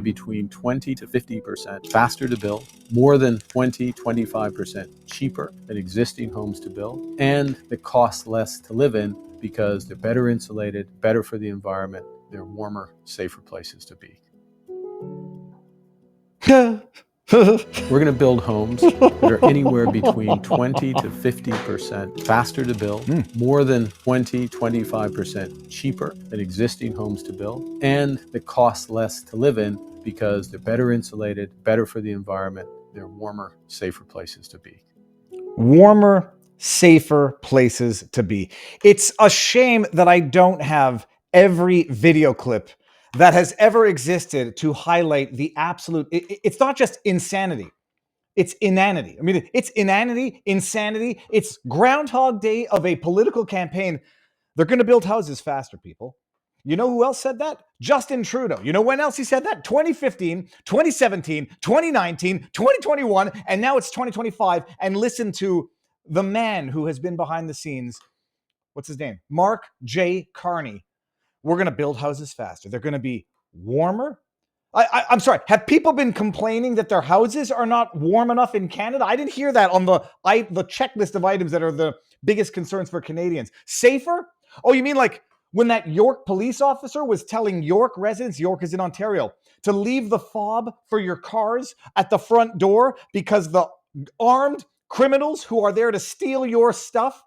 between 20 to 50% faster to build, more than 20-25% cheaper than existing homes to build, and they cost less to live in because they're better insulated, better for the environment, they're warmer, safer places to be. We're going to build homes that are anywhere between 20 to 50% faster to build, more than 20-25% cheaper than existing homes to build, and they cost less to live in because they're better insulated, better for the environment, they're warmer, safer places to be. Warmer, safer places to be. It's a shame that I don't have every video clip that has ever existed to highlight the absolute, it's not just insanity, it's inanity. I mean, it's inanity, insanity, it's Groundhog Day of a political campaign. They're going to build houses faster, people. You know who else said that? Justin Trudeau. You know when else he said that? 2015, 2017, 2019, 2021, and now it's 2025. And listen to the man who has been behind the scenes. What's his name? Mark J. Carney. We're going to build houses faster. They're going to be warmer. I'm sorry. Have people been complaining that their houses are not warm enough in Canada? I didn't hear that on the checklist of items that are the biggest concerns for Canadians. Safer? Oh, you mean like when that York police officer was telling York residents, York is in Ontario, to leave the fob for your cars at the front door because the armed criminals who are there to steal your stuff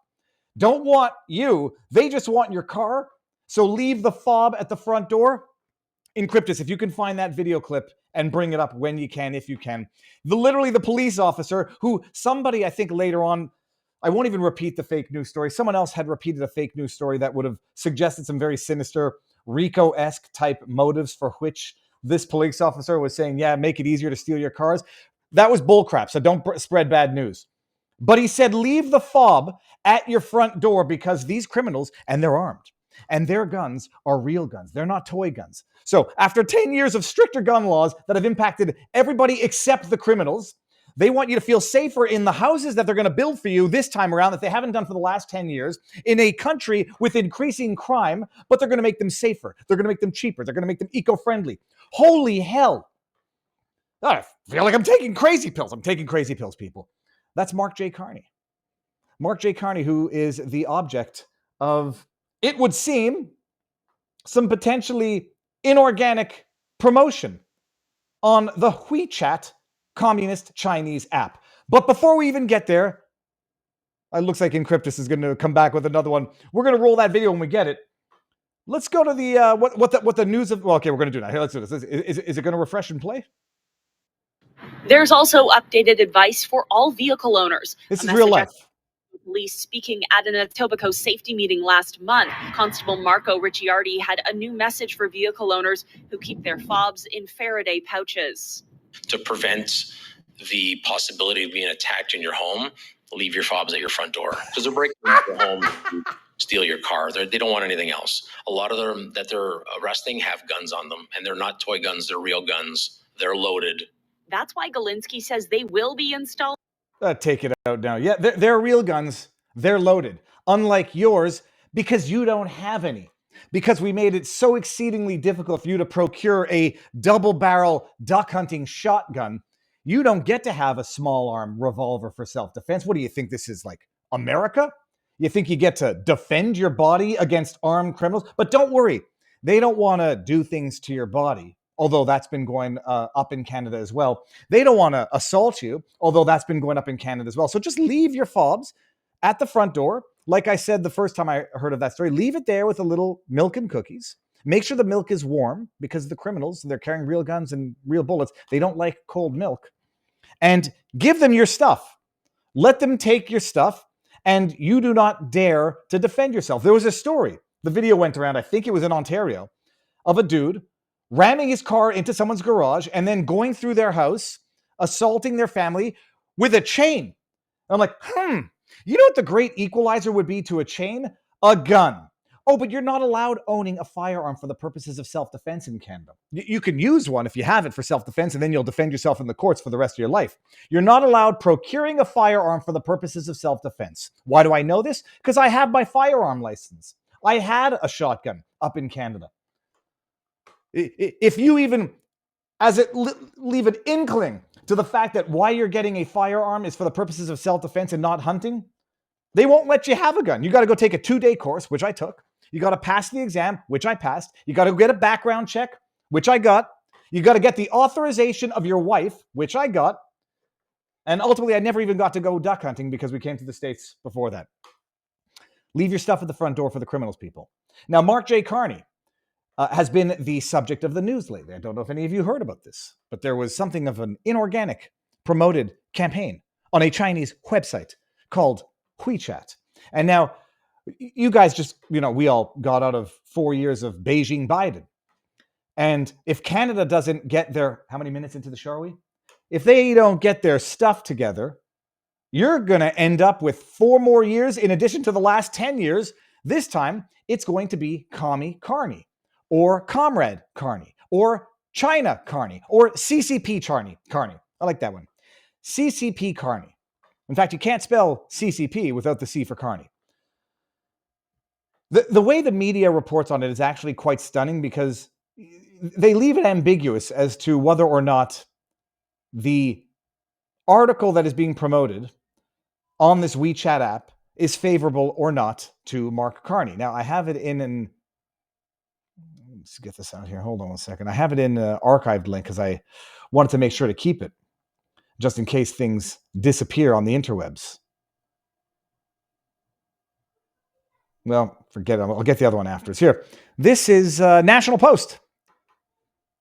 don't want you. They just want your car. So leave the fob at the front door. Encryptus, if you can find that video clip and bring it up when you can, if you can. Literally the police officer who somebody, I think later on, I won't even repeat the fake news story. Someone else had repeated a fake news story that would have suggested some very sinister RICO-esque type motives for which this police officer was saying, yeah, make it easier to steal your cars. That was bullcrap, so don't spread bad news. But he said, leave the fob at your front door because these criminals, and they're armed, and their guns are real guns. They're not toy guns. So after 10 years of stricter gun laws that have impacted everybody except the criminals, they want you to feel safer in the houses that they're going to build for you this time around that they haven't done for the last 10 years in a country with increasing crime, but they're going to make them safer. They're going to make them cheaper. They're going to make them eco-friendly. Holy hell. I feel like I'm taking crazy pills. I'm taking crazy pills, people. That's Mark J. Carney. Mark J. Carney, who is the object of, it would seem, some potentially inorganic promotion on the WeChat communist Chinese app. But before we even get there, it looks like Encryptus is going to come back with another one. We're going to roll that video when we get it. Let's go to the what the news of. Well, okay, we're going to do that. Here, let's do this. Is it going to refresh and play? There's also updated advice for all vehicle owners. This is real life. Police speaking at an Etobicoke safety meeting last month. Constable Marco Ricciardi had a new message for vehicle owners who keep their fobs in Faraday pouches. To prevent the possibility of being attacked in your home, leave your fobs at your front door. Because they're breaking into your home to steal your car. They don't want anything else. A lot of them that they're arresting have guns on them, and they're not toy guns, they're real guns. They're loaded. That's why Galinsky says they will be installed. Take it out now. Yeah, they're real guns. They're loaded. Unlike yours, because you don't have any. Because we made it so exceedingly difficult for you to procure a double-barrel duck hunting shotgun, you don't get to have a small-arm revolver for self-defense. What do you think this is, like America? You think you get to defend your body against armed criminals? But don't worry. They don't want to do things to your body, although that's been going up in Canada as well. They don't want to assault you, although that's been going up in Canada as well. So just leave your fobs at the front door. Like I said the first time I heard of that story, leave it there with a little milk and cookies. Make sure the milk is warm because the criminals, they're carrying real guns and real bullets. They don't like cold milk. And give them your stuff. Let them take your stuff, and you do not dare to defend yourself. There was a story. The video went around, I think it was in Ontario, of a dude ramming his car into someone's garage and then going through their house, assaulting their family with a chain. I'm like, you know what the great equalizer would be to a chain? A gun. Oh, but you're not allowed owning a firearm for the purposes of self-defense in Canada. You can use one if you have it for self-defense, and then you'll defend yourself in the courts for the rest of your life. You're not allowed procuring a firearm for the purposes of self-defense. Why do I know this? Because I have my firearm license. I had a shotgun up in Canada. If you even as it leave an inkling to the fact that why you're getting a firearm is for the purposes of self-defense and not hunting, they won't let you have a gun. You got to go take a 2-day course, which I took. You got to pass the exam, which I passed. You got to get a background check, which I got. You got to get the authorization of your wife, which I got. And ultimately, I never even got to go duck hunting because we came to the States before that. Leave your stuff at the front door for the criminals, people. Now, Mark J. Carney has been the subject of the news lately. I don't know if any of you heard about this, but there was something of an inorganic promoted campaign on a Chinese website called WeChat. And now, you guys just, we all got out of 4 years of Beijing Biden. And if Canada doesn't get their, how many minutes into the show are we? If they don't get their stuff together, you're going to end up with 4 more years in addition to the last 10 years. This time, it's going to be Commie Carney, or Comrade Carney, or China Carney, or CCP Carney. I like that one. CCP Carney. In fact, you can't spell CCP without the C for Carney. The way the media reports on it is actually quite stunning because they leave it ambiguous as to whether or not the article that is being promoted on this WeChat app is favorable or not to Mark Carney. Now, I have it in an... Let's get this out here. Hold on 1 second. I have it in an archived link because I wanted to make sure to keep it just in case things disappear on the interwebs. Well, forget it. I'll get the other one after. It's here. This is National Post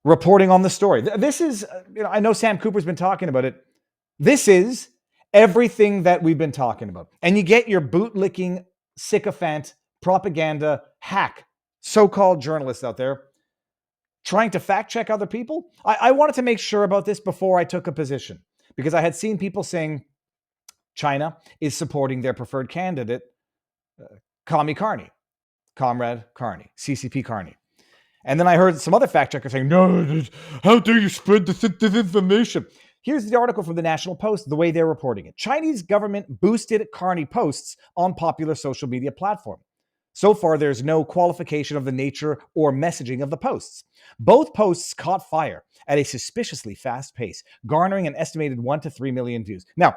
reporting on the story. This is, I know Sam Cooper's been talking about it. This is everything that we've been talking about. And you get your bootlicking, sycophant, propaganda, hack, so-called journalists out there trying to fact check other people. I wanted to make sure about this before I took a position because I had seen people saying China is supporting their preferred candidate, Commie Carney, Comrade Carney, CCP Carney. And then I heard some other fact checkers saying, no, how dare you spread this information? Here's the article from the National Post, the way they're reporting it. Chinese government boosted Carney posts on popular social media platform. So far, there's no qualification of the nature or messaging of the posts. Both posts caught fire at a suspiciously fast pace, garnering an estimated 1 to 3 million views. Now,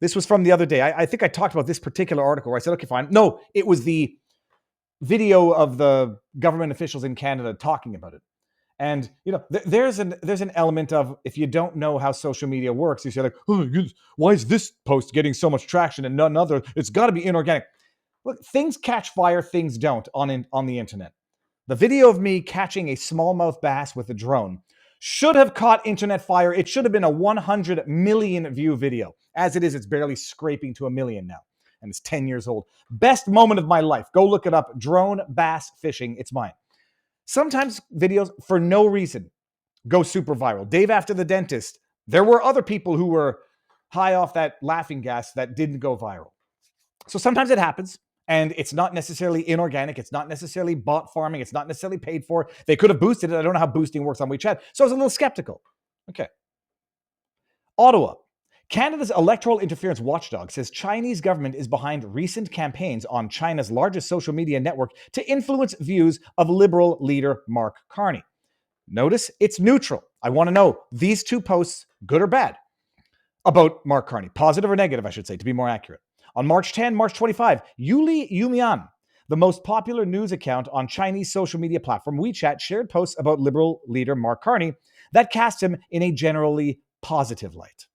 this was from the other day. I think I talked about this particular article where I said, okay, fine. No, it was the video of the government officials in Canada talking about it. And, there's an element of, if you don't know how social media works, you say like, oh, why is this post getting so much traction and none other? It's got to be inorganic. Look, things catch fire, things don't on the internet. The video of me catching a smallmouth bass with a drone should have caught internet fire. It should have been a 100 million view video. As it is, it's barely scraping to 1 million now. And it's 10 years old. Best moment of my life. Go look it up. Drone bass fishing. It's mine. Sometimes videos, for no reason, go super viral. Dave After the Dentist. There were other people who were high off that laughing gas that didn't go viral. So sometimes it happens. And it's not necessarily inorganic. It's not necessarily bot farming. It's not necessarily paid for. They could have boosted it. I don't know how boosting works on WeChat. So I was a little skeptical. Okay. Ottawa. Canada's electoral interference watchdog says Chinese government is behind recent campaigns on China's largest social media network to influence views of Liberal leader Mark Carney. Notice it's neutral. I want to know these two posts, good or bad, about Mark Carney. Positive or negative, I should say, to be more accurate. On March 10, March 25, Yuli Yumian, the most popular news account on Chinese social media platform WeChat, shared posts about Liberal leader Mark Carney that cast him in a generally positive light.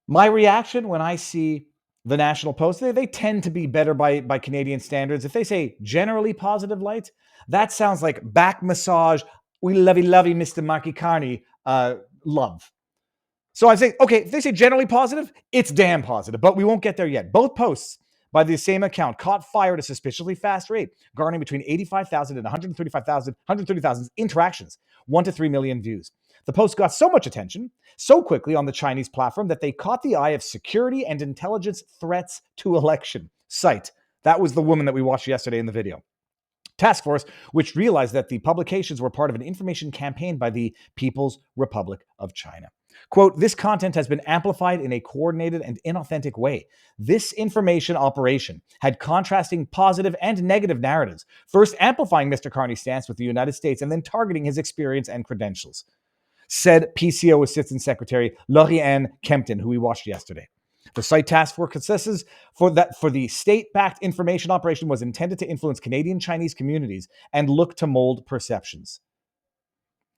My reaction when I see the National Post, they tend to be better by Canadian standards. If they say generally positive light, that sounds like back massage, we lovey Mr. Marky Carney love. So I say, okay, if they say generally positive, it's damn positive, but we won't get there yet. Both posts by the same account caught fire at a suspiciously fast rate, garnering between 85,000 and 130,000 interactions, 1 to 3 million views. The post got so much attention so quickly on the Chinese platform that they caught the eye of Security and Intelligence Threats to Election site. That was the woman that we watched yesterday in the video. Task Force, which realized that the publications were part of an information campaign by the People's Republic of China. Quote, this content has been amplified in a coordinated and inauthentic way. This information operation had contrasting positive and negative narratives, first amplifying Mr. Carney's stance with the United States and then targeting his experience and credentials, said PCO Assistant Secretary Lauriane Kempton, who we watched yesterday. The site task force consensus for the state-backed information operation was intended to influence Canadian Chinese communities and look to mold perceptions.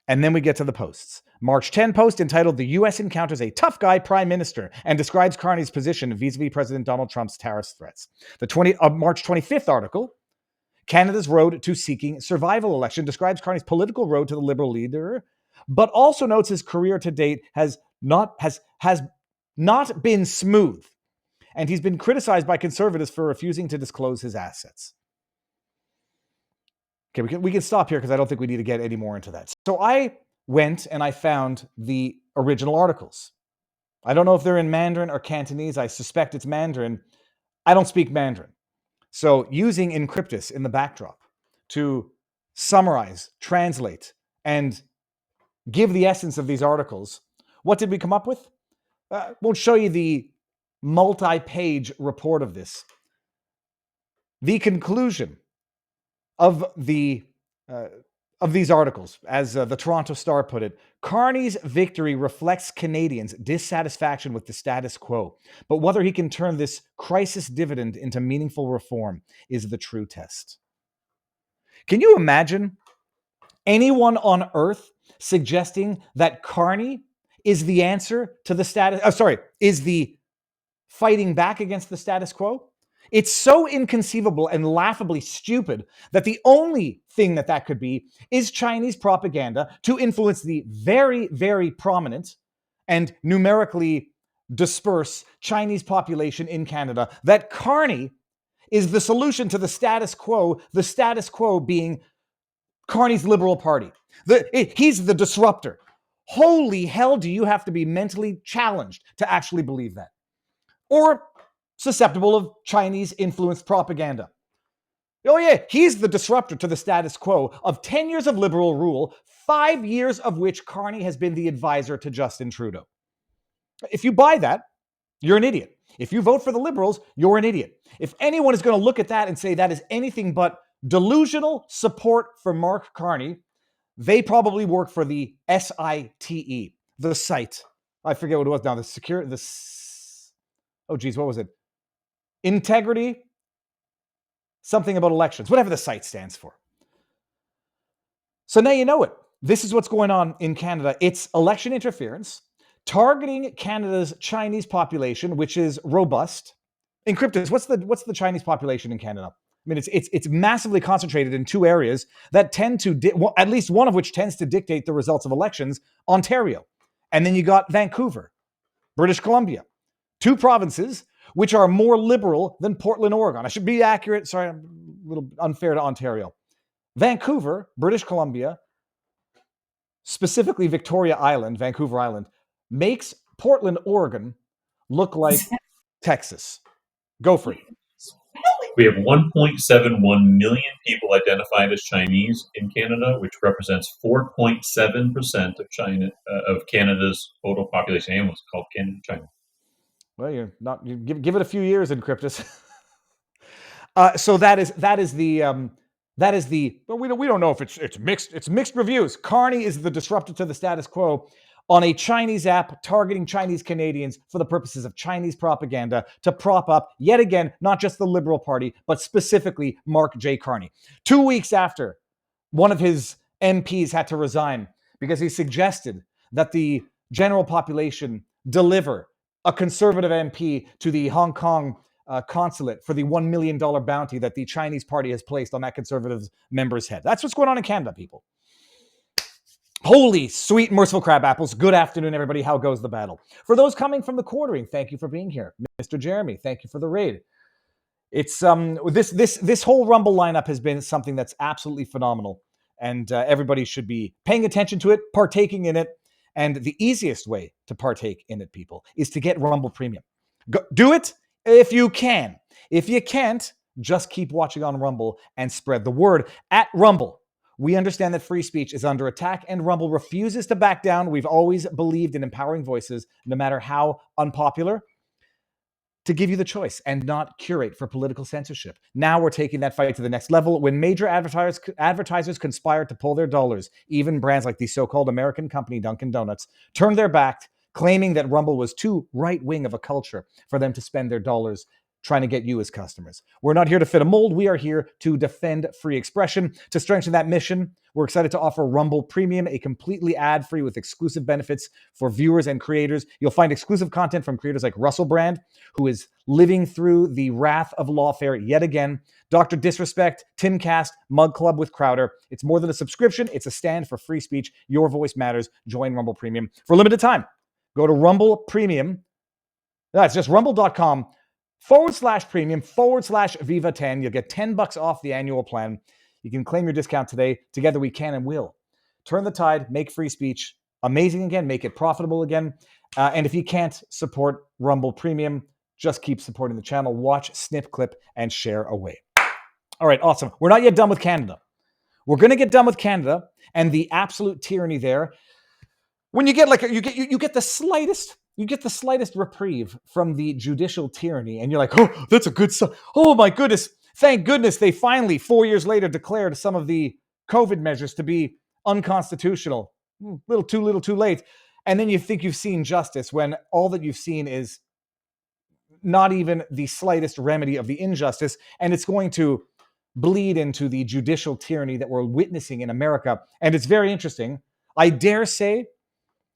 And then we get to the posts. March 10 post entitled, The U.S. Encounters a Tough Guy Prime Minister, and describes Carney's position vis-a-vis President Donald Trump's tariff threats. The March 25th article, Canada's Road to Seeking Survival Election, describes Carney's political road to the Liberal leader, but also notes his career to date has not been smooth, and he's been criticized by conservatives for refusing to disclose his assets. Okay, we can stop here because I don't think we need to get any more into that. So I went and I found the original articles. I don't know if they're in Mandarin or Cantonese. I suspect it's Mandarin. I don't speak Mandarin. So using Encryptus in the backdrop to summarize, translate, and give the essence of these articles, what did we come up with? Won't show you the multi-page report of this. The conclusion of these articles, as the Toronto Star put it, Carney's victory reflects Canadians' dissatisfaction with the status quo, but whether he can turn this crisis dividend into meaningful reform is the true test. Can you imagine anyone on earth suggesting that Carney is the answer to the is the fighting back against the status quo? It's so inconceivable and laughably stupid that the only thing that could be is Chinese propaganda to influence the very, very prominent and numerically disperse Chinese population in Canada, that Carney is the solution to the status quo being Carney's Liberal Party. He's the disruptor. Holy hell, do you have to be mentally challenged to actually believe that? Or susceptible of Chinese-influenced propaganda. Oh yeah, he's the disruptor to the status quo of 10 years of Liberal rule, 5 years of which Carney has been the advisor to Justin Trudeau. If you buy that, you're an idiot. If you vote for the Liberals, you're an idiot. If anyone is going to look at that and say that is anything but delusional support for Mark Carney, they probably work for the SITE, the site. I forget what it was now. What was it? Integrity, something about elections, whatever the site stands for. So now you know it. This is what's going on in Canada. It's election interference, targeting Canada's Chinese population, which is robust. Encryptus, what's the Chinese population in Canada? I mean, it's massively concentrated in two areas that tend to, at least one of which tends to dictate the results of elections, Ontario. And then you got Vancouver, British Columbia, two provinces which are more liberal than Portland, Oregon. I should be accurate. Sorry, I'm a little unfair to Ontario. Vancouver, British Columbia, specifically Victoria Island, Vancouver Island, makes Portland, Oregon look like Texas. Go for it. We have 1.71 million people identified as Chinese in Canada, which represents 4.7% of Canada's total population. Anyone called Canada China. Well, you're not. You give it a few years, Encryptus. So that is the. Well, we don't know if it's mixed. It's mixed reviews. Carney is the disruptor to the status quo on a Chinese app targeting Chinese Canadians for the purposes of Chinese propaganda to prop up yet again not just the Liberal Party but specifically Mark J. Carney. 2 weeks after one of his MPs had to resign because he suggested that the general population deliver a conservative MP to the Hong Kong consulate for the $1 million bounty that the Chinese party has placed on that conservative member's head. That's what's going on in Canada, people. Holy sweet merciful crab apples. Good afternoon, everybody. How goes the battle? For those coming from the quartering, thank you for being here. Mr. Jeremy, thank you for the raid. It's this whole Rumble lineup has been something that's absolutely phenomenal, and everybody should be paying attention to it, partaking in it. And the easiest way to partake in it, people, is to get Rumble Premium. Do it if you can. If you can't, just keep watching on Rumble and spread the word at Rumble. We understand that free speech is under attack, and Rumble refuses to back down. We've always believed in empowering voices, no matter how unpopular, to give you the choice and not curate for political censorship. Now we're taking that fight to the next level when major advertisers conspire to pull their dollars. Even brands like the so-called American company Dunkin' Donuts turned their back, claiming that Rumble was too right-wing of a culture for them to spend their dollars trying to get you as customers. We're not here to fit a mold. We are here to defend free expression. To strengthen that mission, we're excited to offer Rumble Premium, a completely ad-free with exclusive benefits for viewers and creators. You'll find exclusive content from creators like Russell Brand, who is living through the wrath of lawfare yet again, Dr. Disrespect, Timcast, Mug Club with Crowder. It's more than a subscription. It's a stand for free speech. Your voice matters. Join Rumble Premium for a limited time. Go to Rumble Premium. That's just rumble.com/premium/Viva 10. You'll get $10 off the annual plan. You can claim your discount today. Together we can and will. Turn the tide, make free speech amazing again, make it profitable again. And if you can't support Rumble Premium, just keep supporting the channel. Watch, snip, clip, and share away. All right, awesome. We're not yet done with Canada. We're going to get done with Canada and the absolute tyranny there. When you get you get the slightest reprieve from the judicial tyranny, and you're like, oh, that's a good sign. Oh my goodness, thank goodness they finally 4 years later declared some of the COVID measures to be unconstitutional. Little too late. And then you think you've seen justice when all that you've seen is not even the slightest remedy of the injustice, and it's going to bleed into the judicial tyranny that we're witnessing in America. And it's very interesting. I dare say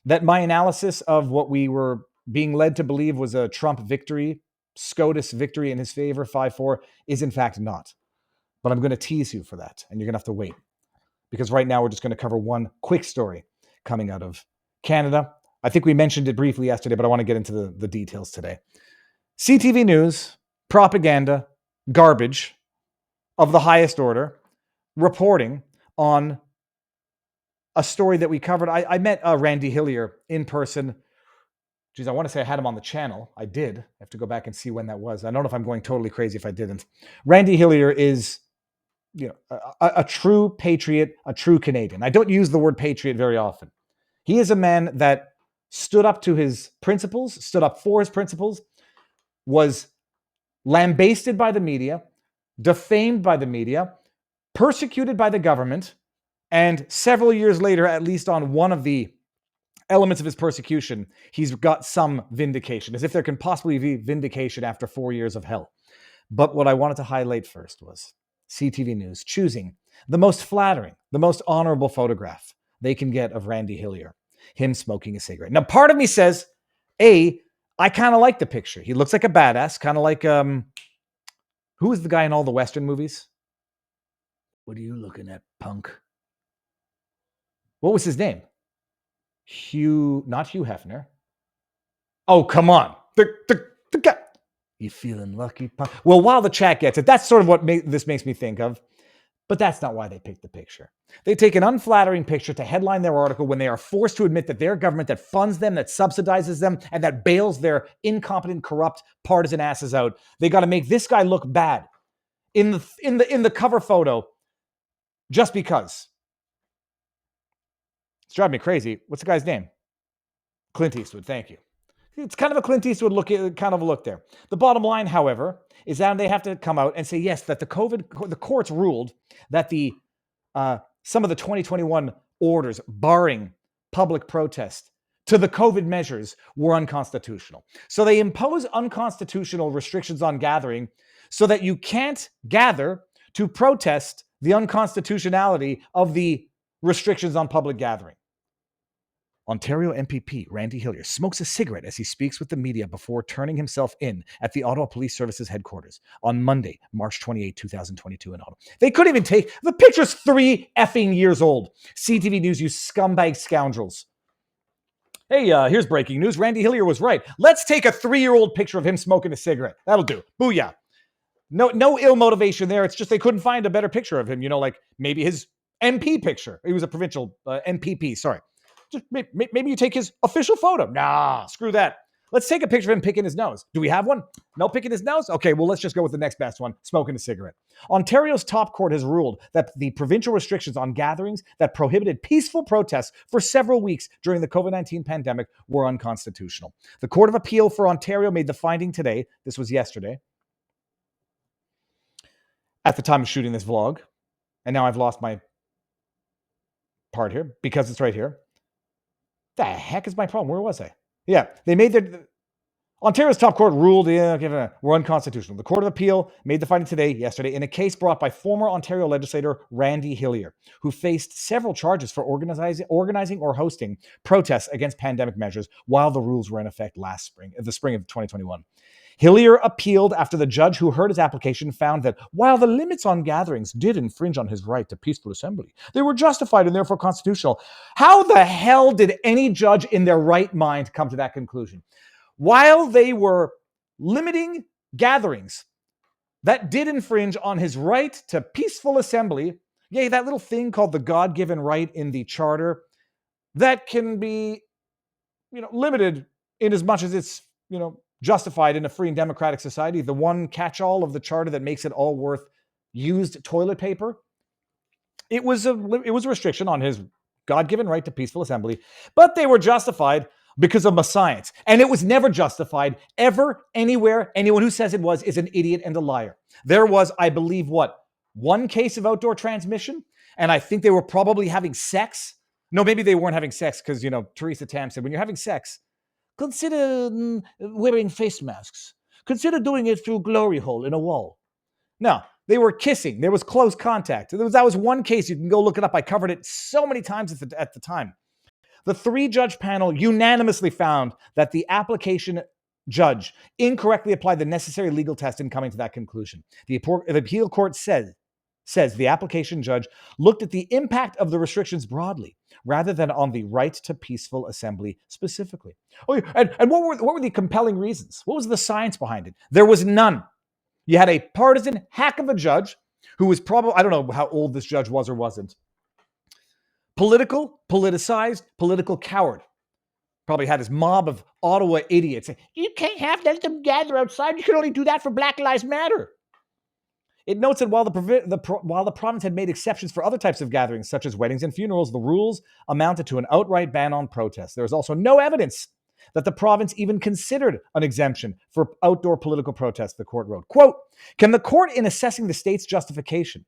that my analysis of what we were being led to believe was a Trump victory, SCOTUS victory in his favor, 5-4, is in fact not. But I'm going to tease you for that, and you're going to have to wait. Because right now we're just going to cover one quick story coming out of Canada. I think we mentioned it briefly yesterday, but I want to get into the details today. CTV News, propaganda, garbage of the highest order, reporting on a story that we covered. I met Randy Hillier in person. Geez, I want to say I had him on the channel. I did. I have to go back and see when that was. I don't know if I'm going totally crazy if I didn't. Randy Hillier is, a true patriot, a true Canadian. I don't use the word patriot very often. He is a man that stood up to his principles, stood up for his principles, was lambasted by the media, defamed by the media, persecuted by the government, and several years later, at least on one of the elements of his persecution, he's got some vindication, as if there can possibly be vindication after 4 years of hell. But what I wanted to highlight first was CTV News choosing the most flattering, the most honorable photograph they can get of Randy Hillier, him smoking a cigarette. Now, part of me says, I kind of like the picture. He looks like a badass, kind of like, who is the guy in all the Western movies? What are you looking at, punk? What was his name? Not Hugh Hefner. Oh, come on. The guy. You feeling lucky, punk? Well, while the chat gets it, that's sort of what this makes me think of. But that's not why they picked the picture. They take an unflattering picture to headline their article when they are forced to admit that their government that funds them, that subsidizes them, and that bails their incompetent, corrupt, partisan asses out. They got to make this guy look bad in the cover photo just because. It's driving me crazy. What's the guy's name? Clint Eastwood. Thank you. It's kind of a Clint Eastwood look there. The bottom line, however, is that they have to come out and say, yes, that the courts ruled that some of the 2021 orders barring public protest to the COVID measures were unconstitutional. So they impose unconstitutional restrictions on gathering so that you can't gather to protest the unconstitutionality of the restrictions on public gathering. Ontario MPP Randy Hillier smokes a cigarette as he speaks with the media before turning himself in at the Ottawa Police Services headquarters on Monday, March 28, 2022 in Ottawa. They couldn't even take... The picture's 3 effing years old. CTV News, you scumbag scoundrels. Hey, here's breaking news. Randy Hillier was right. Let's take a 3-year-old picture of him smoking a cigarette. That'll do. Booyah. No ill motivation there. It's just they couldn't find a better picture of him. Like maybe his MP picture. He was a provincial MPP, sorry. Just maybe you take his official photo. Nah, screw that. Let's take a picture of him picking his nose. Do we have one? No picking his nose? Okay, well, let's just go with the next best one, smoking a cigarette. Ontario's top court has ruled that the provincial restrictions on gatherings that prohibited peaceful protests for several weeks during the COVID-19 pandemic were unconstitutional. The Court of Appeal for Ontario made the finding today. This was yesterday, at the time of shooting this vlog. And now I've lost my part here because it's right here. The heck is my problem? Where was I? Yeah, they made their... Ontario's top court ruled were unconstitutional. The Court of Appeal made the finding today, yesterday, in a case brought by former Ontario legislator Randy Hillier, who faced several charges for organizing or hosting protests against pandemic measures while the rules were in effect the spring of 2021. Hillier appealed after the judge who heard his application found that while the limits on gatherings did infringe on his right to peaceful assembly, they were justified and therefore constitutional. How the hell did any judge in their right mind come to that conclusion? While they were limiting gatherings that did infringe on his right to peaceful assembly, yay, that little thing called the God-given right in the charter that can be, limited in as much as it's, justified in a free and democratic society, the one catch-all of the charter that makes it all worth used toilet paper. It was a restriction on his God-given right to peaceful assembly, but they were justified because of science. And it was never justified ever, anywhere. Anyone who says it was is an idiot and a liar. There was, I believe, one case of outdoor transmission, and I think they were probably having sex. No, maybe they weren't having sex because, Theresa Tam said, when you're having sex, consider wearing face masks. Consider doing it through a glory hole in a wall. No, they were kissing. There was close contact. That was one case. You can go look it up. I covered it so many times at the time. The 3-judge panel unanimously found that the application judge incorrectly applied the necessary legal test in coming to that conclusion. The appeal court says the application judge looked at the impact of the restrictions broadly, rather than on the right to peaceful assembly specifically. Oh, and what were the compelling reasons? What was the science behind it? There was none. You had a partisan hack of a judge who was probably, I don't know how old this judge was or wasn't. Politicized, political coward. Probably had his mob of Ottawa idiots saying, you can't let them gather outside. You can only do that for Black Lives Matter. It notes that while the province had made exceptions for other types of gatherings, such as weddings and funerals, the rules amounted to an outright ban on protests. There is also no evidence that the province even considered an exemption for outdoor political protests, the court wrote. Quote, can the court, in assessing the state's justification,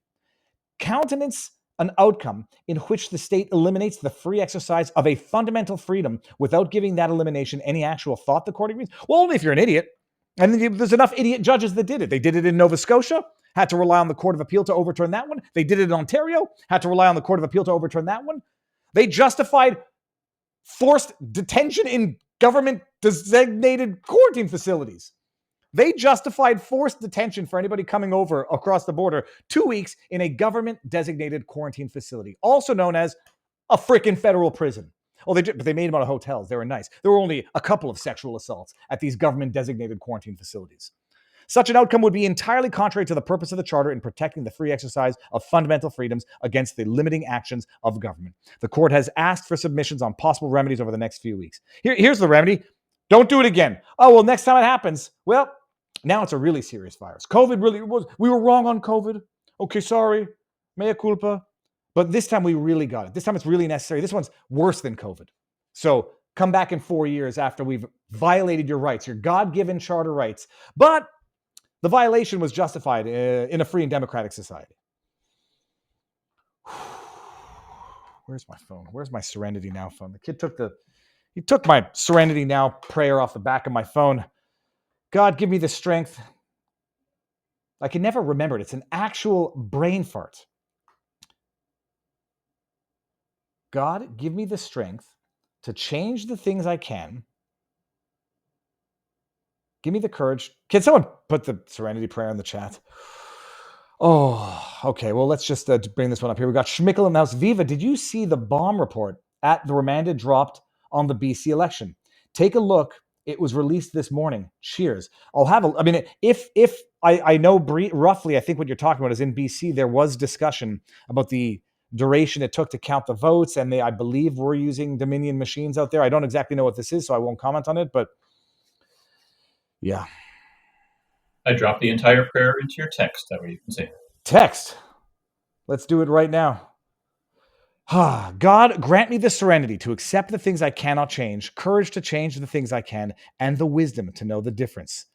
countenance an outcome in which the state eliminates the free exercise of a fundamental freedom without giving that elimination any actual thought, the court agrees? Well, only if you're an idiot. And there's enough idiot judges that did it. They did it in Nova Scotia, had to rely on the Court of Appeal to overturn that one. They did it in Ontario, had to rely on the Court of Appeal to overturn that one. They justified forced detention in government-designated quarantine facilities. They justified forced detention for anybody coming over across the border 2 weeks in a government-designated quarantine facility, also known as a freaking federal prison. Oh, but they made them out of hotels. They were nice. There were only a couple of sexual assaults at these government-designated quarantine facilities. Such an outcome would be entirely contrary to the purpose of the Charter in protecting the free exercise of fundamental freedoms against the limiting actions of government. The court has asked for submissions on possible remedies over the next few weeks. Here's the remedy. Don't do it again. Oh, well, next time it happens, well, now it's a really serious virus. COVID really was. We were wrong on COVID. Okay, sorry. Mea culpa. But this time we really got it. This time it's really necessary. This one's worse than COVID. So come back in 4 years after we've violated your rights, your God-given charter rights. But the violation was justified in a free and democratic society. Where's my phone? Where's my Serenity Now phone? The kid took my Serenity Now prayer off the back of my phone. God, give me the strength. I can never remember it. It's an actual brain fart. God, give me the strength to change the things I can. Give me the courage. Can someone put the Serenity prayer in the chat? Oh, okay. Well, let's just bring this one up here. We got Schmickel in the house. Viva, did you see the bomb report at the remanded dropped on the BC election? Take a look. It was released this morning. Cheers. If I know roughly, I think what you're talking about is in BC, there was discussion about the duration it took to count the votes, and I believe, were using Dominion machines out there. I don't exactly know what this is, so I won't comment on it, but Yeah. I dropped the entire prayer into your text. That way you can say it. Text. Let's do it right now. God, grant me the serenity to accept the things I cannot change, courage to change the things I can, and the wisdom to know the difference.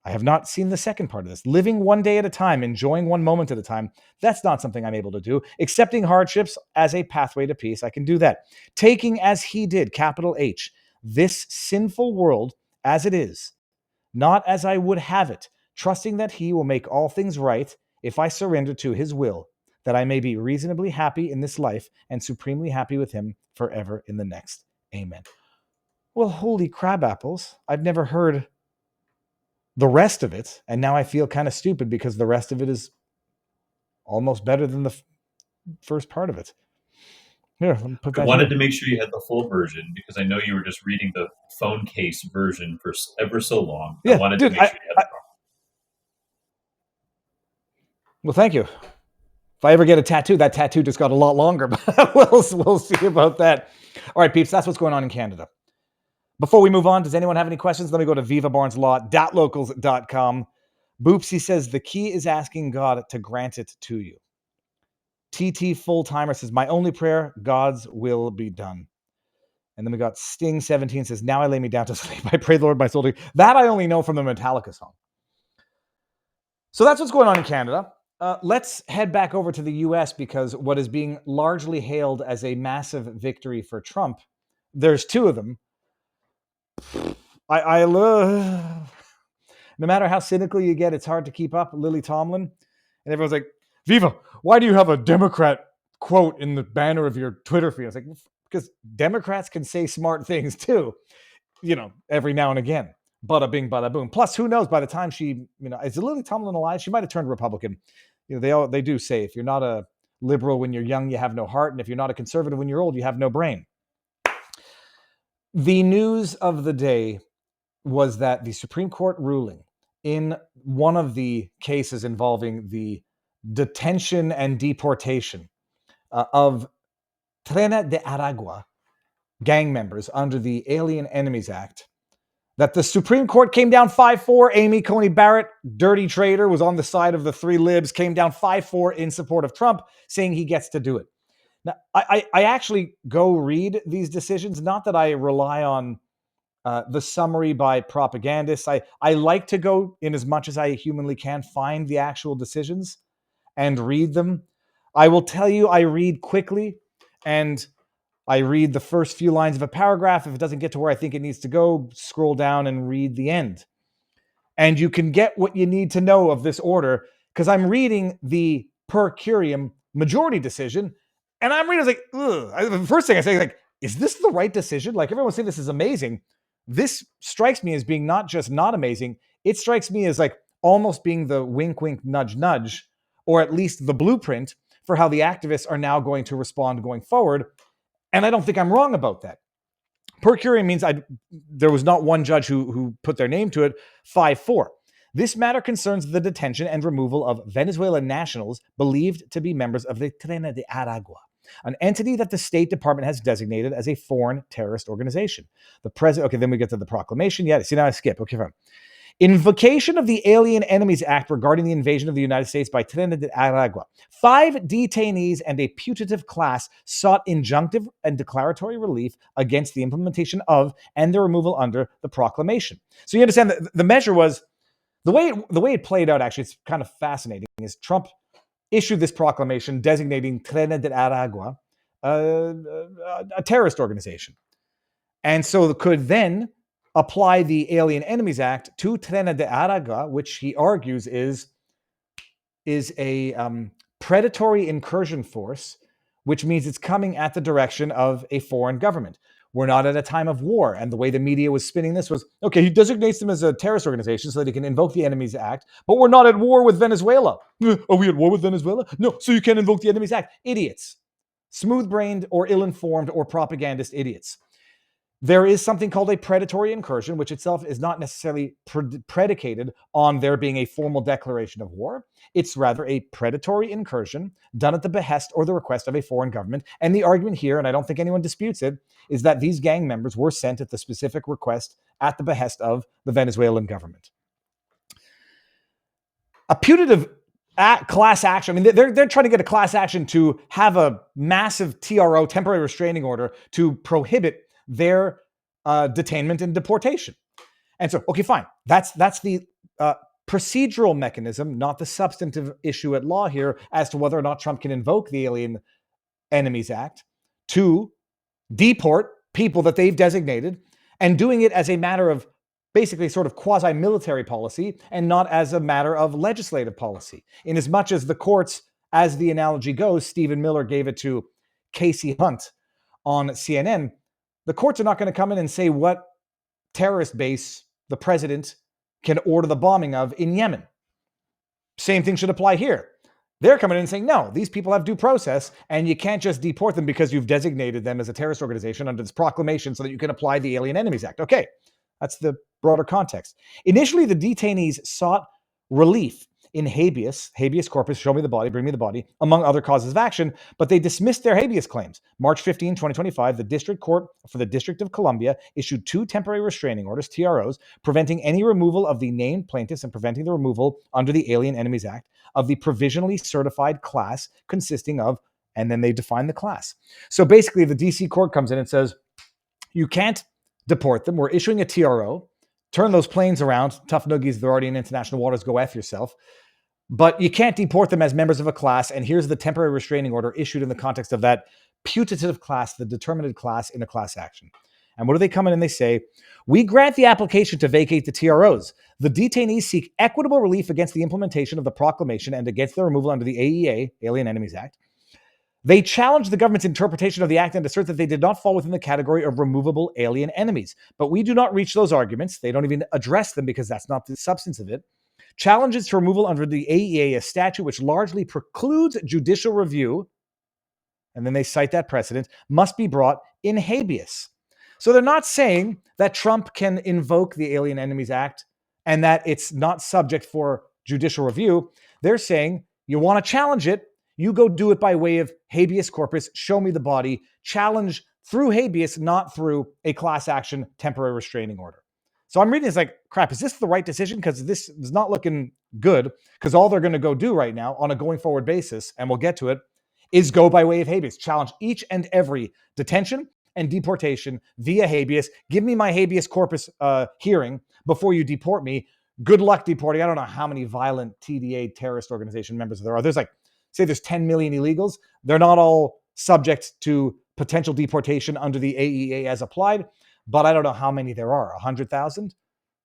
I have not seen the second part of this. Living one day at a time, enjoying one moment at a time, that's not something I'm able to do. Accepting hardships as a pathway to peace, I can do that. Taking as he did, capital H, this sinful world as it is, not as I would have it, trusting that he will make all things right if I surrender to his will, that I may be reasonably happy in this life and supremely happy with him forever in the next. Amen. Well, holy crab apples. I've never heard the rest of it, and now I feel kind of stupid because the rest of it is almost better than the first part of it. Here, let me put that I wanted here. to make sure you had the full version because I know you were just reading the phone case version for ever so long. Yeah, I wanted dude, to make sure you had the well, thank you. If I ever get a tattoo, that tattoo just got a lot longer, but we'll see about that. All right, peeps, that's what's going on in Canada. Before we move on, does anyone have any questions? Let me go to vivabarneslaw.locals.com. Boopsy says, the key is asking God to grant it to you. TT Full-Timer says, my only prayer, God's will be done. And then we got Sting17 says, now I lay me down to sleep. I pray the Lord my soul to... That I only know from the Metallica song. So that's what's going on in Canada. Let's head back over to the US because what is being largely hailed as a massive victory for Trump, there's two of them. I love... No matter how cynical you get, it's hard to keep up. Lily Tomlin. And everyone's like, Viva, why do you have a Democrat quote in the banner of your Twitter feed? I was like, because Democrats can say smart things too, every now and again. Bada bing, bada boom. Plus, who knows, by the time she, is Lily Tomlin alive? She might have turned Republican. They do say if you're not a liberal when you're young, you have no heart. And if you're not a conservative when you're old, you have no brain. The news of the day was that the Supreme Court ruling in one of the cases involving the detention and deportation of Tyranny de Aragua gang members under the Alien Enemies Act, that the Supreme Court came down 5-4. Amy Coney Barrett, dirty traitor, was on the side of the three libs, came down 5-4 in support of Trump, saying he gets to do it. Now, I actually go read these decisions, not that I rely on the summary by propagandists. I like to go, in as much as I humanly can, find the actual decisions and read them. I will tell you, I read quickly, and I read the first few lines of a paragraph. If it doesn't get to where I think it needs to go, scroll down and read the end. And you can get what you need to know of this order, because I'm reading the per curiam majority decision, and I'm reading like, ugh. The first thing I say is like, is this the right decision? Like, everyone's saying this is amazing. This strikes me as being not just not amazing. It strikes me as like almost being the wink, wink, nudge, nudge, or at least the blueprint for how the activists are now going to respond going forward. And I don't think I'm wrong about that. Per curiam means there was not one judge who put their name to it. 5-4. This matter concerns the detention and removal of Venezuelan nationals believed to be members of the Tyranny de Aragua, an entity that the State Department has designated as a foreign terrorist organization. The president. Okay, then we get to the proclamation. Yeah, see, now I skip. Okay, fine. Invocation of the Alien Enemies Act regarding the invasion of the United States by Tyranny de Aragua. 5 detainees and a putative class sought injunctive and declaratory relief against the implementation of and the removal under the proclamation. So you understand that the measure was, the way it played out, actually, it's kind of fascinating, is Trump issued this proclamation designating Tyranny de Aragua a terrorist organization. And so could then apply the Alien Enemies Act to Tyranny de Aragua, which he argues is a predatory incursion force, which means it's coming at the direction of a foreign government. We're not at a time of war. And the way the media was spinning this was, okay, he designates them as a terrorist organization so that he can invoke the Enemies Act, but we're not at war with Venezuela. Are we at war with Venezuela? No, so you can't invoke the Enemies Act. Idiots. Smooth-brained or ill-informed or propagandist idiots. There is something called a predatory incursion, which itself is not necessarily predicated on there being a formal declaration of war. It's rather a predatory incursion done at the behest or the request of a foreign government. And the argument here, and I don't think anyone disputes it, is that these gang members were sent at the specific request at the behest of the Venezuelan government. A putative class action, I mean, they're trying to get a class action to have a massive TRO, temporary restraining order, to prohibit their detainment and deportation. And so, okay, fine. That's the procedural mechanism, not the substantive issue at law here as to whether or not Trump can invoke the Alien Enemies Act to deport people that they've designated, and doing it as a matter of basically sort of quasi-military policy and not as a matter of legislative policy. In as much as the courts, as the analogy goes, Stephen Miller gave it to Casey Hunt on CNN, the courts are not going to come in and say what terrorist base the president can order the bombing of in Yemen. Same thing should apply here. They're coming in and saying, no, these people have due process, and you can't just deport them because you've designated them as a terrorist organization under this proclamation so that you can apply the Alien Enemies Act. Okay, that's the broader context. Initially, the detainees sought relief in habeas corpus, show me the body, bring me the body, among other causes of action, but they dismissed their habeas claims. March 15, 2025, the District Court for the District of Columbia issued 2 temporary restraining orders, TROs, preventing any removal of the named plaintiffs and preventing the removal under the Alien Enemies Act of the provisionally certified class consisting of, and then they define the class. So basically, the DC court comes in and says, you can't deport them. We're issuing a TRO. Turn those planes around. Tough noogies, they're already in international waters. Go F yourself. But you can't deport them as members of a class. And here's the temporary restraining order issued in the context of that putative class, the determined class in a class action. And what do they come in and they say? We grant the application to vacate the TROs. The detainees seek equitable relief against the implementation of the proclamation and against their removal under the AEA, Alien Enemies Act. They challenge the government's interpretation of the act and assert that they did not fall within the category of removable alien enemies. But we do not reach those arguments. They don't even address them because that's not the substance of it. Challenges to removal under the AEA, a statute which largely precludes judicial review, and then they cite that precedent, must be brought in habeas. So they're not saying that Trump can invoke the Alien Enemies Act and that it's not subject for judicial review. They're saying you want to challenge it, you go do it by way of habeas corpus, show me the body, challenge through habeas, not through a class action temporary restraining order. So I'm reading this like, crap, is this the right decision? Because this is not looking good, because all they're going to go do right now on a going forward basis, and we'll get to it, is go by way of habeas, challenge each and every detention and deportation via habeas. Give me my habeas corpus hearing before you deport me. Good luck deporting. I don't know how many violent TDA terrorist organization members there are. There's like, say there's 10 million illegals. They're not all subject to potential deportation under the AEA as applied, but I don't know how many there are, 100,000.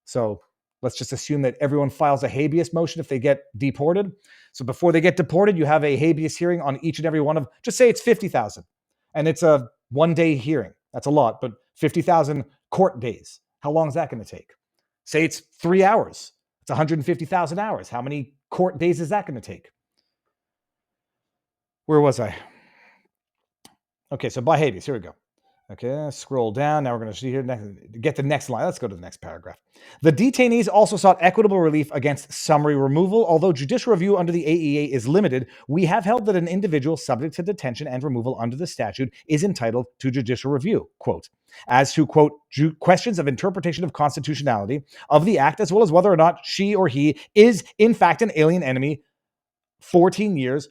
So let's just assume that everyone files a habeas motion if they get deported. So before they get deported, you have a habeas hearing on each and every one of, just say it's 50,000 and it's a one-day hearing. That's a lot, but 50,000 court days. How long is that going to take? Say it's 3 hours. It's 150,000 hours. How many court days is that going to take? Where was I? Okay, so by habeas, here we go. Okay, scroll down. Now we're going to see here, get the next line. Let's go to the next paragraph. The detainees also sought equitable relief against summary removal. Although judicial review under the AEA is limited, we have held that an individual subject to detention and removal under the statute is entitled to judicial review, quote, as to, quote, questions of interpretation of constitutionality of the act, as well as whether or not she or he is, in fact, an alien enemy 14 years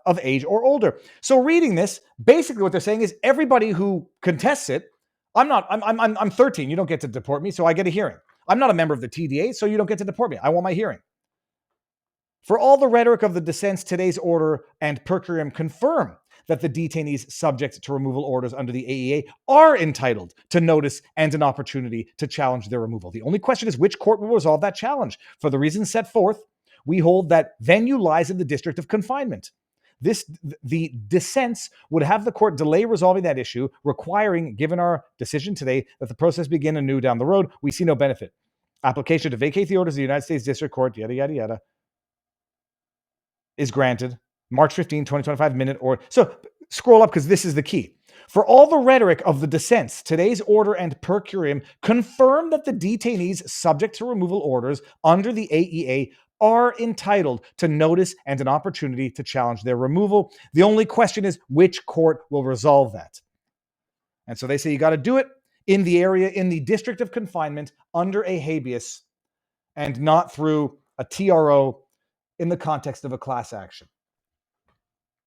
of age or older. So reading this, basically what they're saying is everybody who contests it, I'm 13, you don't get to deport me, so I get a hearing. I'm not a member of the TDA, so you don't get to deport me. I want my hearing. For all the rhetoric of the dissents, today's order and per curiam confirm that the detainees subject to removal orders under the AEA are entitled to notice and an opportunity to challenge their removal. The only question is which court will resolve that challenge. For the reasons set forth, we hold that venue lies in the district of confinement. The dissents would have the court delay resolving that issue, requiring, given our decision today, that the process begin anew down the road. We see no benefit. Application to vacate the orders of the United States District Court, yada, yada, yada, is granted. March 15, 2025 minute order. So scroll up because this is the key. For all the rhetoric of the dissents, today's order and per curiam confirm that the detainees subject to removal orders under the AEA are entitled to notice and an opportunity to challenge their removal. The only question is which court will resolve that. And so they say you got to do it in the area, in the district of confinement, under a habeas, and not through a TRO in the context of a class action.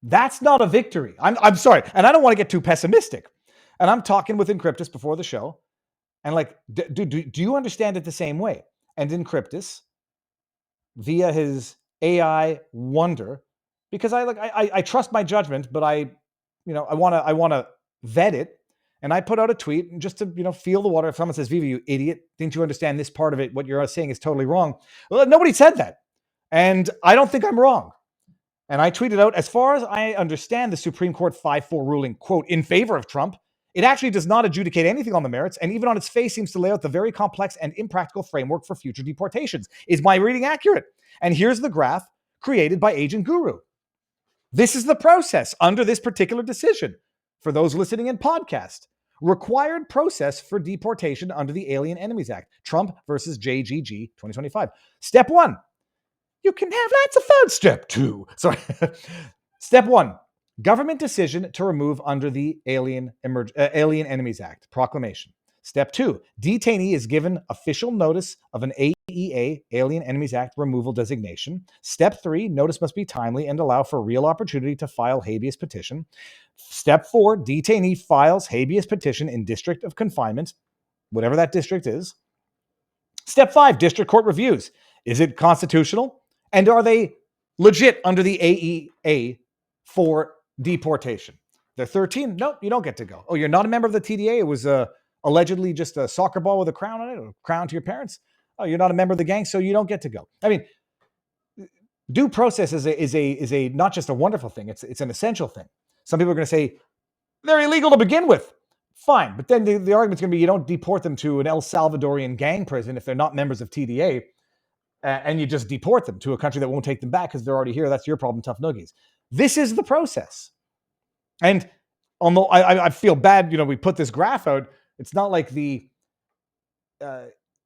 That's not a victory. I'm sorry. And I don't want to get too pessimistic. And I'm talking with Encryptus before the show. And like, do you understand it the same way? And Encryptus, via his AI wonder, because I trust my judgment, but I want to vet it. And I put out a tweet just to, feel the water. If someone says, Viva, you idiot, didn't you understand this part of it? What you're saying is totally wrong. Well, nobody said that. And I don't think I'm wrong. And I tweeted out, as far as I understand the Supreme Court 5-4 ruling, quote, in favor of Trump, it actually does not adjudicate anything on the merits, and even on its face seems to lay out the very complex and impractical framework for future deportations. Is my reading accurate? And here's the graph created by Agent Guru. This is the process under this particular decision. For those listening in podcast, required process for deportation under the Alien Enemies Act, Trump versus JGG 2025. Step 1. You can have lots of fun. Step 2. Sorry. Step 1. Government decision to remove under the Alien Enemies Act, proclamation. Step 2. Detainee is given official notice of an AEA, Alien Enemies Act removal designation. Step 3. Notice must be timely and allow for real opportunity to file habeas petition. Step 4. Detainee files habeas petition in district of confinement, whatever that district is. Step 5. District court reviews. Is it constitutional? And are they legit under the AEA for deportation? They're 13. Nope, you don't get to go. Oh, you're not a member of the TDA. It was allegedly just a soccer ball with a crown on it, a crown to your parents. Oh, you're not a member of the gang, so you don't get to go. I mean, due process is a not just a wonderful thing. It's an essential thing. Some people are going to say they're illegal to begin with. Fine, but then the argument's going to be you don't deport them to an El Salvadorian gang prison if they're not members of TDA. And you just deport them to a country that won't take them back because they're already here. That's your problem, tough noogies. This is the process. And although I feel bad, we put this graph out, it's not like the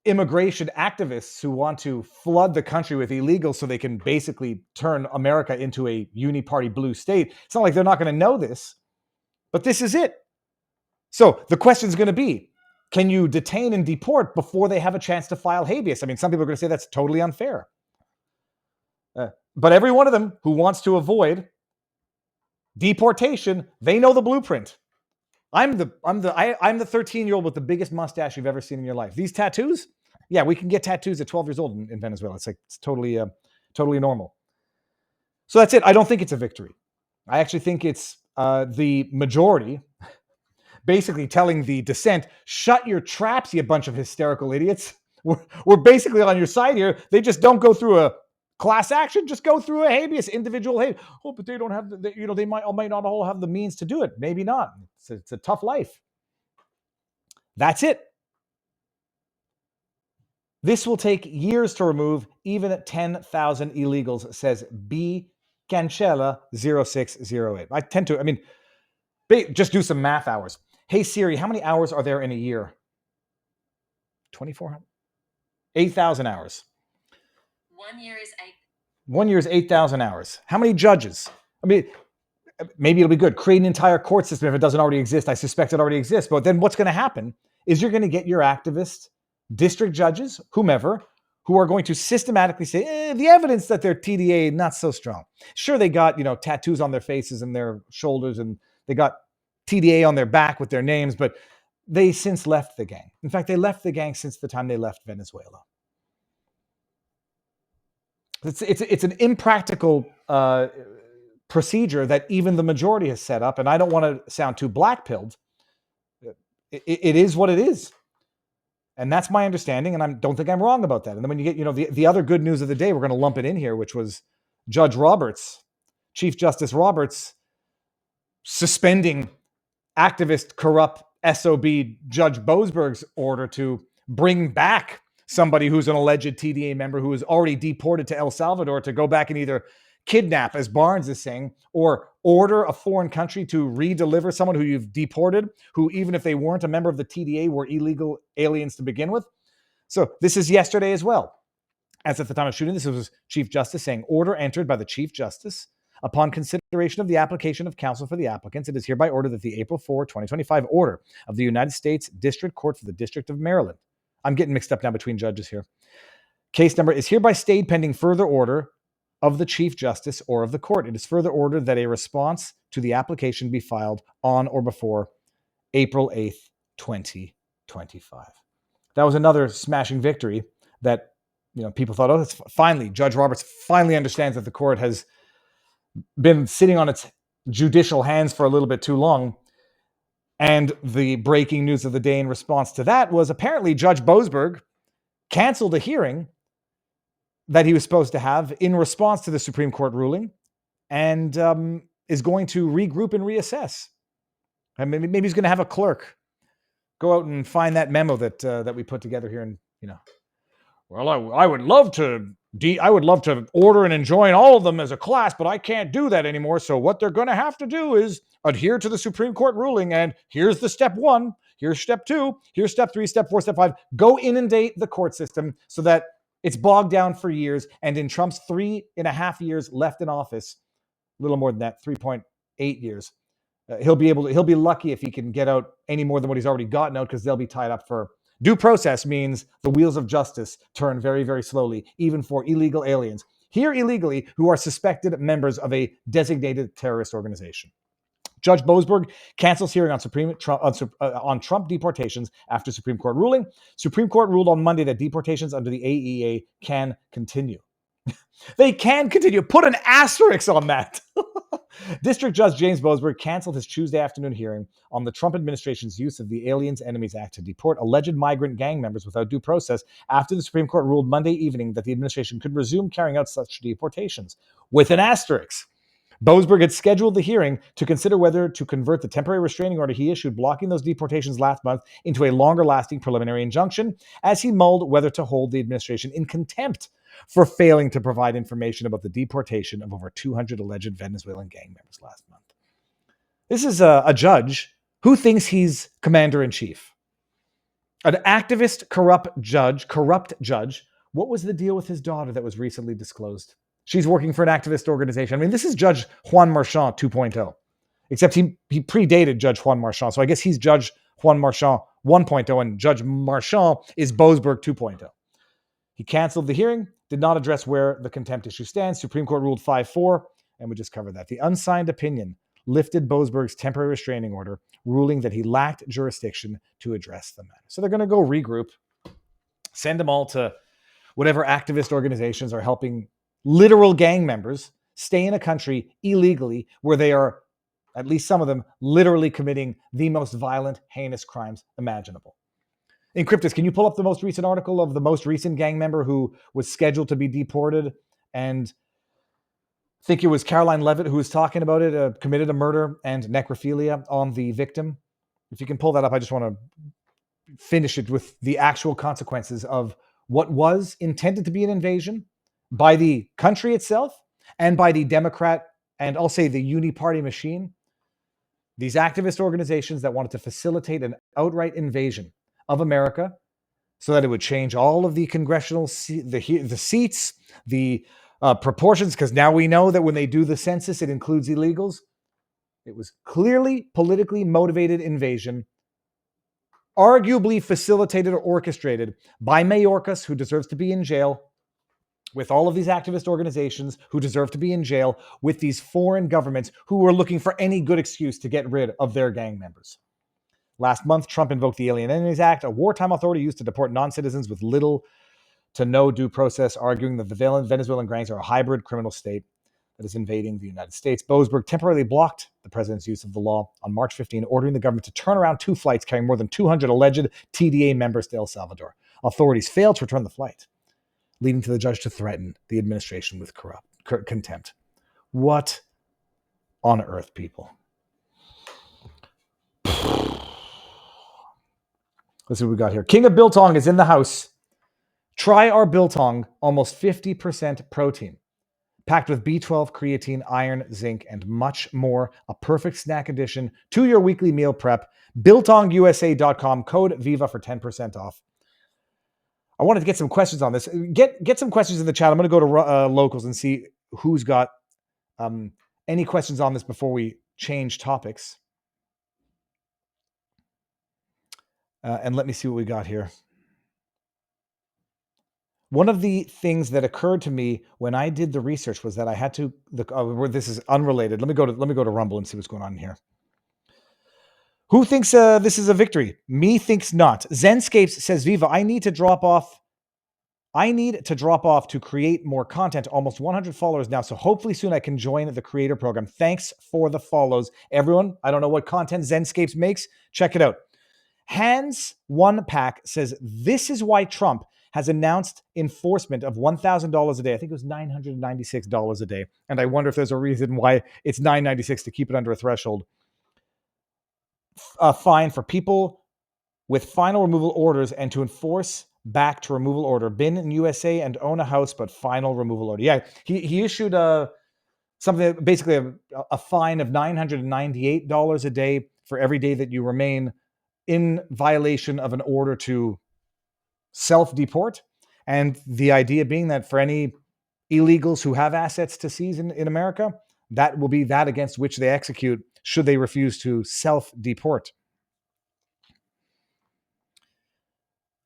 immigration activists who want to flood the country with illegals so they can basically turn America into a uni-party blue state. It's not like they're not going to know this, but this is it. So the question is going to be, can you detain and deport before they have a chance to file habeas? I mean, some people are going to say that's totally unfair. But every one of them who wants to avoid deportation, they know the blueprint. I'm the 13-year-old with the biggest mustache you've ever seen in your life. These tattoos, yeah, we can get tattoos at 12 years old in Venezuela. It's totally normal. So that's it. I don't think it's a victory. I actually think it's the majority basically telling the dissent, shut your traps, you bunch of hysterical idiots. We're basically on your side here. They just don't go through a class action, just go through a habeas, individual habeas. Oh, but they don't have, they might not all have the means to do it. Maybe not. It's a tough life. That's it. This will take years to remove, even at 10,000 illegals, says B. Cancella 0608. Just do some math hours. Hey, Siri, how many hours are there in a year? 2,400? 8,000 hours. 1 year is 8. 1 year is 8,000 hours. How many judges? I mean, maybe it'll be good. Create an entire court system if it doesn't already exist. I suspect it already exists. But then what's going to happen is you're going to get your activist district judges, whomever, who are going to systematically say, the evidence that they're TDA, not so strong. Sure, they got, tattoos on their faces and their shoulders, and they got TDA on their back with their names, but they since left the gang. In fact, they left the gang since the time they left Venezuela. It's an impractical procedure that even the majority has set up, and I don't want to sound too black-pilled. It is what it is. And that's my understanding, and I don't think I'm wrong about that. And then when you get, the other good news of the day, we're going to lump it in here, which was Judge Roberts, Chief Justice Roberts, suspending activist, corrupt SOB Judge Boasberg's order to bring back somebody who's an alleged TDA member who is already deported to El Salvador to go back and either kidnap, as Barnes is saying, or order a foreign country to redeliver someone who you've deported, who even if they weren't a member of the TDA were illegal aliens to begin with. So this is yesterday as well. As at the time of shooting, this was Chief Justice saying, order entered by the Chief Justice Upon consideration of the application of counsel for the applicants, it is hereby ordered that the April 4, 2025 order of the United States District Court for the District of Maryland. I'm getting mixed up now between judges here. Case number is hereby stayed pending further order of the Chief Justice or of the court. It is further ordered that a response to the application be filed on or before April 8th, 2025. That was another smashing victory that, people thought, oh, it's finally, Judge Roberts finally understands that the court has been sitting on its judicial hands for a little bit too long. And the breaking news of the day in response to that was apparently Judge Boasberg canceled a hearing that he was supposed to have in response to the Supreme Court ruling and is going to regroup and reassess. And maybe he's going to have a clerk go out and find that memo that we put together here. And, well, I would love to order and enjoin all of them as a class, but I can't do that anymore. So what they're going to have to do is adhere to the Supreme Court ruling. And here's the step 1, here's step 2, here's step 3, step 4, step 5. Go inundate the court system so that it's bogged down for years. And in Trump's 3.5 years left in office, a little more than that, 3.8 years, he'll be lucky if he can get out any more than what he's already gotten out, because they'll be tied up for due process. Means the wheels of justice turn very, very slowly, even for illegal aliens here illegally who are suspected members of a designated terrorist organization. Judge Boasberg cancels hearing on Trump deportations after Supreme Court ruling. Supreme Court ruled on Monday that deportations under the AEA can continue. They can continue. Put an asterisk on that. District Judge James Boasberg canceled his Tuesday afternoon hearing on the Trump administration's use of the Aliens Enemies Act to deport alleged migrant gang members without due process after the Supreme Court ruled Monday evening that the administration could resume carrying out such deportations. With an asterisk. Boasberg had scheduled the hearing to consider whether to convert the temporary restraining order he issued blocking those deportations last month into a longer-lasting preliminary injunction, as he mulled whether to hold the administration in contempt for failing to provide information about the deportation of over 200 alleged Venezuelan gang members last month. This is a judge who thinks he's commander-in-chief. An activist, corrupt judge. What was the deal with his daughter that was recently disclosed? She's working for an activist organization. I mean, this is Judge Juan Marchand 2.0, except he predated Judge Juan Marchand. So I guess he's Judge Juan Marchand 1.0, and Judge Marchand is Boasberg 2.0. He canceled the hearing, did not address where the contempt issue stands. Supreme Court ruled 5-4, and we just covered that. The unsigned opinion lifted Boasberg's temporary restraining order, ruling that he lacked jurisdiction to address the matter. So they're going to go regroup, send them all to whatever activist organizations are helping literal gang members stay in a country illegally where they are, at least some of them, literally committing the most violent, heinous crimes imaginable. Encryptus, can you pull up the most recent article of the most recent gang member who was scheduled to be deported? And I think it was Caroline Levitt who was talking about it, committed a murder and necrophilia on the victim. If you can pull that up, I just want to finish it with the actual consequences of what was intended to be an invasion by the country itself and by the Democrat and I'll say the uni-party machine. These activist organizations that wanted to facilitate an outright invasion of America so that it would change all of the congressional the seats, the proportions, because now we know that when they do the census, it includes illegals. It was clearly politically motivated invasion, arguably facilitated or orchestrated by Mayorkas, who deserves to be in jail, with all of these activist organizations who deserve to be in jail, with these foreign governments who were looking for any good excuse to get rid of their gang members. Last month, Trump invoked the Alien Enemies Act, a wartime authority used to deport non-citizens with little to no due process, arguing that the Venezuelan gangs are a hybrid criminal state that is invading the United States. Boasberg temporarily blocked the president's use of the law on March 15, ordering the government to turn around 2 flights carrying more than 200 alleged TDA members to El Salvador. Authorities failed to return the flight, leading to the judge to threaten the administration with contempt. What on earth, people? Let's see what we got here. King of Biltong is in the house. Try our Biltong, almost 50% protein, packed with B12, creatine, iron, zinc, and much more. A perfect snack addition to your weekly meal prep. BiltongUSA.com, code Viva for 10% off. I wanted to get some questions on this. Get some questions in the chat. I'm going to go to locals and see who's got Any questions on this before we change topics? And let me see what we got here. One of the things that occurred to me when I did the research was that I had to. This is unrelated. Let me go to Rumble and see what's going on here. Who thinks this is a victory? Me thinks not. Zenscapes says, Viva, I need to drop off to create more content. Almost 100 followers now. So hopefully soon I can join the creator program. Thanks for the follows. Everyone, I don't know what content Zenscapes makes. Check it out. Hans One Pack says, this is why Trump has announced enforcement of $1,000 a day. I think it was $996 a day. And I wonder if there's a reason why it's $996 to keep it under a threshold. A fine for people with final removal orders and to enforce back to removal order. Been in USA and own a house, but final removal order. Yeah, he issued something, basically a fine of $998 a day for every day that you remain in violation of an order to self-deport. And the idea being that for any illegals who have assets to seize in America, that will be that against which they execute should they refuse to self-deport.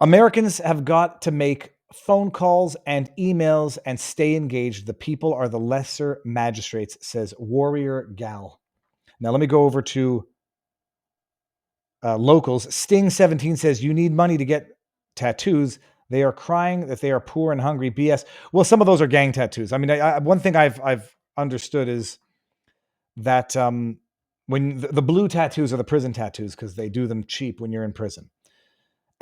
Americans have got to make phone calls and emails and stay engaged. The people are the lesser magistrates, says Warrior Gal. Now let me go over to locals. Sting17 says, you need money to get tattoos. They are crying that they are poor and hungry. BS. Well, some of those are gang tattoos. I mean, one thing I've understood is that when the blue tattoos are the prison tattoos because they do them cheap when you're in prison.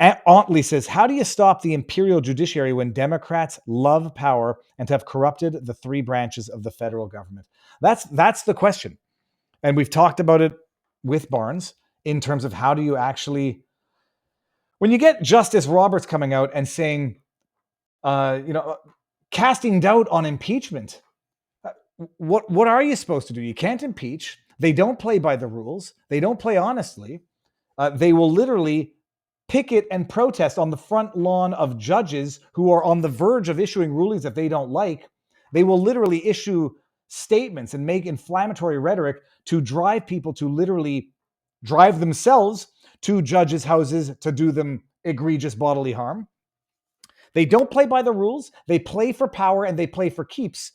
Auntly says, how do you stop the imperial judiciary when Democrats love power and have corrupted the three branches of the federal government? That's the question. And we've talked about it with Barnes in terms of how do you actually, when you get Justice Roberts coming out and saying, casting doubt on impeachment, what are you supposed to do? You can't impeach. They don't play by the rules. They don't play honestly. They will literally picket and protest on the front lawn of judges who are on the verge of issuing rulings that they don't like. They will literally issue statements and make inflammatory rhetoric to drive people to literally drive themselves to judges' houses to do them egregious bodily harm. They don't play by the rules. They play for power and they play for keeps.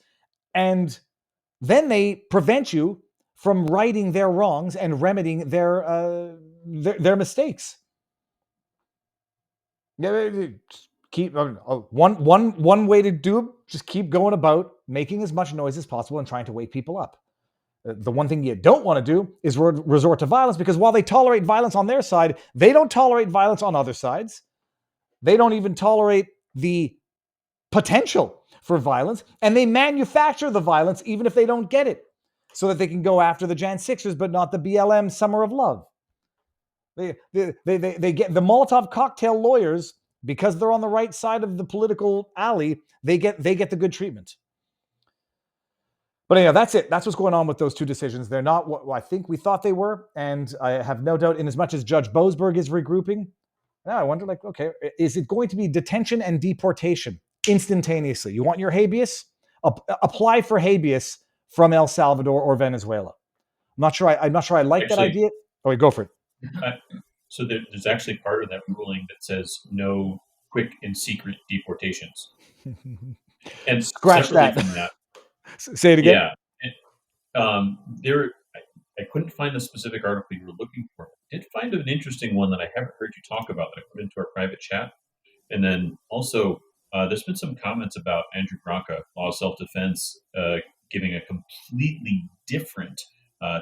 And then they prevent you from righting their wrongs and remedying their mistakes. Keep one way to do it, just keep going about making as much noise as possible and trying to wake people up. The one thing you don't want to do is resort to violence, because while they tolerate violence on their side, they don't tolerate violence on other sides. They don't even tolerate the potential for violence, and they manufacture the violence even if they don't get it, so that they can go after the Jan 6ers, but not the BLM Summer of Love. They get the Molotov cocktail lawyers, because they're on the right side of the political alley. They get the good treatment. But anyhow, that's it. That's what's going on with those two decisions. They're not what I think we thought they were, and I have no doubt, in as much as Judge Boasberg is regrouping, now I wonder, okay, is it going to be detention and deportation instantaneously? You want your habeas? Apply for habeas from El Salvador or Venezuela. I'm not sure I like that idea. Oh, go for it. So there's actually part of that ruling that says no quick and secret deportations. And scratch that. From that. Say it again. Yeah. I couldn't find the specific article you were looking for. I did find an interesting one that I haven't heard you talk about that I put into our private chat. And then also, there's been some comments about Andrew Branca, law of self-defense, giving a completely different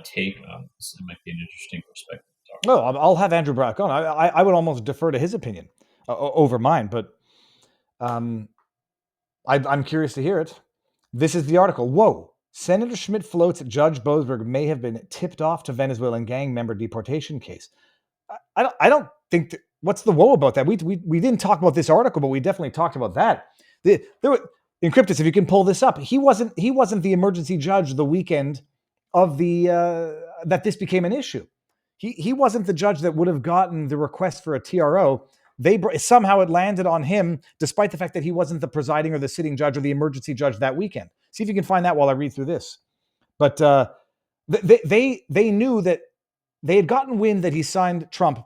take on this. It might be an interesting perspective. No, I'll have Andrew Branca on. I would almost defer to his opinion over mine, but I'm curious to hear it. This is the article. Whoa. Senator Schmidt floats Judge Boasberg may have been tipped off to Venezuelan gang member deportation case. I don't think what's the whoa about that? We didn't talk about this article, but we definitely talked about that. Encryptus, if you can pull this up, he wasn't the emergency judge the weekend of the that this became an issue. He wasn't the judge that would have gotten the request for a TRO. Somehow it landed on him, despite the fact that he wasn't the presiding or the sitting judge or the emergency judge that weekend. See if you can find that while I read through this. But they knew that they had gotten wind that he signed, Trump,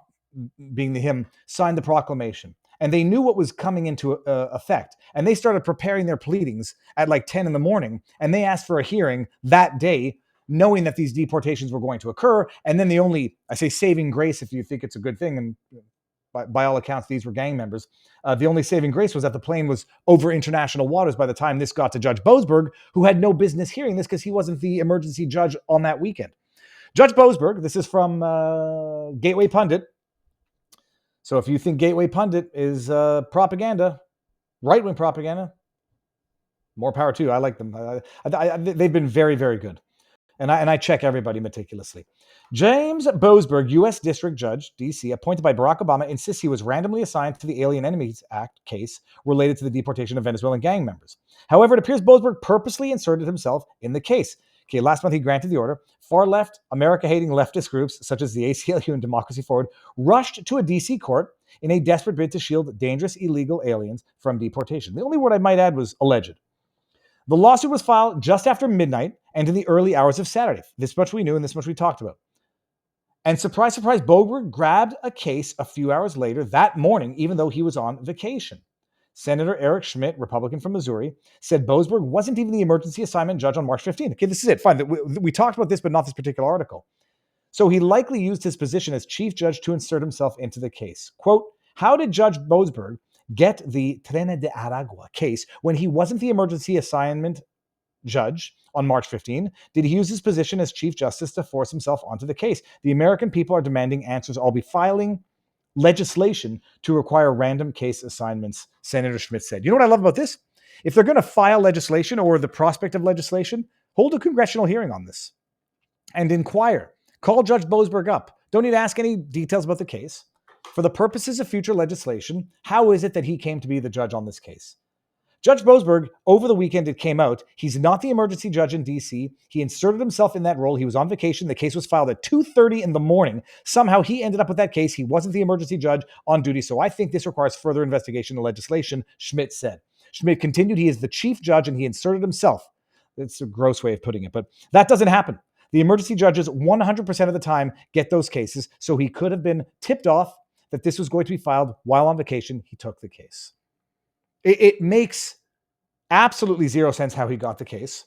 being him, signed the proclamation. And they knew what was coming into effect. And they started preparing their pleadings at like 10 in the morning. And they asked for a hearing that day, knowing that these deportations were going to occur. And then the only, I say saving grace if you think it's a good thing, and by all accounts, these were gang members. The only saving grace was that the plane was over international waters by the time this got to Judge Boasberg, who had no business hearing this because he wasn't the emergency judge on that weekend. Judge Boasberg, this is from Gateway Pundit. So if you think Gateway Pundit is propaganda, right-wing propaganda, more power to you. I like them. They've been very, very good. And I check everybody meticulously. James Boasberg, U.S. District Judge, D.C., appointed by Barack Obama, insists he was randomly assigned to the Alien Enemies Act case related to the deportation of Venezuelan gang members. However, it appears Boasberg purposely inserted himself in the case. Okay, last month he granted the order. Far-left, America-hating leftist groups, such as the ACLU and Democracy Forward, rushed to a D.C. court in a desperate bid to shield dangerous illegal aliens from deportation. The only word I might add was alleged. The lawsuit was filed just after midnight and in the early hours of Saturday. This much we knew and this much we talked about. And surprise, surprise, Boasberg grabbed a case a few hours later that morning, even though he was on vacation. Senator Eric Schmidt, Republican from Missouri, said Boasberg wasn't even the emergency assignment judge on March 15th. Okay, this is it. Fine. We talked about this, but not this particular article. So he likely used his position as chief judge to insert himself into the case. Quote, how did Judge Boasberg get the Tyranny de Aragua case when he wasn't the emergency assignment judge on March 15? Did he use his position as Chief Justice to force himself onto the case? The American people are demanding answers. I'll be filing legislation to require random case assignments, Senator Schmidt said. You know what I love about this? If they're going to file legislation or the prospect of legislation, hold a congressional hearing on this and inquire. Call Judge Boasberg up. Don't need to ask any details about the case. For the purposes of future legislation, how is it that he came to be the judge on this case? Judge Boasberg, over the weekend, it came out, he's not the emergency judge in D.C. He inserted himself in that role. He was on vacation. The case was filed at 2:30 in the morning. Somehow he ended up with that case. He wasn't the emergency judge on duty. So I think this requires further investigation and legislation, Schmidt said. Schmidt continued, he is the chief judge and he inserted himself. It's a gross way of putting it, but that doesn't happen. The emergency judges 100% of the time get those cases. So he could have been tipped off that this was going to be filed while on vacation. He took the case. It makes absolutely zero sense how he got the case.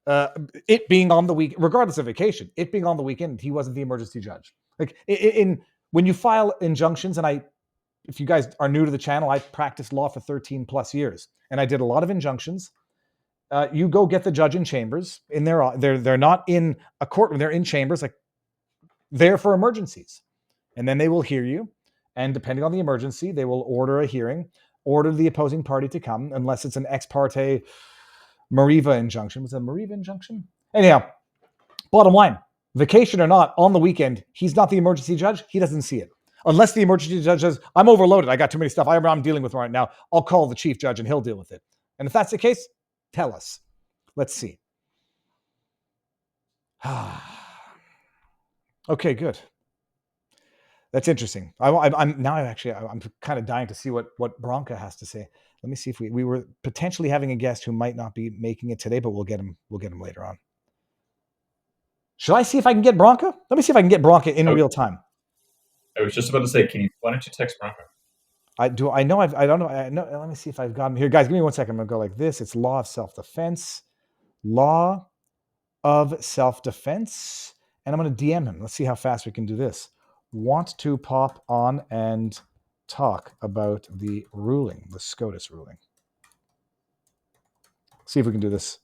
It being on the week, regardless of vacation, it being on the weekend, he wasn't the emergency judge. Like when you file injunctions, and if you guys are new to the channel, I practiced law for 13 plus years, and I did a lot of injunctions. You go get the judge in chambers. They're not in a courtroom. They're in chambers, like there for emergencies, and then they will hear you. And depending on the emergency, they will order a hearing. Order the opposing party to come, unless it's an ex parte Mariva injunction. Was it a Mariva injunction? Anyhow, bottom line, vacation or not, on the weekend, he's not the emergency judge. He doesn't see it. Unless the emergency judge says, I'm overloaded. I got too many stuff I'm dealing with right now. I'll call the chief judge and he'll deal with it. And if that's the case, tell us. Let's see. Okay, good. That's interesting. I'm kind of dying to see what Bronca has to say. Let me see if we were potentially having a guest who might not be making it today, but we'll get him later on. Should I see if I can get Bronca? Let me see if I can get Bronca in real time. I was just about to say, why don't you text Bronca? I don't know. Let me see if I've got him here. Guys, give me 1 second. I'm gonna go like this. It's law of self-defense. Law of self-defense. And I'm gonna DM him. Let's see how fast we can do this. Want to pop on and talk about the ruling, the SCOTUS ruling. See if we can do this.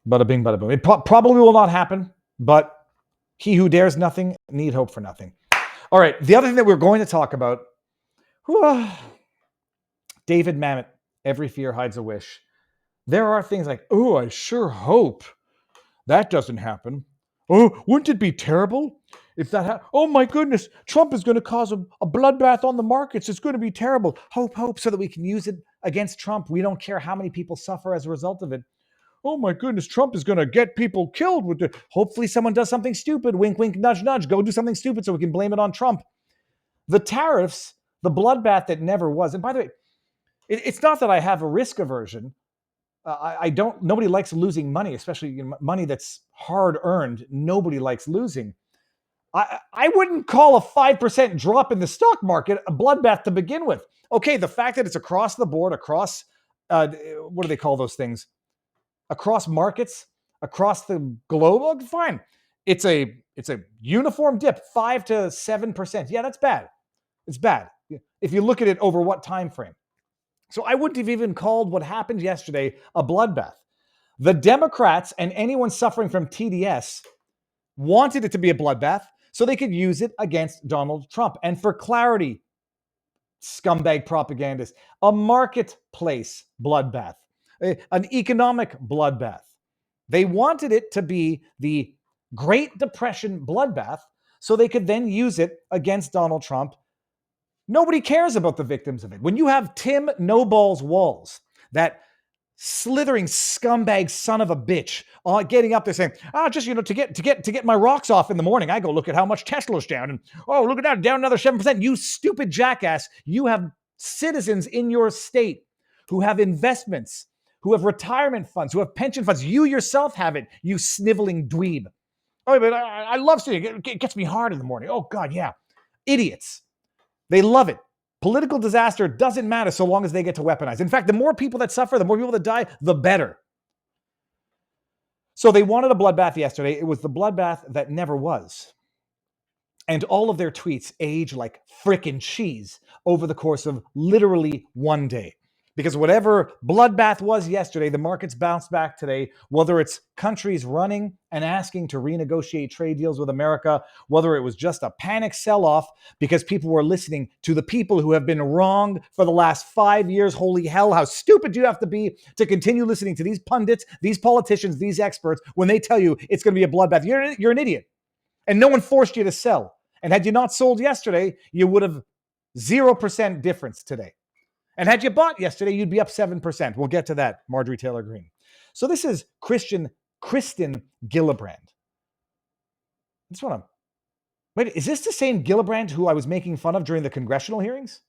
Bada bing, bada boom. It probably will not happen, but he who dares nothing need hope for nothing. All right, the other thing that we're going to talk about, David Mamet, every fear hides a wish. There are things like, oh, I sure hope that doesn't happen. Oh, wouldn't it be terrible if that happened? Oh my goodness, Trump is going to cause a bloodbath on the markets. It's going to be terrible. Hope, so that we can use it against Trump. We don't care how many people suffer as a result of it. Oh my goodness, Trump is going to get people killed. Hopefully someone does something stupid. Wink, wink, nudge, nudge. Go do something stupid so we can blame it on Trump. The tariffs, the bloodbath that never was. And by the way, it's not that I have a risk aversion. Nobody likes losing money, especially money that's hard earned. Nobody likes losing. I wouldn't call a 5% drop in the stock market a bloodbath to begin with. Okay, the fact that it's across the board, across, what do they call those things? Across markets, across the globe, fine. It's a uniform dip, 5 to 7%. Yeah, that's bad. It's bad if you look at it over what time frame. So I wouldn't have even called what happened yesterday a bloodbath. The Democrats and anyone suffering from TDS wanted it to be a bloodbath so they could use it against Donald Trump. And for clarity, scumbag propagandists, a marketplace bloodbath, an economic bloodbath. They wanted it to be the Great Depression bloodbath so they could then use it against Donald Trump. Nobody cares about the victims of it. When you have Tim No Balls Walls, that slithering scumbag son of a bitch, getting up there saying, just to get my rocks off in the morning, I go look at how much Tesla's down, and look at that, down another 7%. You stupid jackass! You have citizens in your state who have investments, who have retirement funds, who have pension funds. You yourself have it. You sniveling dweeb. Oh, but I love seeing it. It gets me hard in the morning. Oh God, yeah, idiots. They love it. Political disaster doesn't matter so long as they get to weaponize. In fact, the more people that suffer, the more people that die, the better. So they wanted a bloodbath yesterday. It was the bloodbath that never was. And all of their tweets age like frickin' cheese over the course of literally one day. Because whatever bloodbath was yesterday, the markets bounced back today, whether it's countries running and asking to renegotiate trade deals with America, whether it was just a panic sell-off because people were listening to the people who have been wronged for the last 5 years. Holy hell, how stupid do you have to be to continue listening to these pundits, these politicians, these experts, when they tell you it's going to be a bloodbath? You're an idiot. And no one forced you to sell. And had you not sold yesterday, you would have 0% difference today. And had you bought yesterday, you'd be up 7%. We'll get to that, Marjorie Taylor Greene. So this is Kristen Gillibrand. I just want to... Wait, is this the same Gillibrand who I was making fun of during the congressional hearings?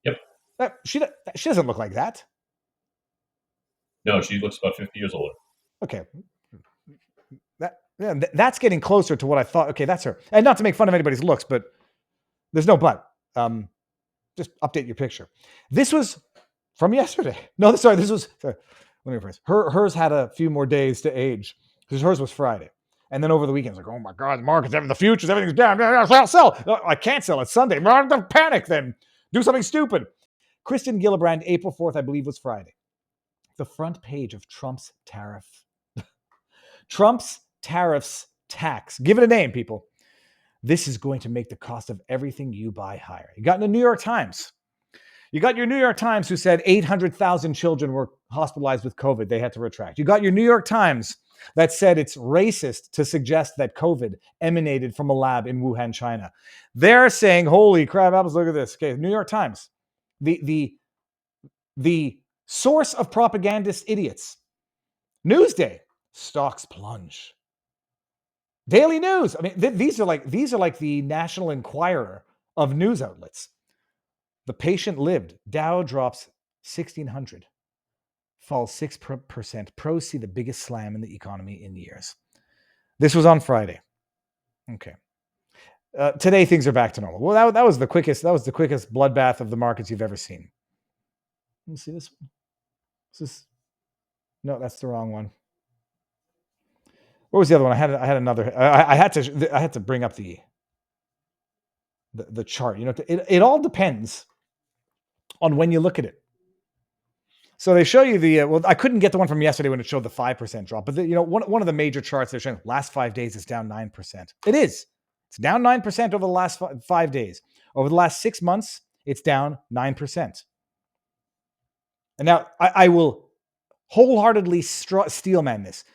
Yep. She doesn't look like that. No, she looks about 50 years older. Okay. That's getting closer to what I thought. Okay, that's her. And not to make fun of anybody's looks, but there's no but. Just update your picture. This was from yesterday. No, sorry, this was... Sorry, let me rephrase. Hers had a few more days to age because hers was Friday. And then over the weekend, it's like, oh my God, the market's having the futures, everything's down. Sell. No, I can't sell. It's Sunday. Don't panic then. Do something stupid. Kristen Gillibrand, April 4th, I believe, was Friday. The front page of Trump's tariff. Trump's tariffs tax. Give it a name, people. This is going to make the cost of everything you buy higher. You got in the New York Times. You got your New York Times who said 800,000 children were hospitalized with COVID. They had to retract. You got your New York Times that said it's racist to suggest that COVID emanated from a lab in Wuhan, China. They're saying, holy crap, apples, look at this. Okay, New York Times. The source of propagandist idiots. Newsday. Stocks plunge. Daily News. I mean, these are like the National Enquirer of news outlets. The patient lived. Dow drops 1,600. Falls 6%. Pros see the biggest slam in the economy in years. This was on Friday. Okay. Today things are back to normal. Well, that was the quickest bloodbath of the markets you've ever seen. Let me see this one. No, that's the wrong one. What was the other one? I had another. I had to bring up the chart. You know, it all depends on when you look at it. So they show you the well. I couldn't get the one from yesterday when it showed the 5% drop, but one of the major charts they're showing last 5 days is down 9%. It is. It's down 9% over the last 5 days. Over the last 6 months, it's down 9%. And now I will wholeheartedly steelman this.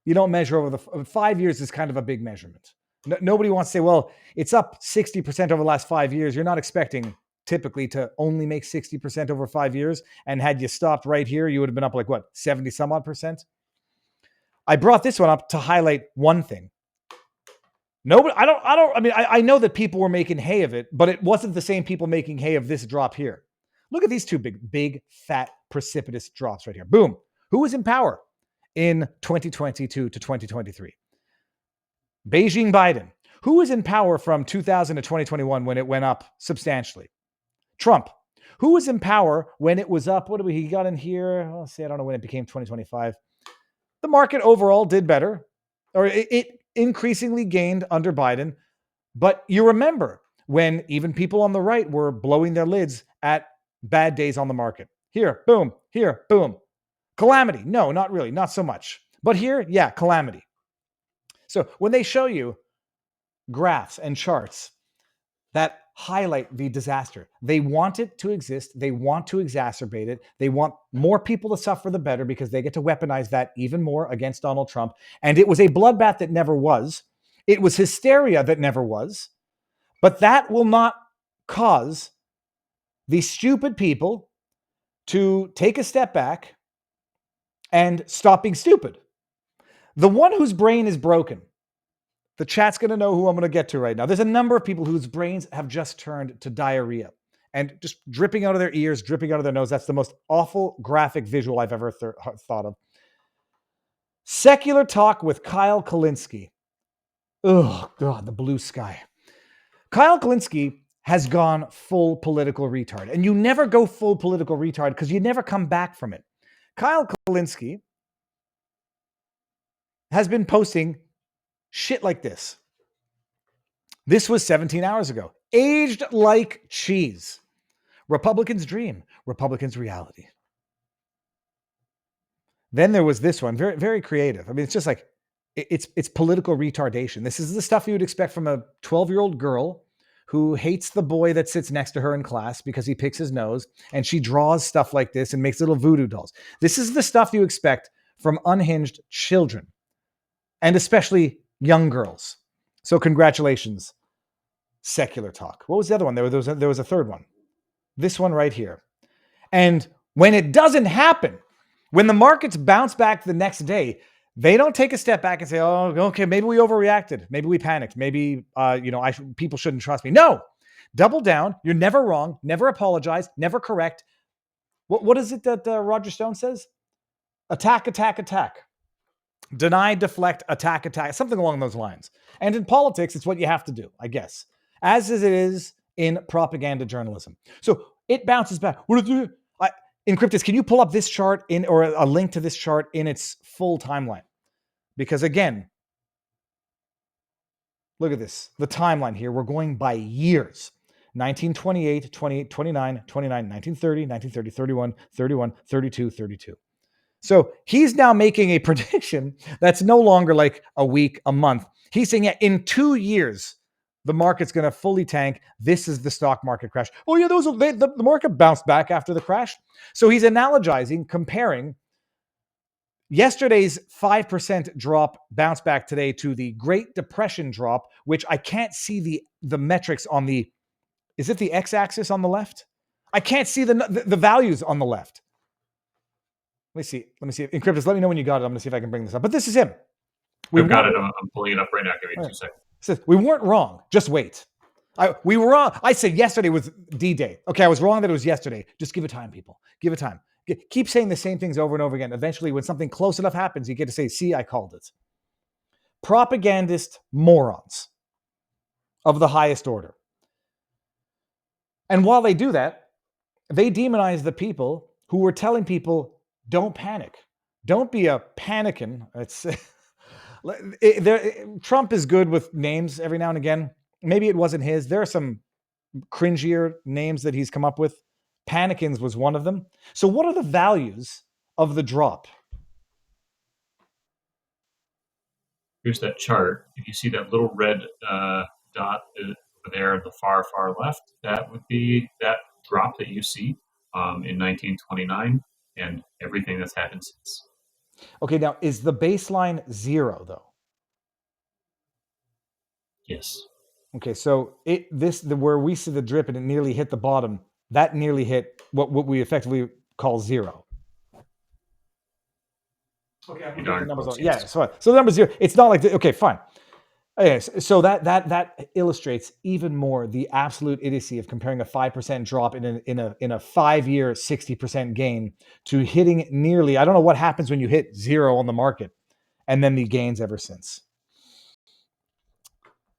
You don't measure over the 5 years is kind of a big measurement. Nobody wants to say, well, it's up 60% over the last 5 years. You're not expecting typically to only make 60% over 5 years. And had you stopped right here, you would have been up like what, 70 some odd percent? I brought this one up to highlight one thing. Nobody, I know that people were making hay of it, but it wasn't the same people making hay of this drop here. Look at these two big, fat precipitous drops right here. Boom. Who was in power in 2022 to 2023? Beijing Biden. Who was in power from 2000 to 2021 when it went up substantially? Trump. Who was in power when it was up? What did he got in here? Let's see, I don't know when it became 2025. The market overall did better, or it increasingly gained under Biden. But you remember when even people on the right were blowing their lids at bad days on the market. Here, boom, here, boom. Calamity. No, not really, not so much. But here, yeah, calamity. So when they show you graphs and charts that highlight the disaster, they want it to exist. They want to exacerbate it. They want more people to suffer the better because they get to weaponize that even more against Donald Trump. And it was a bloodbath that never was. It was hysteria that never was. But that will not cause these stupid people to take a step back and stop being stupid. The one whose brain is broken, the chat's going to know who I'm going to get to right now. There's a number of people whose brains have just turned to diarrhea and just dripping out of their ears, dripping out of their nose. That's the most awful graphic visual I've ever thought of. Secular Talk with Kyle Kulinski. Oh, God, the blue sky. Kyle Kulinski has gone full political retard. And you never go full political retard because you never come back from it. Kyle Kulinski has been posting shit like this. This was 17 hours ago. Aged like cheese. Republicans' dream, Republicans' reality. Then there was this one, very, very creative. I mean, it's just like, it's political retardation. This is the stuff you would expect from a 12-year-old girl who hates the boy that sits next to her in class because he picks his nose, and she draws stuff like this and makes little voodoo dolls. This is the stuff you expect from unhinged children, and especially young girls. So congratulations, Secular Talk. What was the other one? There was a third one. This one right here. And when it doesn't happen, when the markets bounce back the next day, they don't take a step back and say, oh, okay, maybe we overreacted. Maybe we panicked. Maybe, people shouldn't trust me. No, double down. You're never wrong. Never apologize. Never correct. What is it that Roger Stone says? Attack, attack, attack. Deny, deflect, attack, attack. Something along those lines. And in politics, it's what you have to do, I guess. As it is in propaganda journalism. So it bounces back. Encryptus, can you pull up this chart or a link to this chart in its full timeline? Because again, look at this. The timeline here, we're going by years. 1928, 28, 29, 29, 1930, 1930, 31, 31, 32, 32. So he's now making a prediction that's no longer like a week, a month. He's saying, yeah, in 2 years, the market's going to fully tank. This is the stock market crash. Oh yeah, the market bounced back after the crash. So he's analogizing, comparing yesterday's 5% drop bounce back today to the Great Depression drop, which I can't see the metrics on the, is it the x-axis on the left? I can't see the values on the left. Let me see. Encryptus, let me know when you got it. I'm going to see if I can bring this up. But this is him. We've got it. I'm pulling it up right now. Give me 2 seconds. Says, we weren't wrong. Just wait. We were wrong. I said yesterday was D-Day. Okay, I was wrong that it was yesterday. Just give it time, people. Give it time. Keep saying the same things over and over again. Eventually, when something close enough happens, you get to say, see, I called it. Propagandist morons of the highest order. And while they do that, they demonize the people who were telling people, don't panic. Don't be a panican. Trump is good with names every now and again. Maybe it wasn't his. There are some cringier names that he's come up with. Panicans was one of them. So what are the values of the drop? Here's that chart. If you see that little red dot over there at the far left, that would be that drop that you see in 1929 and everything that's happened since. Okay, now is the baseline 0 though? Yes. Okay, so where we see the drip and it nearly hit the bottom, that nearly hit what we effectively call 0. Okay, I'm the numbers on. Yeah, so the number 0. It's not like okay, fine. Yes, so that illustrates even more the absolute idiocy of comparing a 5% drop in a 5-year 60% gain to hitting nearly, I don't know what happens when you hit zero on the market, and then the gains ever since.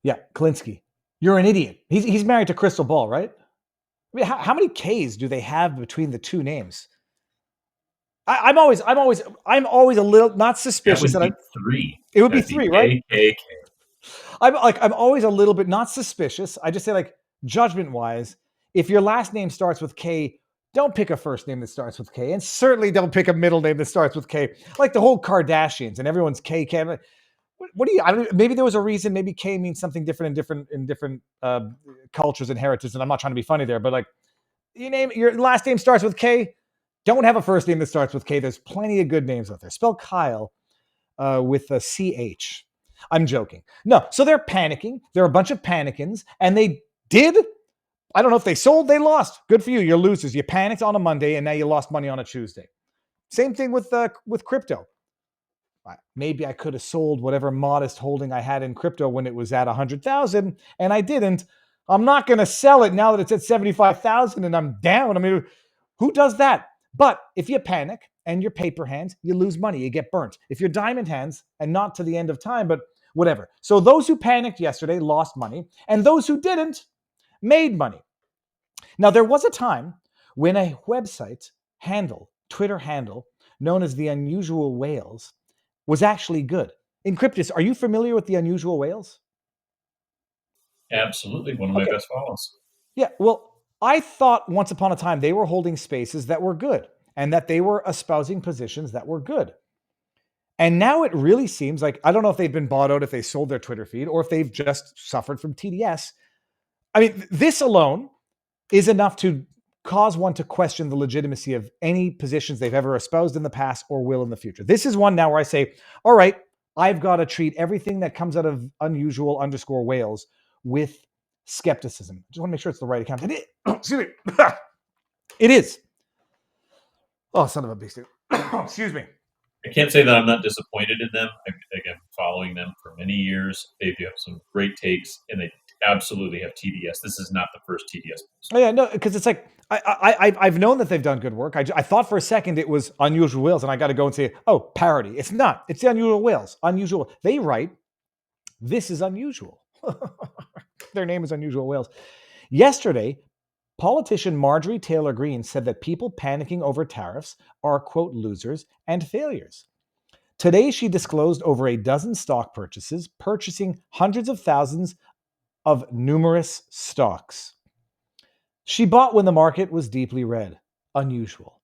Yeah, Klinsky, you're an idiot. He's married to Crystal Ball, right? I mean, how many K's do they have between the two names? I'm always a little not suspicious That would that be three. it would be That'd 3, right? KKK. I'm always a little bit not suspicious. I just say, like, judgment wise, if your last name starts with K, don't pick a first name that starts with K, and certainly don't pick a middle name that starts with K. Like the whole Kardashians and everyone's KK. I'm like, what do you? I don't. Maybe there was a reason. Maybe K means something different in different cultures and heritages. And I'm not trying to be funny there, but like, your last name starts with K. Don't have a first name that starts with K. There's plenty of good names out there. Spell Kyle with a CH. I'm joking. No, so they're panicking. They're a bunch of panicans, and they did. I don't know if they sold, they lost. Good for you. You're losers. You panicked on a Monday, and now you lost money on a Tuesday. Same thing with crypto. Maybe I could have sold whatever modest holding I had in crypto when it was at 100,000, and I didn't. I'm not going to sell it now that it's at 75,000 and I'm down. I mean, who does that? But if you panic and you're paper hands, you lose money, you get burnt. If you're diamond hands, and not to the end of time, but whatever. So those who panicked yesterday lost money, and those who didn't made money. Now, there was a time when a website handle, Twitter handle, known as the Unusual Whales, was actually good. Encryptus, are you familiar with the Unusual Whales? Absolutely, one of my best follows. Yeah, well, I thought once upon a time they were holding spaces that were good and that they were espousing positions that were good. And now it really seems like, I don't know if they've been bought out, if they sold their Twitter feed, or if they've just suffered from TDS. I mean, this alone is enough to cause one to question the legitimacy of any positions they've ever espoused in the past or will in the future. This is one now where I say, all right, I've got to treat everything that comes out of unusual_whales with skepticism. I just want to make sure it's the right account. It is. Excuse me. It is. Oh, son of a beast. Excuse me. I can't say that I'm not disappointed in them. Again, following them for many years. They do have some great takes, and they absolutely have TDS. This is not the first TDS. Oh, yeah, no, because it's like, I've known that they've done good work. I thought for a second it was Unusual Whales, and I got to go and say, oh, parody. It's not. It's the Unusual Whales. Unusual. They write, this is unusual. Their name is Unusual Whales. Yesterday, politician Marjorie Taylor Greene said that people panicking over tariffs are, quote, losers and failures. Today, she disclosed over a dozen stock purchases, purchasing hundreds of thousands of numerous stocks. She bought when the market was deeply red. Unusual.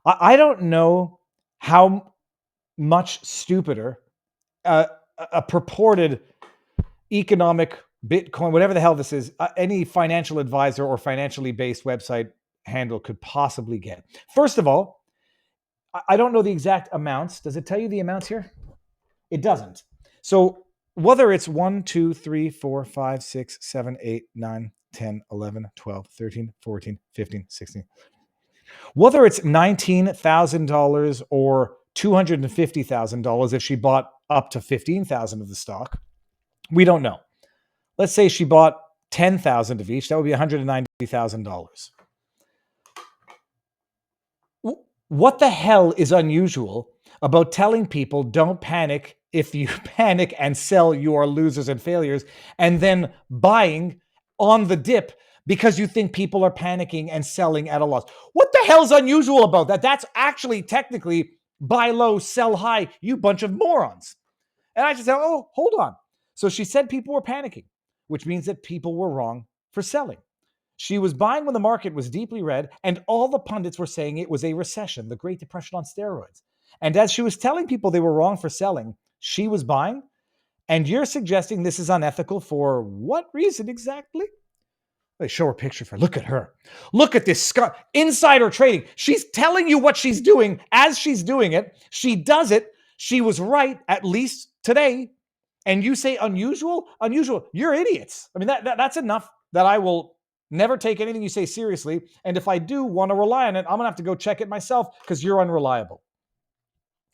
I don't know how much stupider a purported economic Bitcoin, whatever the hell this is, any financial advisor or financially based website handle could possibly get. First of all, I don't know the exact amounts. Does it tell you the amounts here? It doesn't. So whether it's 1, 2, 3, 4, 5, 6, 7, 8, 9, 10, 11, 12, 13, 14, 15, 16. Whether it's $19,000 or $250,000 if she bought up to $15,000 of the stock, we don't know. Let's say she bought 10,000 of each. That would be $190,000. What the hell is unusual about telling people don't panic? If you panic and sell, you are losers and failures, and then buying on the dip because you think people are panicking and selling at a loss. What the hell's unusual about that? That's actually technically buy low, sell high, you bunch of morons. And I just said, oh, hold on. So she said people were panicking, which means that people were wrong for selling. She was buying when the market was deeply red, and all the pundits were saying it was a recession, the Great Depression on steroids. And as she was telling people they were wrong for selling, she was buying. And you're suggesting this is unethical for what reason exactly? They show her picture for, look at her. Look at this insider trading. She's telling you what she's doing as she's doing it. She does it. She was right, at least today. And you say unusual? Unusual. You're idiots. I mean, that's enough that I will never take anything you say seriously. And if I do want to rely on it, I'm going to have to go check it myself because you're unreliable.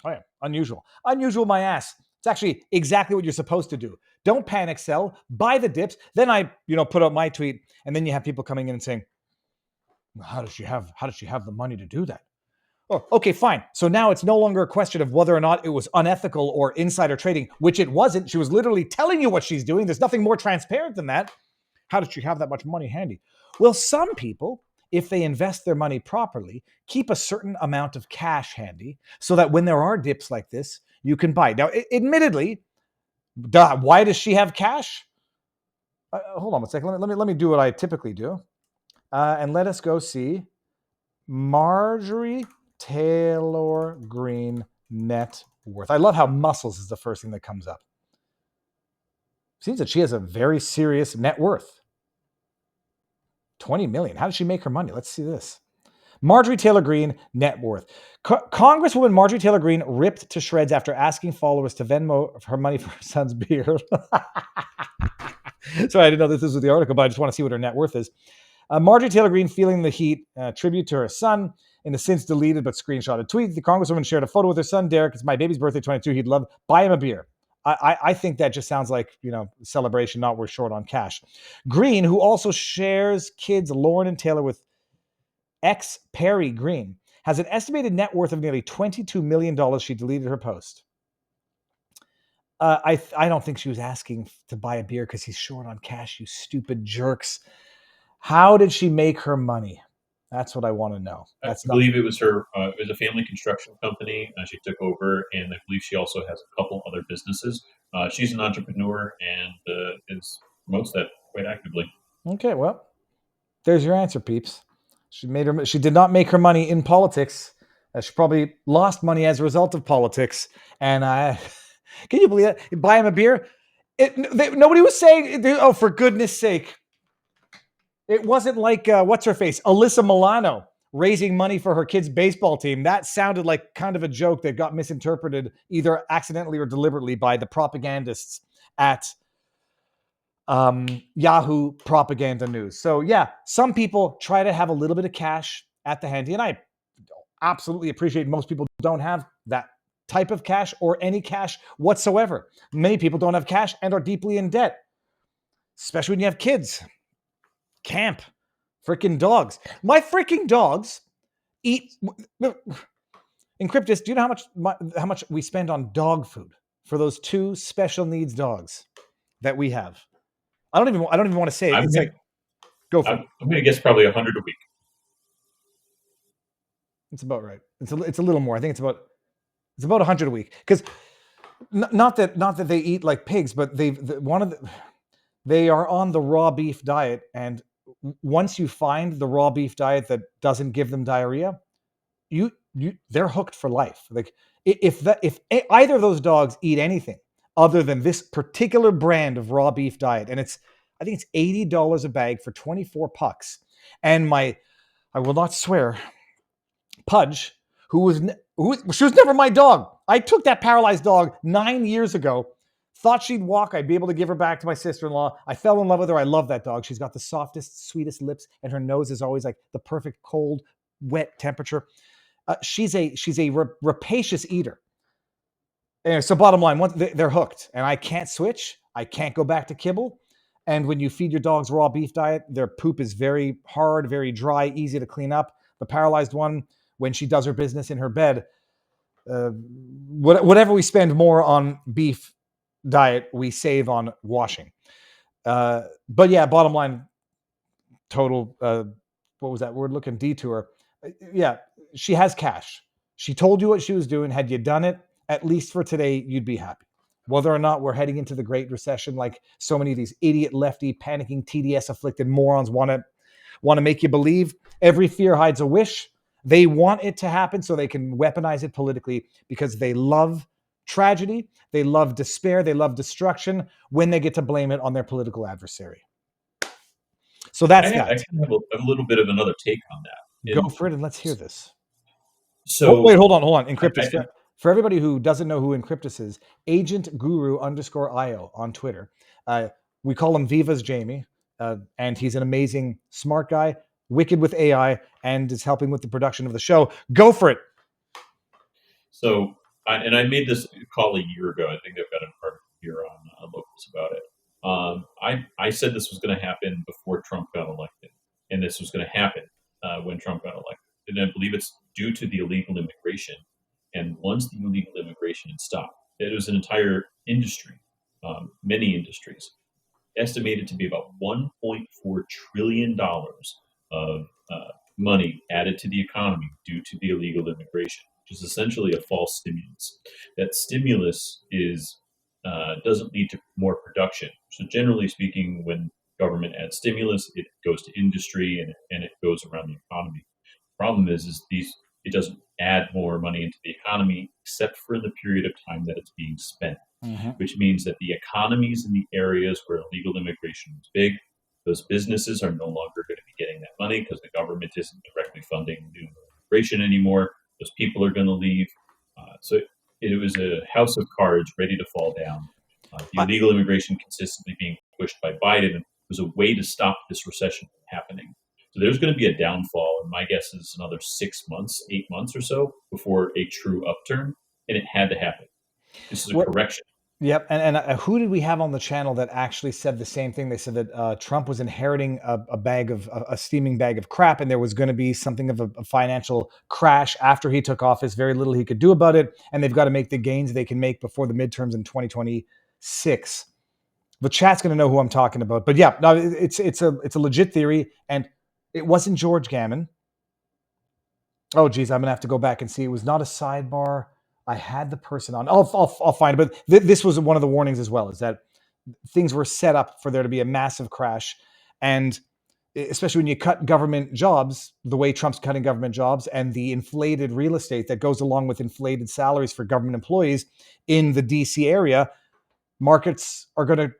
Oh, yeah. Unusual. Unusual my ass. It's actually exactly what you're supposed to do. Don't panic sell, buy the dips. Then I, put out my tweet, and then you have people coming in and saying, how does she have the money to do that? Oh, okay, fine. So now it's no longer a question of whether or not it was unethical or insider trading, which it wasn't. She was literally telling you what she's doing. There's nothing more transparent than that. How did she have that much money handy? Well, some people, if they invest their money properly, keep a certain amount of cash handy so that when there are dips like this, you can buy. Now, admittedly, why does she have cash? Hold on a second. Let me do what I typically do. And let us go see Marjorie Taylor Greene net worth. I love how muscles is the first thing that comes up. Seems that she has a very serious net worth. 20 million. How did she make her money? Let's see this. Marjorie Taylor Greene net worth. Congresswoman Marjorie Taylor Greene ripped to shreds after asking followers to Venmo her money for her son's beer. Sorry, I didn't know this was the article, but I just want to see what her net worth is. Marjorie Taylor Greene feeling the heat, tribute to her son in the since deleted but screenshotted tweet. The Congresswoman shared a photo with her son, Derek. It's my baby's birthday, 22. He'd love, buy him a beer. I think that just sounds like, celebration, not we're short on cash. Greene, who also shares kids Lauren and Taylor with Perry Greene, has an estimated net worth of nearly $22 million. She deleted her post. I don't think she was asking to buy a beer because he's short on cash, you stupid jerks. How did she make her money? That's what I want to know. I believe it was her. It was a family construction company. She took over, and I believe she also has a couple other businesses. She's an entrepreneur and promotes that quite actively. Okay, well, there's your answer, peeps. She did not make her money in politics. She probably lost money as a result of politics. And can you believe that? Buy him a beer. Nobody was saying, oh, for goodness sake. It wasn't like, what's her face? Alyssa Milano raising money for her kids' baseball team. That sounded like kind of a joke that got misinterpreted either accidentally or deliberately by the propagandists at Yahoo Propaganda News. So yeah, some people try to have a little bit of cash at the handy, and I absolutely appreciate most people don't have that type of cash or any cash whatsoever. Many people don't have cash and are deeply in debt, especially when you have kids. Camp, freaking dogs. My freaking dogs eat. Encryptus, do you know how much we spend on dog food for those two special needs dogs that we have? I don't even want to say it. Go for it. I'm going to guess probably 100 a week. It's about right. It's a little more. I think it's about 100 a week. Because not that they eat like pigs, but they are on the raw beef diet, and once you find the raw beef diet that doesn't give them diarrhea, they're hooked for life. Like if either of those dogs eat anything other than this particular brand of raw beef diet, and I think it's $80 a bag for 24 pucks. And I will not swear, Pudge, she was never my dog. I took that paralyzed dog 9 years ago. Thought she'd walk. I'd be able to give her back to my sister-in-law. I fell in love with her. I love that dog. She's got the softest, sweetest lips, and her nose is always like the perfect cold, wet temperature. She's a rapacious eater. Anyway, so bottom line, they're hooked, and I can't switch. I can't go back to kibble. And when you feed your dogs raw beef diet, their poop is very hard, very dry, easy to clean up. The paralyzed one, when she does her business in her bed, whatever we spend more on beef diet, we save on washing. But yeah, bottom line, total, what was that word looking? Detour. Yeah, she has cash. She told you what she was doing. Had you done it, at least for today, you'd be happy. Whether or not we're heading into the Great Recession, like so many of these idiot lefty panicking TDS afflicted morons want to make you believe, every fear hides a wish. They want it to happen so they can weaponize it politically because they love tragedy, they love despair, they love destruction when they get to blame it on their political adversary. So that's that. I kind of have a little bit of another take on that. Go for it and let's hear this. So wait, hold on. Encryptus. For everybody who doesn't know who Encryptus is, Agent Guru _IO on Twitter. We call him Viva's Jamie, and he's an amazing, smart guy, wicked with AI, and is helping with the production of the show. Go for it. So I made this call a year ago. I think I've got an article here on Locals about it. I said this was going to happen before Trump got elected, and this was going to happen when Trump got elected. And I believe it's due to the illegal immigration. And once the illegal immigration had stopped, it was an entire industry, many industries, estimated to be about $1.4 trillion of money added to the economy due to the illegal immigration, which is essentially a false stimulus. That stimulus is doesn't lead to more production. So generally speaking, when government adds stimulus, it goes to industry and it goes around the economy. Problem is it doesn't add more money into the economy except for the period of time that it's being spent, which means that the economies in the areas where illegal immigration is big, those businesses are no longer going to be getting that money because the government isn't directly funding new immigration anymore. Those people are going to leave. So it was a house of cards ready to fall down. The illegal immigration consistently being pushed by Biden was a way to stop this recession from happening. So there's going to be a downfall, and my guess is another 6 months, 8 months or so before a true upturn, and it had to happen. This is a correction. Yep. And who did we have on the channel that actually said the same thing? They said that Trump was inheriting a steaming bag of crap, and there was going to be something of a financial crash after he took office. Very little he could do about it, and they've got to make the gains they can make before the midterms in 2026. The chat's going to know who I'm talking about. But yeah, no, it's a legit theory, and it wasn't George Gammon. Oh, geez, I'm going to have to go back and see. It was not a sidebar. I had the person on. I'll find it. But this was one of the warnings as well, is that things were set up for there to be a massive crash. And especially when you cut government jobs, the way Trump's cutting government jobs and the inflated real estate that goes along with inflated salaries for government employees in the DC area, markets are going to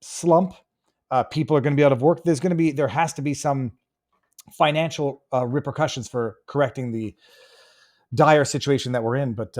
slump. People are going to be out of work. There has to be some financial repercussions for correcting the dire situation that we're in. But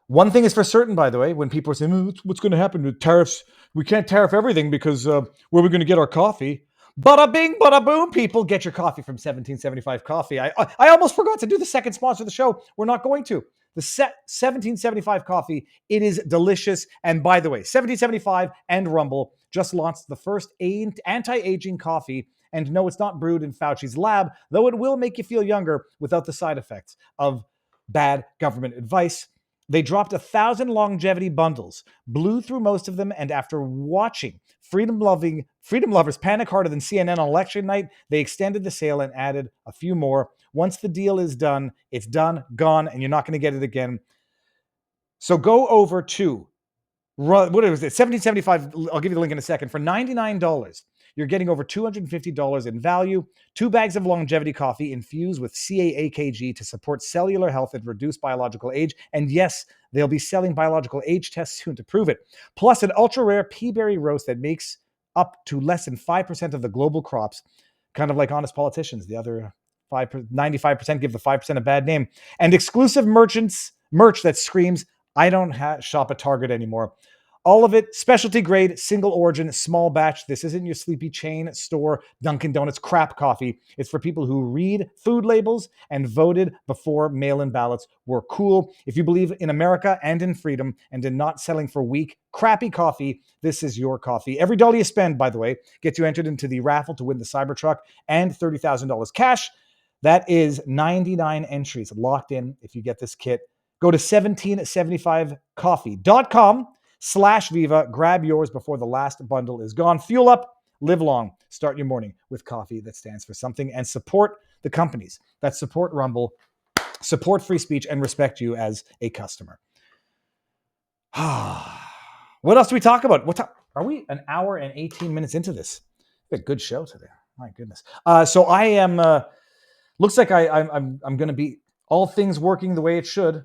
one thing is for certain, by the way, when people are saying, what's going to happen with tariffs? We can't tariff everything because where are we going to get our coffee? Bada bing, bada boom, people. Get your coffee from 1775 Coffee. I almost forgot to do the second sponsor of the show. We're not going to. The 1775 Coffee, it is delicious. And by the way, 1775 and Rumble just launched the first anti-aging coffee. And no, it's not brewed in Fauci's lab, though it will make you feel younger without the side effects of bad government advice. They dropped 1,000 longevity bundles, blew through most of them, and after watching freedom lovers panic harder than CNN on election night, they extended the sale and added a few more. Once the deal is done, it's done, gone, and you're not going to get it again. So go over to, what was it, 1775, I'll give you the link in a second, for $99. You're getting over $250 in value, 2 bags of longevity coffee infused with CAAKG to support cellular health and reduce biological age. And yes, they'll be selling biological age tests soon to prove it. Plus an ultra-rare pea berry roast that makes up to less than 5% of the global crops, kind of like honest politicians. The other 95% give the 5% a bad name. And exclusive merch that screams, I don't shop at Target anymore. All of it, specialty grade, single origin, small batch. This isn't your sleepy chain store, Dunkin' Donuts crap coffee. It's for people who read food labels and voted before mail-in ballots were cool. If you believe in America and in freedom and in not selling for weak, crappy coffee, this is your coffee. Every dollar you spend, by the way, gets you entered into the raffle to win the Cybertruck and $30,000 cash. That is 99 entries locked in if you get this kit. Go to 1775coffee.com/Viva. Grab yours before the last bundle is gone. Fuel up, live long. Start your morning with coffee that stands for something, and support the companies that support Rumble, support free speech, and respect you as a customer. What else do we talk about? Are we an hour and 18 minutes into this? A good show today. My goodness. So I am. Looks like I'm going to be all things working the way it should.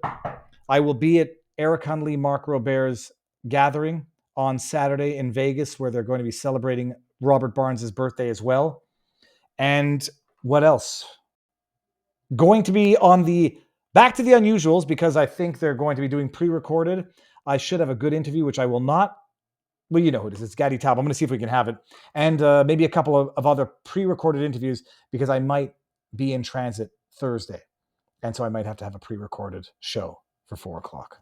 I will be at Eric Hundley, Mark Robert's gathering on Saturday in Vegas, where they're going to be celebrating Robert Barnes' birthday as well. And what else? Going to be on the Back to the Unusuals, because I think they're going to be doing pre-recorded. I should have a good interview, which I will not. Well, you know who it is. It's Gaddy Taub. I'm going to see if we can have it. And maybe a couple of other pre-recorded interviews, because I might be in transit Thursday. And so I might have to have a pre-recorded show for 4 o'clock.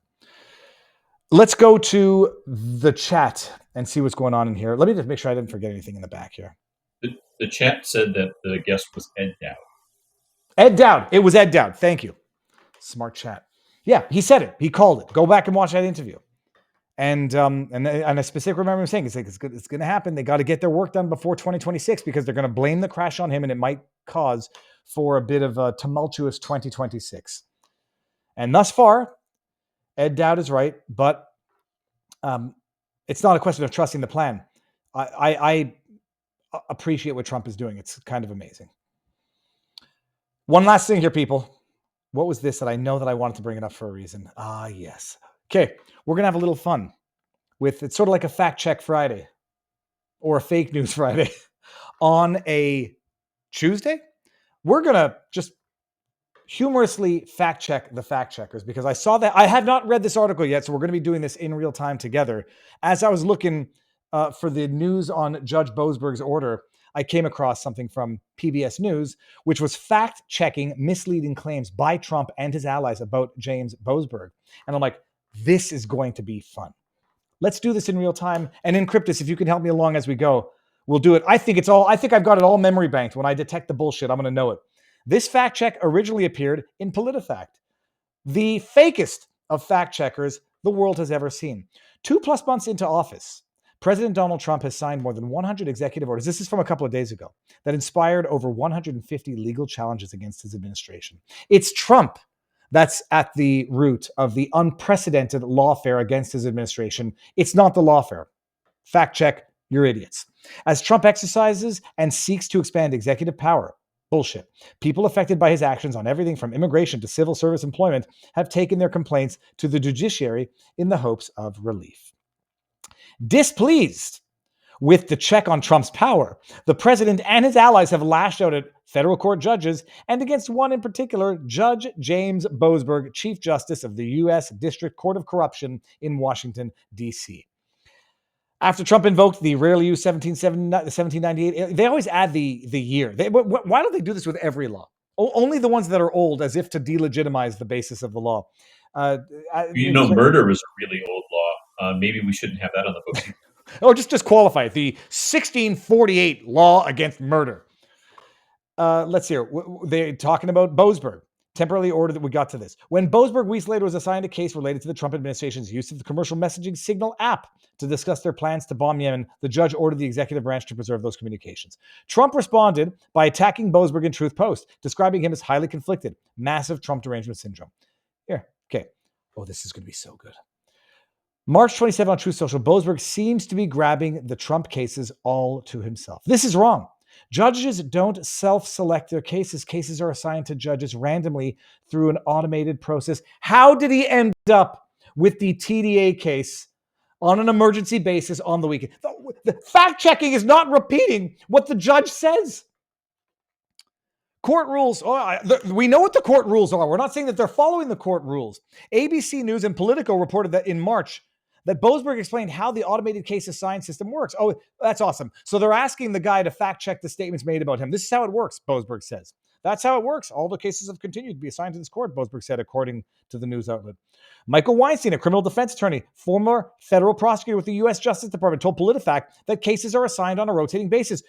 Let's go to the chat and see what's going on in here. Let me just make sure I didn't forget anything in the back here. The chat said that the guest was Ed Dowd. Ed Dowd. It was Ed Dowd. Thank you. Smart chat. Yeah, he said it. He called it. Go back and watch that interview. And I specifically remember him saying, it's going to happen. They got to get their work done before 2026 because they're going to blame the crash on him and it might cause for a bit of a tumultuous 2026. And thus far, Ed Dowd is right, but it's not a question of trusting the plan. I appreciate what Trump is doing. It's kind of amazing. One last thing here, people. What was this that I know that I wanted to bring it up for a reason? Ah, yes. Okay, we're going to have a little fun with, it's sort of like a fact check Friday or a fake news Friday on a Tuesday. We're going to just humorously fact check the fact checkers because I saw that. I have not read this article yet, so we're going to be doing this in real time together. As I was looking for the news on Judge Boasberg's order, I came across something from PBS News, which was fact-checking misleading claims by Trump and his allies about James Boasberg. And I'm like, this is going to be fun. Let's do this in real time. And Encryptus, if you can help me along as we go, we'll do it. I think I've got it all memory banked. When I detect the bullshit, I'm going to know it. This fact check originally appeared in PolitiFact, the fakest of fact checkers the world has ever seen. 2+ months into office, President Donald Trump has signed more than 100 executive orders. This is from a couple of days ago that inspired over 150 legal challenges against his administration. It's Trump that's at the root of the unprecedented lawfare against his administration. It's not the lawfare. Fact check, you're idiots. As Trump exercises and seeks to expand executive power, bullshit. People affected by his actions on everything from immigration to civil service employment have taken their complaints to the judiciary in the hopes of relief. Displeased with the check on Trump's power, the president and his allies have lashed out at federal court judges and against one in particular, Judge James Boasberg, Chief Justice of the U.S. District Court of Corruption in Washington, D.C. After Trump invoked the rarely used 1798, they always add the year. Why don't they do this with every law? Only the ones that are old, as if to delegitimize the basis of the law. Murder is a really old law. Maybe we shouldn't have that on the books. Or just qualify it. The 1648 law against murder. Let's hear. They're talking about Boasberg. Temporarily ordered that we got to this. When Boasberg weeks later was assigned a case related to the Trump administration's use of the commercial messaging Signal app to discuss their plans to bomb Yemen, the judge ordered the executive branch to preserve those communications. Trump responded by attacking Boasberg in Truth Post, describing him as highly conflicted, massive Trump derangement syndrome. Here, okay. Oh, this is going to be so good. March 27 on Truth Social, Boasberg seems to be grabbing the Trump cases all to himself. This is wrong. Judges don't self-select their cases. Cases are assigned to judges randomly through an automated process. How did he end up with the TDA case on an emergency basis on the weekend? The fact-checking is not repeating what the judge says. Court rules. We know what the court rules are. We're not saying that they're following the court rules. ABC News and Politico reported that in March, that Boasberg explained how the automated case assigned system works. Oh, that's awesome. So they're asking the guy to fact check the statements made about him. This is how it works, Boasberg says. That's how it works. All the cases have continued to be assigned to this court, Boasberg said, according to the news outlet. Michael Weinstein, a criminal defense attorney, former federal prosecutor with the U.S. Justice Department, told PolitiFact that cases are assigned on a rotating basis.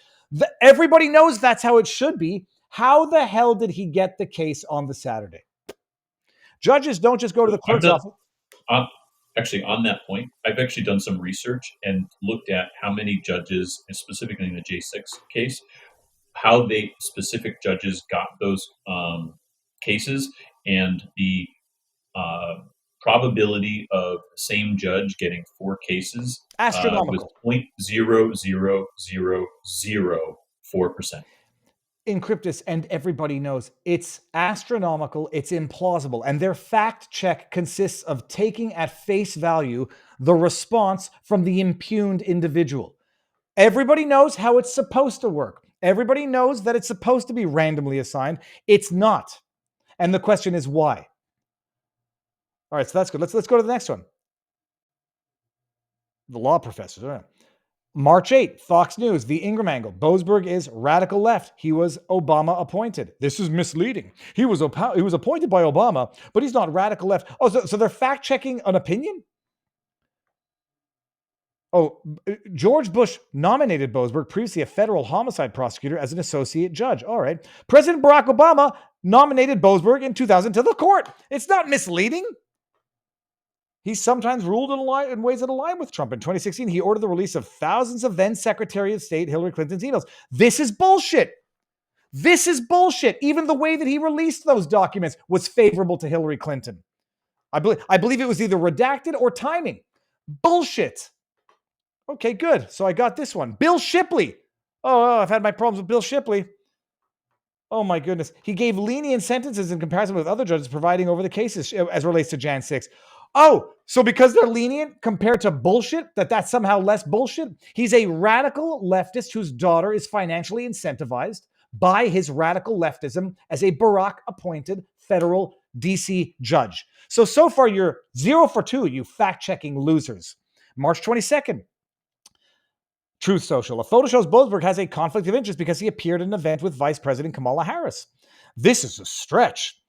Everybody knows that's how it should be. How the hell did he get the case on the Saturday? Judges don't just go to the clerk's office. Actually, on that point, I've actually done some research and looked at how many judges, and specifically in the J6 case, how they specific judges got those cases, and the probability of same judge getting 4 cases astronomical was 0.00004%. Encryptus, and everybody knows it's astronomical, it's implausible, and their fact check consists of taking at face value the response from the impugned individual. Everybody knows how it's supposed to work. Everybody knows that it's supposed to be randomly assigned. It's not. And the question is why? All right, so that's good. Let's go to the next one. The law professors. All right. March 8, Fox News, the Ingram angle. Boasberg is radical left. He was Obama appointed. This is misleading. He was appointed by Obama, but he's not radical left. Oh, so they're fact-checking an opinion? George Bush nominated Boasberg, previously a federal homicide prosecutor, as an associate judge. All right. President Barack Obama nominated Boasberg in 2000 to the court. It's not misleading. He sometimes ruled in ways that align with Trump. In 2016, he ordered the release of thousands of then Secretary of State Hillary Clinton's emails. This is bullshit. This is bullshit. Even the way that he released those documents was favorable to Hillary Clinton. I believe it was either redacted or timing. Bullshit. Okay, good. So I got this one. Bill Shipley. Oh, I've had my problems with Bill Shipley. Oh my goodness. He gave lenient sentences in comparison with other judges providing over the cases as relates to Jan 6. Oh, so because they're lenient compared to bullshit, that's somehow less bullshit? He's a radical leftist whose daughter is financially incentivized by his radical leftism as a Barack-appointed federal DC judge. So far you're 0 for 2, you fact-checking losers. March 22nd. Truth Social. A photo shows Boasberg has a conflict of interest because he appeared at an event with Vice President Kamala Harris. This is a stretch.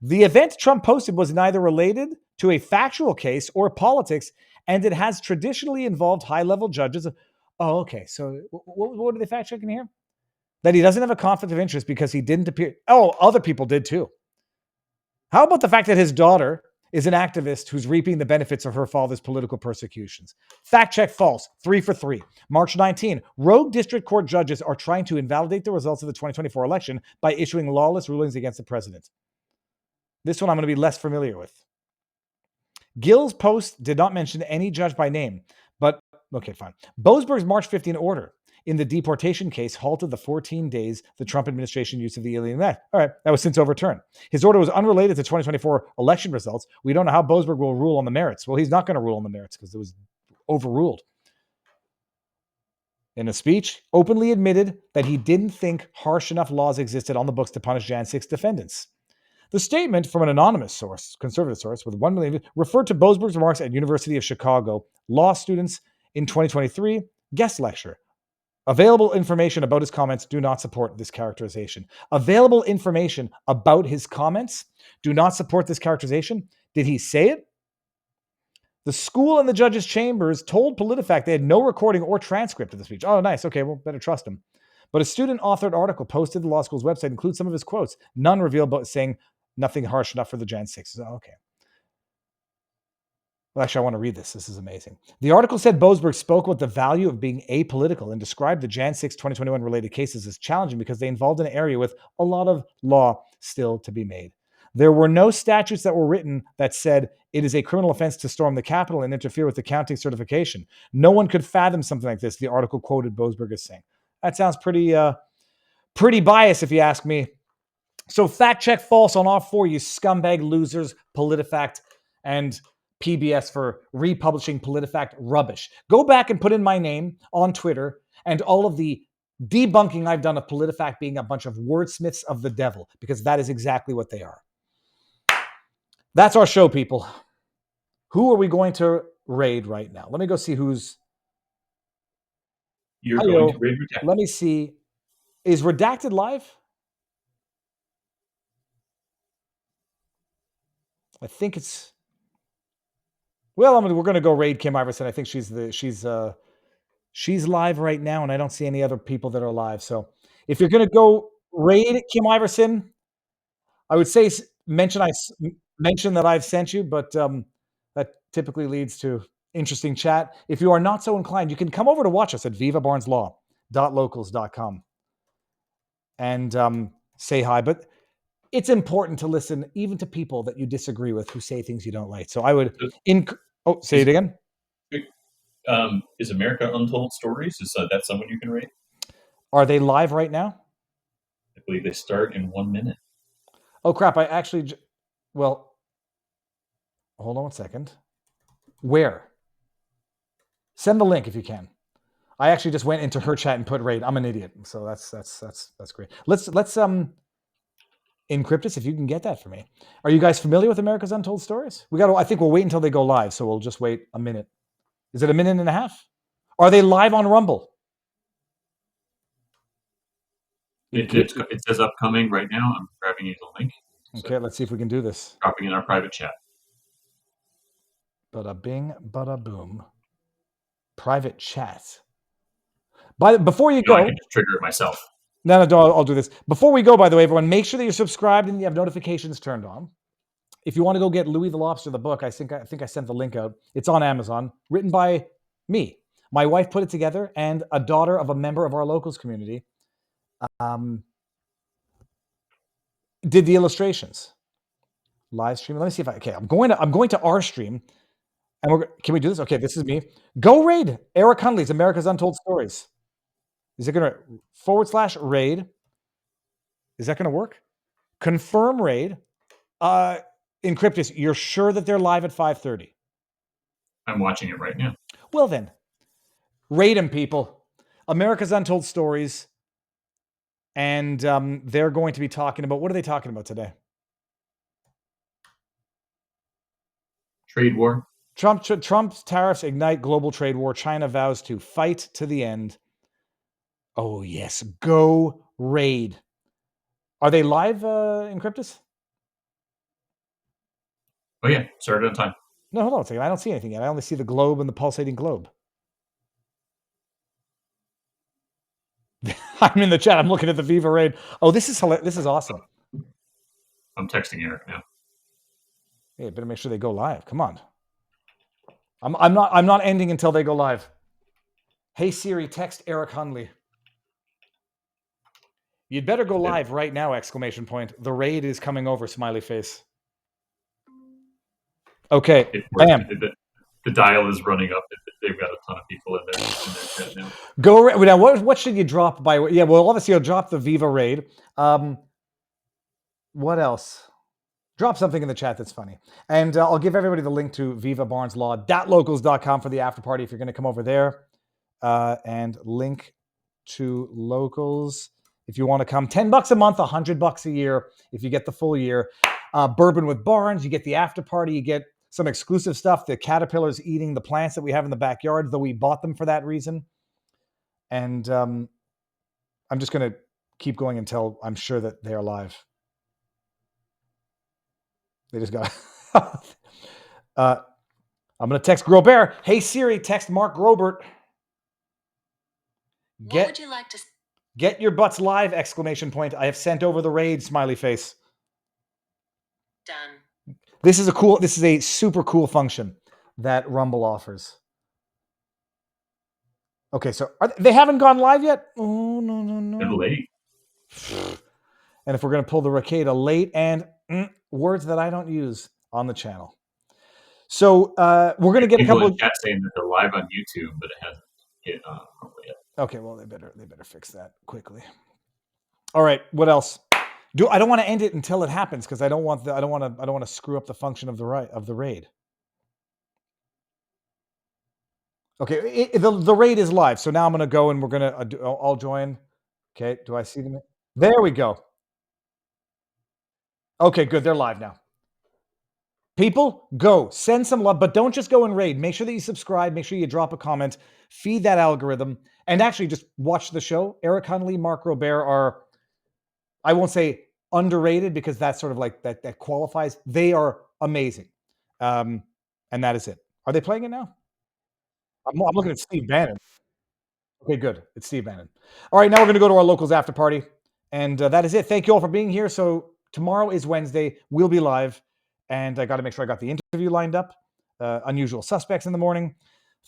The event Trump posted was neither related to a factual case or politics, and it has traditionally involved high-level judges. Oh, okay. So what are they fact-checking here? That he doesn't have a conflict of interest because he didn't appear. Oh, other people did too. How about the fact that his daughter is an activist who's reaping the benefits of her father's political persecutions? Fact check false. 3 for 3. March 19. Rogue district court judges are trying to invalidate the results of the 2024 election by issuing lawless rulings against the president. This one I'm going to be less familiar with. Gill's post did not mention any judge by name, but okay, fine. Boasberg's March 15 order in the deportation case halted the 14 days the Trump administration used of the Alien Act. All right, that was since overturned. His order was unrelated to 2024 election results. We don't know how Boasberg will rule on the merits. Well, he's not going to rule on the merits because it was overruled. In a speech, openly admitted that he didn't think harsh enough laws existed on the books to punish Jan 6 defendants. The statement from an anonymous source, conservative source, with 1 million, referred to Boasberg's remarks at University of Chicago law students in 2023 guest lecture. Available information about his comments do not support this characterization. Available information about his comments do not support this characterization. Did he say it? The school and the judge's chambers told PolitiFact they had no recording or transcript of the speech. Oh, nice. Okay, well, better trust him. But a student-authored article posted to the law school's website includes some of his quotes. None revealed, but saying nothing harsh enough for the Jan 6. Oh, okay. Well, actually, I want to read this. This is amazing. The article said Boasberg spoke about the value of being apolitical and described the Jan 6 2021 related cases as challenging because they involved an area with a lot of law still to be made. There were no statutes that were written that said it is a criminal offense to storm the Capitol and interfere with the counting certification. No one could fathom something like this, the article quoted Boasberg as saying. That sounds pretty biased if you ask me. So fact check false on all 4, you scumbag losers, PolitiFact and PBS for republishing PolitiFact rubbish. Go back and put in my name on Twitter and all of the debunking I've done of PolitiFact being a bunch of wordsmiths of the devil, because that is exactly what they are. That's our show, people. Who are we going to raid right now? Let me go see who's... You're going to raid Redacted. Let me see. Is Redacted live? I think it's... Well, we're going to go raid Kim Iverson. I think she's live right now, and I don't see any other people that are live. So if you're going to go raid Kim Iverson, I would say mention that I've sent you, but that typically leads to interesting chat. If you are not so inclined, you can come over to watch us at vivabarneslaw.locals.com and say hi. But it's important to listen even to people that you disagree with who say things you don't like. So I would... say it again. Is America Untold Stories? Is that someone you can rate? Are they live right now? I believe they start in 1 minute. Oh, crap. I actually... Well, hold on 1 second. Where? Send the link if you can. I actually just went into her chat and put raid. I'm an idiot. So that's great. Let's encrypt this if you can get that for me. Are you guys familiar with America's Untold Stories? I think we'll wait until they go live, so we'll just wait a minute. Is it a minute and a half? Are they live on Rumble? It says upcoming right now. I'm grabbing you the link. Okay, let's see if we can do this. Dropping in our private chat. Bada bing, bada boom. Private chat. Before you No, I go, can just trigger it myself. no, I'll do this. Before we go, by the way, everyone, make sure that you're subscribed and you have notifications turned on. If you want to go get Louis the Lobster, the book, I think I sent the link out. It's on Amazon, written by me. My wife put it together, and a daughter of a member of our locals community did the illustrations. Live stream. Let me see if I'm going to our stream, and can we do this? Okay, this is me. Go raid Eric Hunley's America's Untold Stories. Is it going to /raid? Is that going to work? Confirm raid. Encryptus, you're sure that they're live at 5:30? I'm watching it right now. Well then, raid them, people. America's Untold Stories. And they're going to be talking about, what are they talking about today? Trade war. Trump's tariffs ignite global trade war. China vows to fight to the end. Oh, yes. Go raid. Are they live, Encryptus? Oh, yeah. Started on time. No, hold on a second. I don't see anything yet. I only see the globe and the pulsating globe. I'm in the chat. I'm looking at the Viva raid. Oh, this is hilarious. This is awesome. I'm texting Eric now. Hey, better make sure they go live. Come on. I'm not ending until they go live. Hey Siri, text Eric Hunley. You'd better go live right now! Exclamation point. The raid is coming over. Smiley face. Okay, bam. The dial is running up. They've got a ton of people in their chat now. Go now. What should you drop by? Yeah, well, obviously you'll drop the Viva raid. What else? Drop something in the chat that's funny. And I'll give everybody the link to vivabarneslaw.locals.com for the after party if you're going to come over there. And link to locals if you want to come. $10 a month, $100 a year if you get the full year. Bourbon with Barnes, you get the after party, you get some exclusive stuff. The caterpillars eating the plants that we have in the backyard, though we bought them for that reason. And I'm just going to keep going until I'm sure that they are live. They just got. I'm going to text Grobert. Hey Siri, text Mark Grobert. What would you like to? Get your butts live! Exclamation point. I have sent over the raid. Smiley face. Done. This is a super cool function that Rumble offers. Okay, so they haven't gone live yet? Oh, no. They're late. And if we're going to pull the Ricada, late and words that I don't use on the channel. So we're going to get a couple of chat saying that they're live on YouTube, but it hasn't hit yet. Okay, well they better fix that quickly. All right, what else? I don't want to end it until it happens because I don't want to screw up the function of the raid. Okay, the raid is live, so now I'm going to go and we're going to I'll join. Okay, do I see them? There we go. Okay, good. They're live now. People, go send some love, but don't just go and raid. Make sure that you subscribe. Make sure you drop a comment. Feed that algorithm, and actually just watch the show. Eric Hunley, Mark Robert are, I won't say underrated because that's sort of like that qualifies. They are amazing, and that is it. Are they playing it now? I'm looking at Steve Bannon. Okay, good. It's Steve Bannon. All right, now we're going to go to our locals after party, and that is it. Thank you all for being here. So tomorrow is Wednesday. We'll be live. And I got to make sure I got the interview lined up. Unusual suspects in the morning.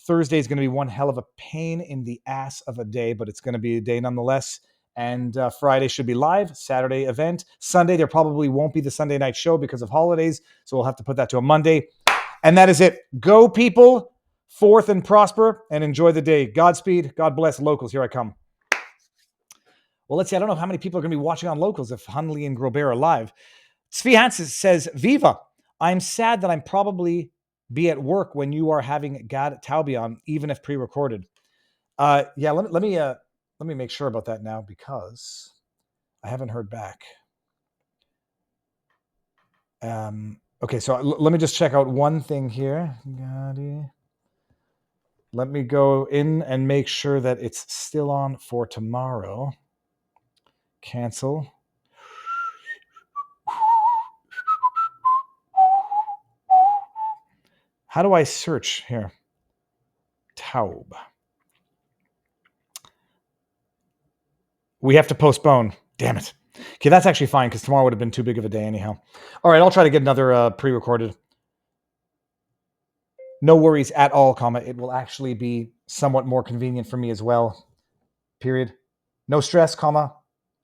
Thursday is going to be one hell of a pain in the ass of a day, but it's going to be a day nonetheless. And Friday should be live. Saturday event. Sunday, there probably won't be the Sunday night show because of holidays. So we'll have to put that to a Monday. And that is it. Go, people. Forth and prosper and enjoy the day. Godspeed. God bless. Locals. Here I come. Well, let's see. I don't know how many people are going to be watching on locals if Hunley and Grobert are live. Svi Hansen says, Viva, I'm sad that I'm probably be at work when you are having Gad Taubie on, even if pre-recorded. Yeah, let me make sure about that now because I haven't heard back. Okay, so let me just check out one thing here. Let me go in and make sure that it's still on for tomorrow. Cancel. How do I search here? Taub. We have to postpone. Damn it. Okay, that's actually fine because tomorrow would have been too big of a day anyhow. All right, I'll try to get another pre-recorded. No worries at all, comma. It will actually be somewhat more convenient for me as well. Period. No stress, comma.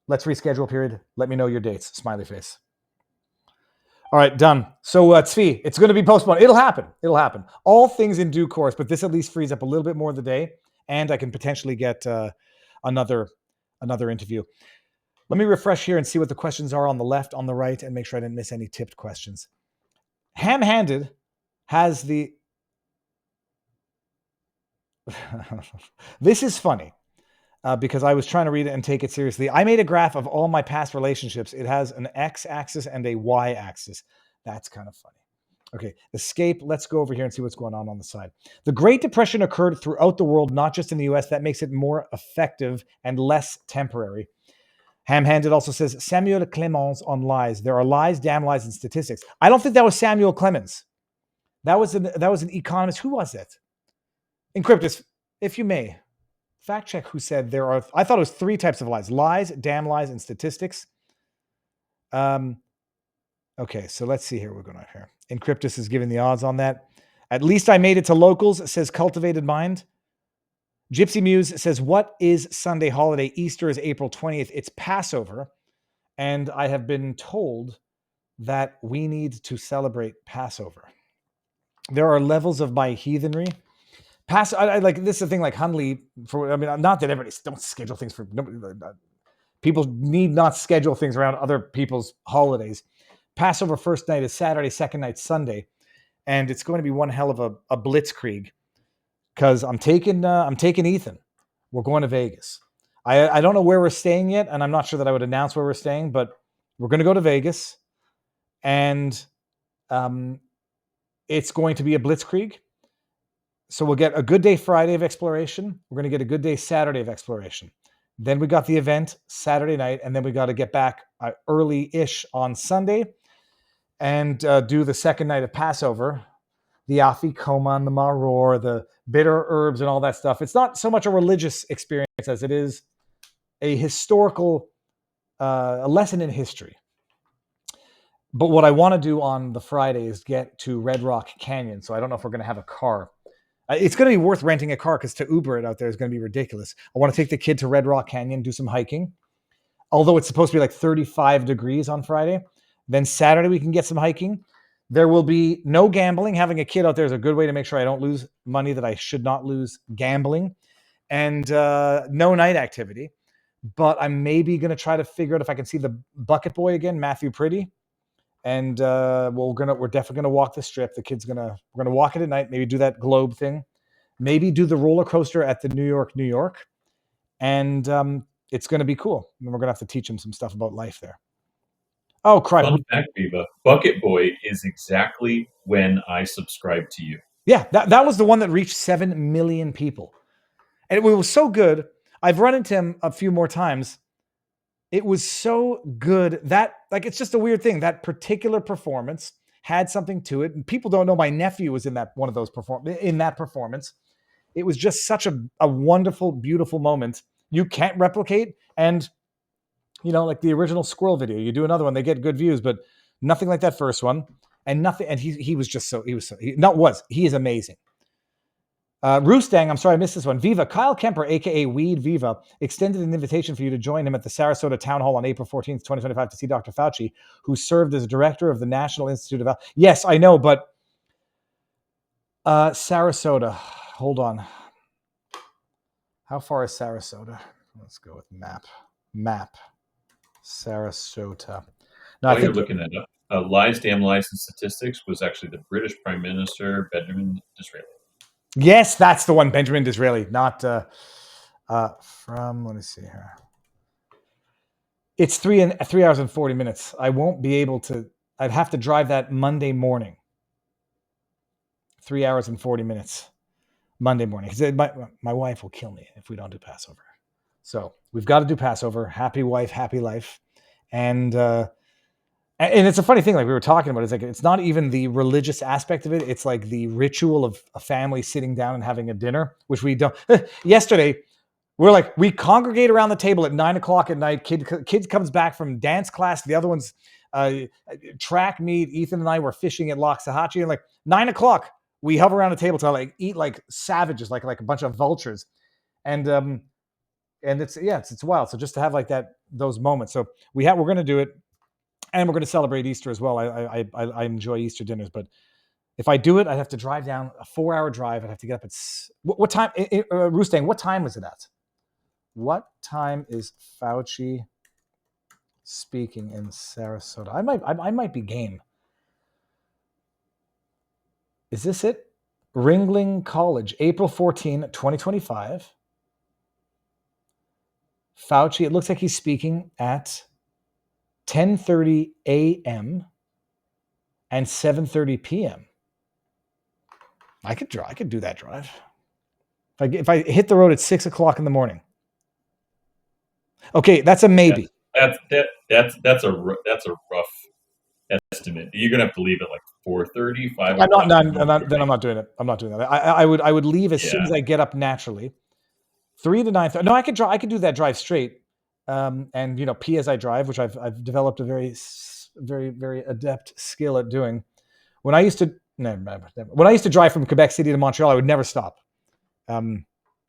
Let's reschedule, period. Let me know your dates. Smiley face. All right, done. So, Tzvi, it's going to be postponed. It'll happen. It'll happen. All things in due course, but this at least frees up a little bit more of the day, and I can potentially get another interview. Let me refresh here and see what the questions are on the left, on the right, and make sure I didn't miss any tipped questions. Ham-handed has the... This is funny. Because I was trying to read it and take it seriously. I made a graph of all my past relationships. It has an x-axis and a y-axis. That's kind of funny. Okay, escape. Let's go over here and see what's going on the side. The Great Depression occurred throughout the world, not just in the US. That makes it more effective and less temporary. Ham-handed also says, Samuel Clemens on lies. There are lies, damn lies, and statistics. I don't think that was Samuel Clemens. That was an economist. Who was it? Encryptus, if you may. Fact check who said there are, I thought it was 3 types of lies. Lies, damn lies, and statistics. Okay, so let's see here. We're going on here. Encryptus is giving the odds on that. At least I made it to locals, says Cultivated Mind. Gypsy Muse says, what is Sunday holiday? Easter is April 20th. It's Passover. And I have been told that we need to celebrate Passover. There are levels of my heathenry. I like this is the thing, like Hunley. Not that everybody don't schedule things for nobody. People need not schedule things around other people's holidays. Passover first night is Saturday, second night Sunday, and it's going to be one hell of a blitzkrieg because I'm taking Ethan. We're going to Vegas. I don't know where we're staying yet, and I'm not sure that I would announce where we're staying, but we're going to go to Vegas, and it's going to be a blitzkrieg. So we'll get a good day Friday of exploration. We're going to get a good day Saturday of exploration. Then we got the event Saturday night, and then we got to get back early-ish on Sunday and do the second night of Passover, the afikoman, the maror, the bitter herbs, and all that stuff. It's not so much a religious experience as it is a historical, a lesson in history. But what I want to do on the Friday is get to Red Rock Canyon. So I don't know if we're going to have a car. It's going to be worth renting a car because to Uber it out there is going to be ridiculous. I want to take the kid to Red Rock Canyon, do some hiking. Although it's supposed to be like 35 degrees on Friday. Then Saturday we can get some hiking. There will be no gambling. Having a kid out there is a good way to make sure I don't lose money that I should not lose gambling. And no night activity. But I'm maybe going to try to figure out if I can see the bucket boy again, Matthew Pretty. And we're definitely gonna walk the strip. We're gonna walk it at night. Maybe do that globe thing. Maybe do the roller coaster at the New York, and it's gonna be cool. And we're gonna have to teach him some stuff about life there. Oh, crap! Fun fact, Viva. Bucket Boy is exactly when I subscribed to you. Yeah, that was the one that reached 7 million people, and it was so good. I've run into him a few more times. It was so good that, like, it's just a weird thing. That particular performance had something to it. And people don't know my nephew was in that performance. It was just such a wonderful, beautiful moment. You can't replicate. And, like the original squirrel video, you do another one, they get good views, but nothing like that first one. And nothing. And he is amazing. Roostang, I'm sorry I missed this one. Viva, Kyle Kemper, a.k.a. Weed Viva, extended an invitation for you to join him at the Sarasota Town Hall on April 14th, 2025 to see Dr. Fauci, who served as director of the National Institute of Health. Yes, I know, but Sarasota, hold on. How far is Sarasota? Let's go with map. Sarasota. No, While you're looking that up, Lies, Damn Lies, and Statistics was actually the British Prime Minister, Benjamin Disraeli. Yes, that's the one, Benjamin Disraeli, not let me see here. It's 3 hours and 40 minutes. I won't be able to, I'd have to drive that Monday morning. 3 hours and 40 minutes Monday morning. My wife will kill me if we don't do Passover. So we've got to do Passover. Happy wife, happy life. And And it's a funny thing, like we were talking about, it's like, it's not even the religious aspect of it. It's like the ritual of a family sitting down and having a dinner, which we don't. Yesterday, we congregate around the table at 9:00 at night. Kids comes back from dance class. The other one's track meet. Ethan and I were fishing at Loxahatchee, and like 9:00, we hover around the table to like eat like savages, like a bunch of vultures, and it's wild. So just to have like those moments. So we're going to do it. And we're going to celebrate Easter as well. I enjoy Easter dinners, but if I do it, I'd have to drive down a 4-hour drive. I'd have to get up at what time? Rustang, what time was it at? What time is Fauci speaking in Sarasota? I might be game. Is this it? Ringling College, April 14, 2025. Fauci, it looks like he's speaking at 10:30 a.m. and 7:30 p.m. I could do that drive. If I hit the road at 6:00 in the morning. Okay, that's a maybe. That's a rough estimate. You're gonna have to leave at like 4:30, 5 o'clock. I'm not doing it. I'm not doing that. I would leave as soon as I get up naturally. 3 to 9:30. No, I could do that drive straight. And pee as I drive, which I've developed a very, very, very adept skill at doing. When I used to drive from Quebec City to Montreal, I would never stop. And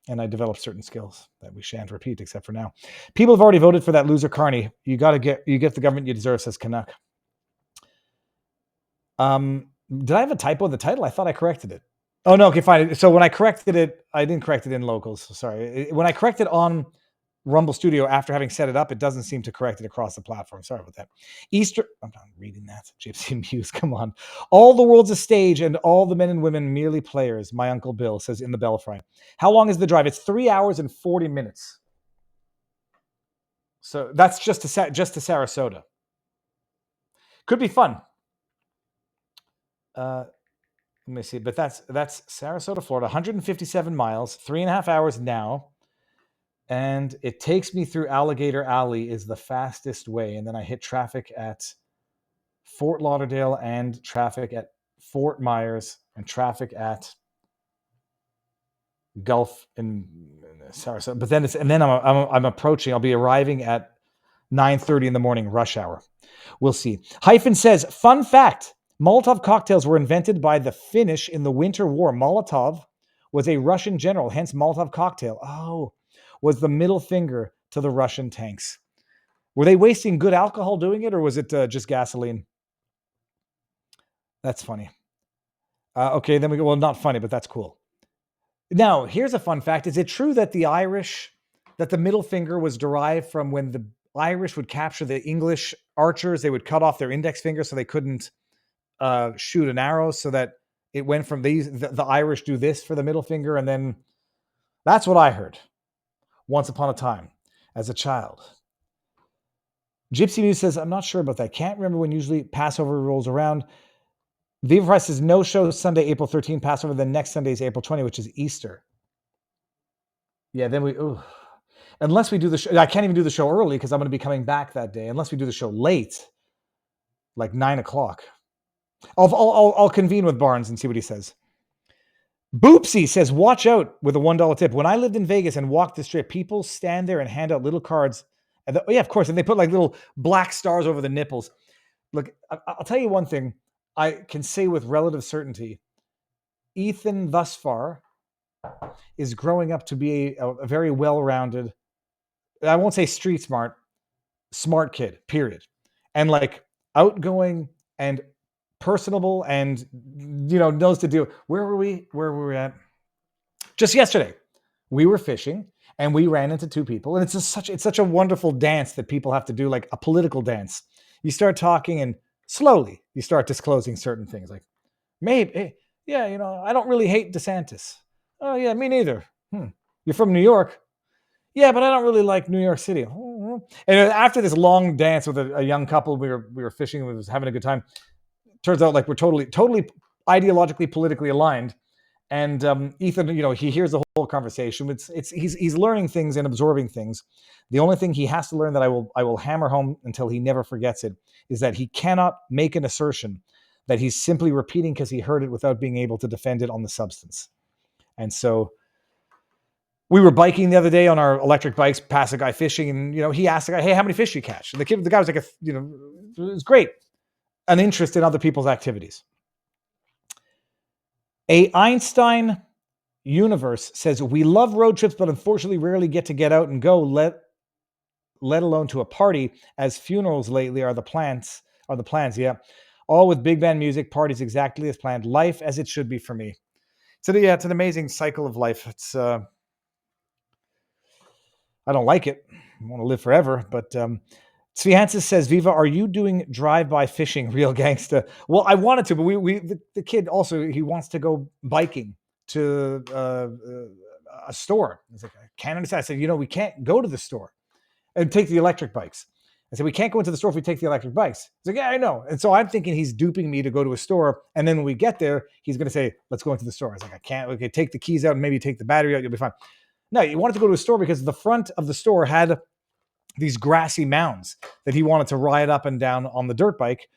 I developed certain skills that we shan't repeat, except for now. People have already voted for that loser Carney. You get the government you deserve, says Canuck. Did I have a typo in the title? I thought I corrected it. Oh no, okay, fine. So when I corrected it, I didn't correct it in locals. Sorry. When I corrected on Rumble Studio after having set it up, it doesn't seem to correct it across the platform. Sorry about that. Easter, I'm not reading that. Gypsy Muse, come on. All the world's a stage and all the men and women merely players, my Uncle Bill says in the Belfry. How long is the drive? It's 3 hours and 40 minutes. So that's just to Sarasota. Could be fun. Let me see, but that's Sarasota, Florida, 157 miles, 3.5 hours now. And it takes me through Alligator Alley is the fastest way. And then I hit traffic at Fort Lauderdale and traffic at Fort Myers and traffic at Gulf in Sarasota. But then I'm approaching. I'll be arriving at 9:30 in the morning, rush hour. We'll see. Hyphen says, fun fact, Molotov cocktails were invented by the Finnish in the Winter War. Molotov was a Russian general, hence Molotov cocktail. Oh, was the middle finger to the Russian tanks. Were they wasting good alcohol doing it, or was it just gasoline? That's funny. Okay, then we go, well, not funny, but that's cool. Now, here's a fun fact. Is it true that that the middle finger was derived from when the Irish would capture the English archers, they would cut off their index finger so they couldn't shoot an arrow, so that it went from the Irish do this for the middle finger, and then that's what I heard once upon a time as a child. Gypsy News says, I'm not sure about that. Can't remember when usually Passover rolls around. Viva Price says, no show Sunday, April 13, Passover. Then next Sunday is April 20, which is Easter. Yeah, then unless we do the show, I can't even do the show early because I'm going to be coming back that day. Unless we do the show late, like 9:00. I'll convene with Barnes and see what he says. Boopsy says, watch out with a $1 tip. When I lived in Vegas and walked the strip, people stand there and hand out little cards. And yeah, of course. And they put like little black stars over the nipples. Look, I'll tell you one thing I can say with relative certainty. Ethan, thus far, is growing up to be a very well-rounded, I won't say street smart kid, period. And like outgoing and personable and knows to do. Where were we at? Just yesterday, we were fishing and we ran into two people, and it's such a wonderful dance that people have to do, like a political dance. You start talking and slowly you start disclosing certain things, like maybe, yeah, I don't really hate DeSantis. Oh yeah, me neither. You're from New York? Yeah, but I don't really like New York City. And after this long dance with a young couple, we were fishing and we was having a good time. Turns out like we're totally ideologically, politically aligned. And Ethan, he hears the whole conversation. He's learning things and absorbing things. The only thing he has to learn that I will hammer home until he never forgets it is that he cannot make an assertion that he's simply repeating because he heard it without being able to defend it on the substance. And so we were biking the other day on our electric bikes, past a guy fishing, and he asked the guy, "Hey, how many fish do you catch?" And the guy was like, it was great, an interest in other people's activities. A Einstein universe says, we love road trips, but unfortunately rarely get out and go, let alone to a party, as funerals lately are the plans, yeah. All with big band music, parties exactly as planned, life as it should be for me. So yeah, it's an amazing cycle of life. It's I don't like it. I want to live forever, but Svihansis says, Viva, are you doing drive-by fishing, real gangsta? Well, I wanted to, but the kid also, he wants to go biking to a store. He's like, I can't understand. I said, we can't go to the store and take the electric bikes. I said, we can't go into the store if we take the electric bikes. He's like, yeah, I know. And so I'm thinking he's duping me to go to a store. And then when we get there, he's going to say, let's go into the store. I was like, I can't. Okay, take the keys out and maybe take the battery out. You'll be fine. No, he wanted to go to a store because the front of the store had these grassy mounds that he wanted to ride up and down on the dirt bike.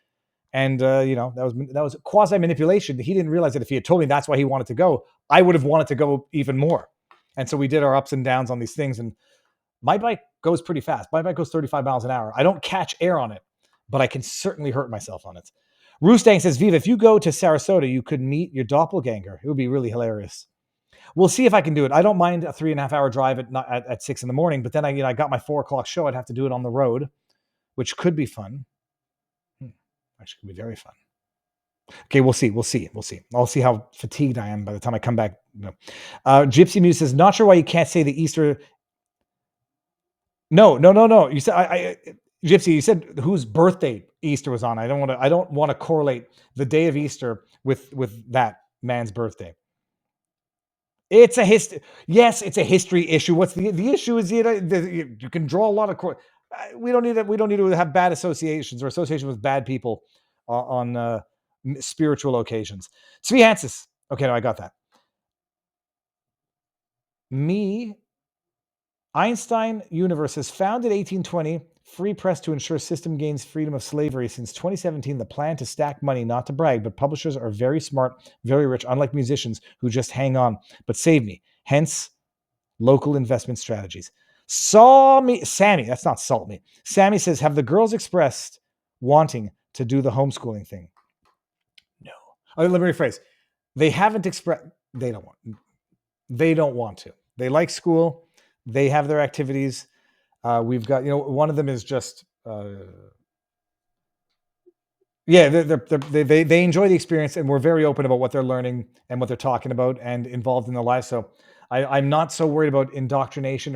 And, that was quasi manipulation. He didn't realize that if he had told me that's why he wanted to go, I would have wanted to go even more. And so we did our ups and downs on these things. And my bike goes pretty fast. My bike goes 35 miles an hour. I don't catch air on it, but I can certainly hurt myself on it. Roostang says, Viva, if you go to Sarasota, you could meet your doppelganger. It would be really hilarious. We'll see if I can do it. I don't mind a 3.5 hour drive at 6 a.m, but then I got my 4 o'clock show. I'd have to do it on the road, which could be fun. Actually, could be very fun. Okay, we'll see. I'll see how fatigued I am by the time I come back. Gypsy Muse says, not sure why you can't say the Easter. No. You said Gypsy. You said whose birthday Easter was on. I don't want to correlate the day of Easter with that man's birthday. It's a history. Yes, it's a history issue. What's the issue? Is you can draw a lot of. We don't need to have bad associations or association with bad people on spiritual occasions. Svihansis. Okay, no, I got that. Einstein universe is founded 1820. Free press to ensure system gains freedom of slavery. Since 2017, the plan to stack money, not to brag, but publishers are very smart, very rich, unlike musicians who just hang on, but save me. Hence, local investment strategies. Sammy, that's not salt me. Sammy says, have the girls expressed wanting to do the homeschooling thing? No. Let me rephrase. They haven't expressed, they don't want to. They like school. They have their activities. We've got, one of them is just, they enjoy the experience, and we're very open about what they're learning and what they're talking about and involved in their lives. So I'm not so worried about indoctrination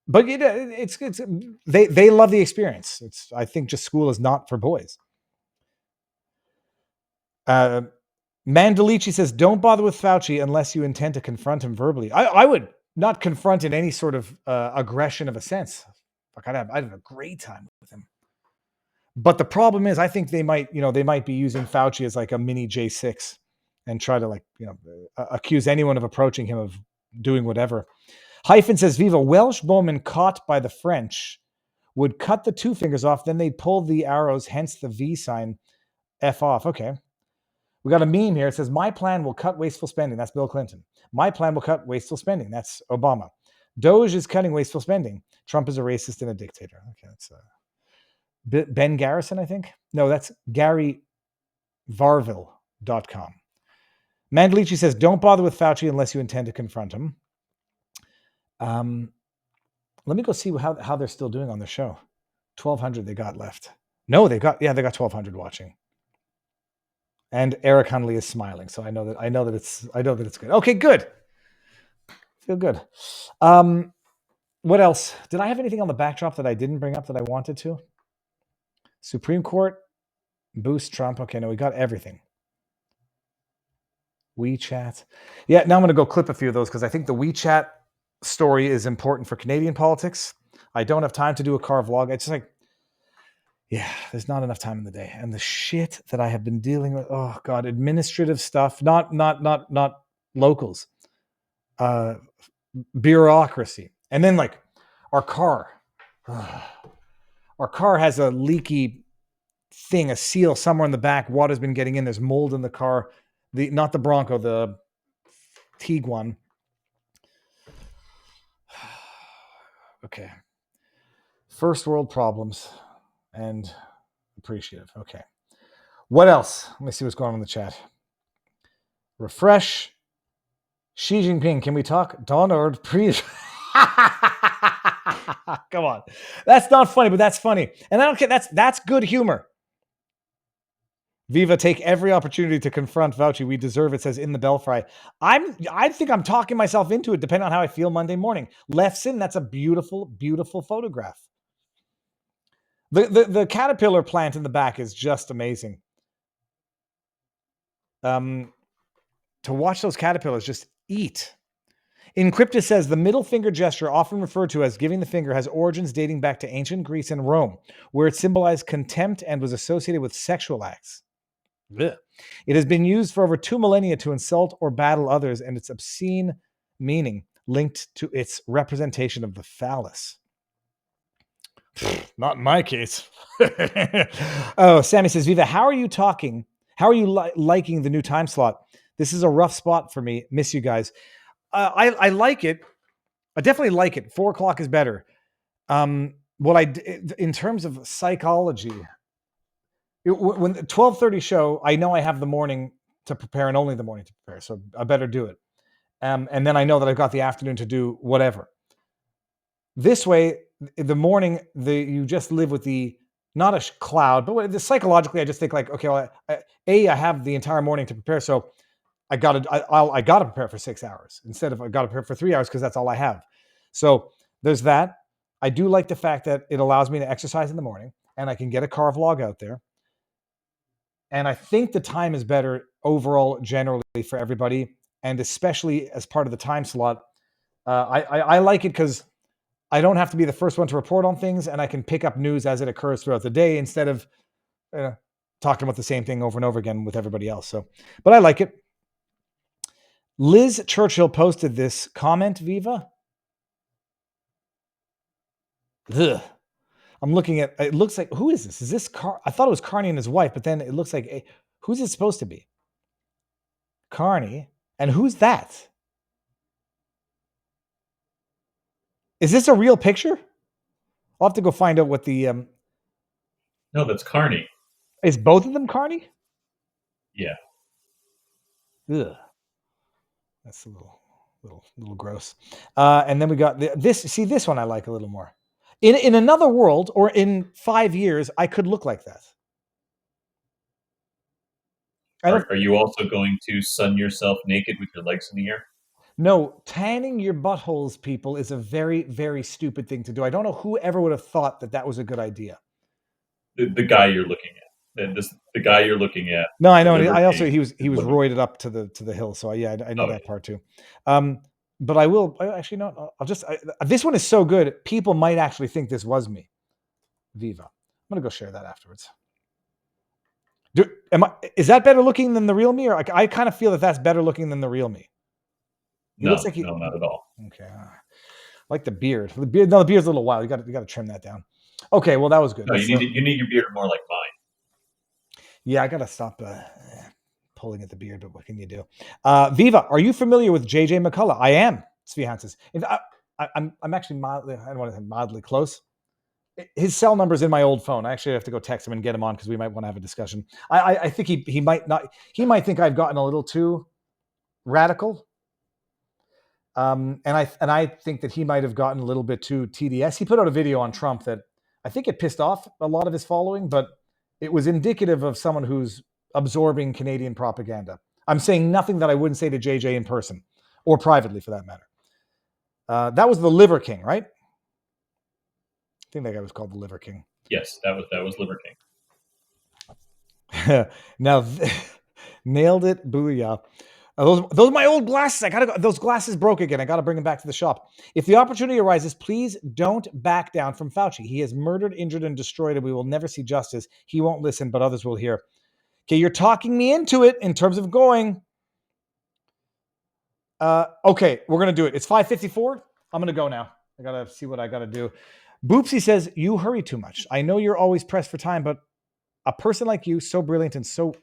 but they love the experience. I think just school is not for boys. Mandalici says, don't bother with Fauci unless you intend to confront him verbally. I would not confront in any sort of aggression of a sense. I'd have a great time with him. But the problem is, I think they might be using Fauci as like a mini J6 and try to accuse anyone of approaching him of doing whatever. Hyphen says, Viva, Welsh bowmen caught by the French would cut the 2 fingers off, then they'd pull the arrows, hence the V sign, F off. Okay. We got a meme here. It says, my plan will cut wasteful spending. That's Bill Clinton. My plan will cut wasteful spending. That's Obama. Doge is cutting wasteful spending. Trump is a racist and a dictator. Okay, that's Ben Garrison, I think. No, that's GaryVarville.com. Mandalici says, don't bother with Fauci unless you intend to confront him. Let me go see how they're still doing on the show. 1,200 they got left. No, they got 1,200 watching. And Eric Hunley is smiling, so I know that it's good. Okay, good. Feel good. What else? Did I have anything on the backdrop that I didn't bring up that I wanted to? Supreme Court boost Trump. Okay, no, we got everything. WeChat. Yeah, now I'm going to go clip a few of those because I think the WeChat story is important for Canadian politics. I don't have time to do a car vlog. It's just Yeah, there's not enough time in the day, and the shit that I have been dealing with. Oh God, administrative stuff, not locals, bureaucracy, and then like our car. Our car has a leaky thing, a seal somewhere in the back. Water's been getting in. There's mold in the car. Not the Bronco, the Tiguan. Okay. First world problems and appreciative. Okay. What else? Let me see what's going on in the chat. Refresh. Xi Jinping, can we talk? Donald, please. Come on. That's not funny, but that's funny. And I don't care. That's good humor. Viva, take every opportunity to confront Fauci. We deserve it, says in the Belfry. I think I'm talking myself into it, depending on how I feel Monday morning. Left sin, that's a beautiful, beautiful photograph. The caterpillar plant in the back is just amazing. To watch those caterpillars just eat. Encryptus says the middle finger gesture, often referred to as giving the finger, has origins dating back to ancient Greece and Rome, where it symbolized contempt and was associated with sexual acts. Ugh. It has been used for over 2 millennia to insult or battle others, and its obscene meaning linked to its representation of the phallus. Not in my case. Oh, Sammy says, Viva, how are you talking? How are you liking the new time slot? This is a rough spot for me. Miss you guys. I like it. I definitely like it. 4 o'clock is better. In terms of psychology, when the 12:30 show, I know I have the morning to prepare and only the morning to prepare, so I better do it. And then I know that I've got the afternoon to do whatever. This way, the morning, you just live with the, not a cloud, but psychologically, I just think like, okay, well, I have the entire morning to prepare, so I got to prepare for 6 hours instead of I got to prepare for 3 hours because that's all I have. So there's that. I do like the fact that it allows me to exercise in the morning and I can get a car vlog out there. And I think the time is better overall, generally for everybody, and especially as part of the time slot. I like it because I don't have to be the first one to report on things, and I can pick up news as it occurs throughout the day instead of talking about the same thing over and over again with everybody else. So, but I like it. Liz Churchill posted this comment, Viva. Ugh. I'm looking at, it looks like, who is this? Is this I thought it was Carney and his wife, but then it looks like, who's it supposed to be? Carney. And who's that? Is this a real picture? I'll have to go find out what the... No, that's Carney. Is both of them Carney? Yeah. Ugh. That's a little gross. And then we got this. See, this one I like a little more. In another world, or in 5 years, I could look like that. Are you also going to sun yourself naked with your legs in the air? No, tanning your buttholes, people, is a very, very stupid thing to do. I don't know who ever would have thought that was a good idea. The guy you're looking at. The guy you're looking at. No, I know. I also he was roided up to the hill. So yeah, I know that part too. But I will actually no. This one is so good. People might actually think this was me. Viva. I'm gonna go share that afterwards. Is that better looking than the real me, or I kind of feel that that's better looking than the real me? No, not at all. Okay, like the beard. The beard's a little wild. You got to trim that down. Okay, well that was good. No, you need your beard more like mine. Yeah, I got to stop pulling at the beard, but what can you do? Viva, are you familiar with JJ McCullough? I am. Svihan says. I'm actually mildly, I don't want to say mildly close. His cell number's in my old phone. I actually have to go text him and get him on because we might want to have a discussion. I think he might not. He might think I've gotten a little too radical. And I think that he might have gotten a little bit too TDS. He put out a video on Trump that I think it pissed off a lot of his following, but it was indicative of someone who's absorbing Canadian propaganda. I'm saying nothing that I wouldn't say to JJ in person or privately for that matter. That was the Liver King, right? I think that guy was called the Liver King. Yes, that was Liver King. Now, nailed it. Booyah. Those are my old glasses. I gotta go. Those glasses broke again. I gotta bring them back to the shop. If the opportunity arises, please don't back down from Fauci. He has murdered, injured, and destroyed, and we will never see justice. He won't listen, but others will hear. Okay, you're talking me into it in terms of going. Okay, we're gonna do it. It's 5:54. I'm gonna go now. I gotta see what I gotta do. Boopsy says, you hurry too much. I know you're always pressed for time, but a person like you, so brilliant and so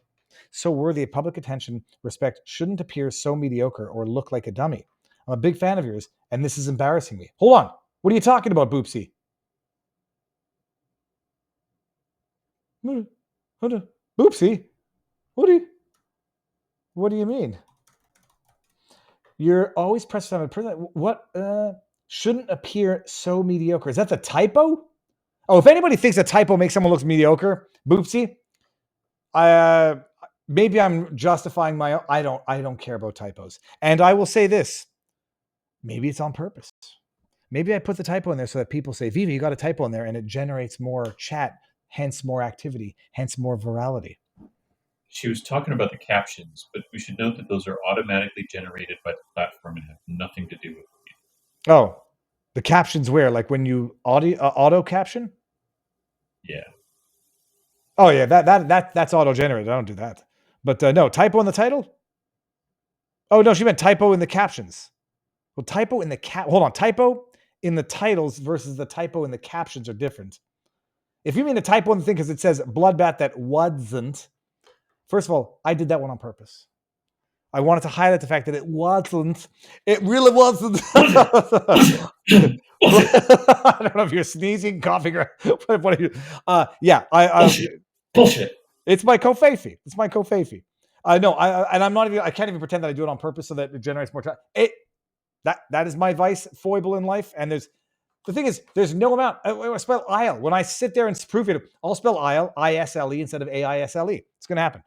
worthy of public attention, respect, shouldn't appear so mediocre or look like a dummy. I'm a big fan of yours, and this is embarrassing me. Hold on. What are you talking about, Boopsy? Boopsy? What do you mean? You're always pressed on a person. What? Shouldn't appear so mediocre. Is that the typo? Oh, if anybody thinks a typo makes someone look mediocre, Boopsy, maybe I'm justifying my own. I don't care about typos. And I will say this. Maybe it's on purpose. Maybe I put the typo in there so that people say, Viva, you got a typo in there, and it generates more chat, hence more activity, hence more virality. She was talking about the captions, but we should note that those are automatically generated by the platform and have nothing to do with it. Oh, the captions where? Like when you auto caption? Yeah. Oh yeah, that's auto generated. I don't do that. But no, typo in the title? Oh no, she meant typo in the captions. Well, typo in the hold on, typo in the titles versus the typo in the captions are different. If you mean a typo in the thing because it says Bloodbath that wasn't, first of all, I did that one on purpose. I wanted to highlight the fact that it wasn't. It really wasn't. I don't know if you're sneezing, coughing, or what are you? Yeah, Bullshit. It's my kofefi. It's my kofefi. No, and I'm not even. I can't even pretend that I do it on purpose so that it generates more time. That is my vice foible in life. And the thing is, there's no amount. I spell Isle. When I sit there and proof it, I'll spell Isle, I-S-L-E instead of A-I-S-L-E. It's going to happen.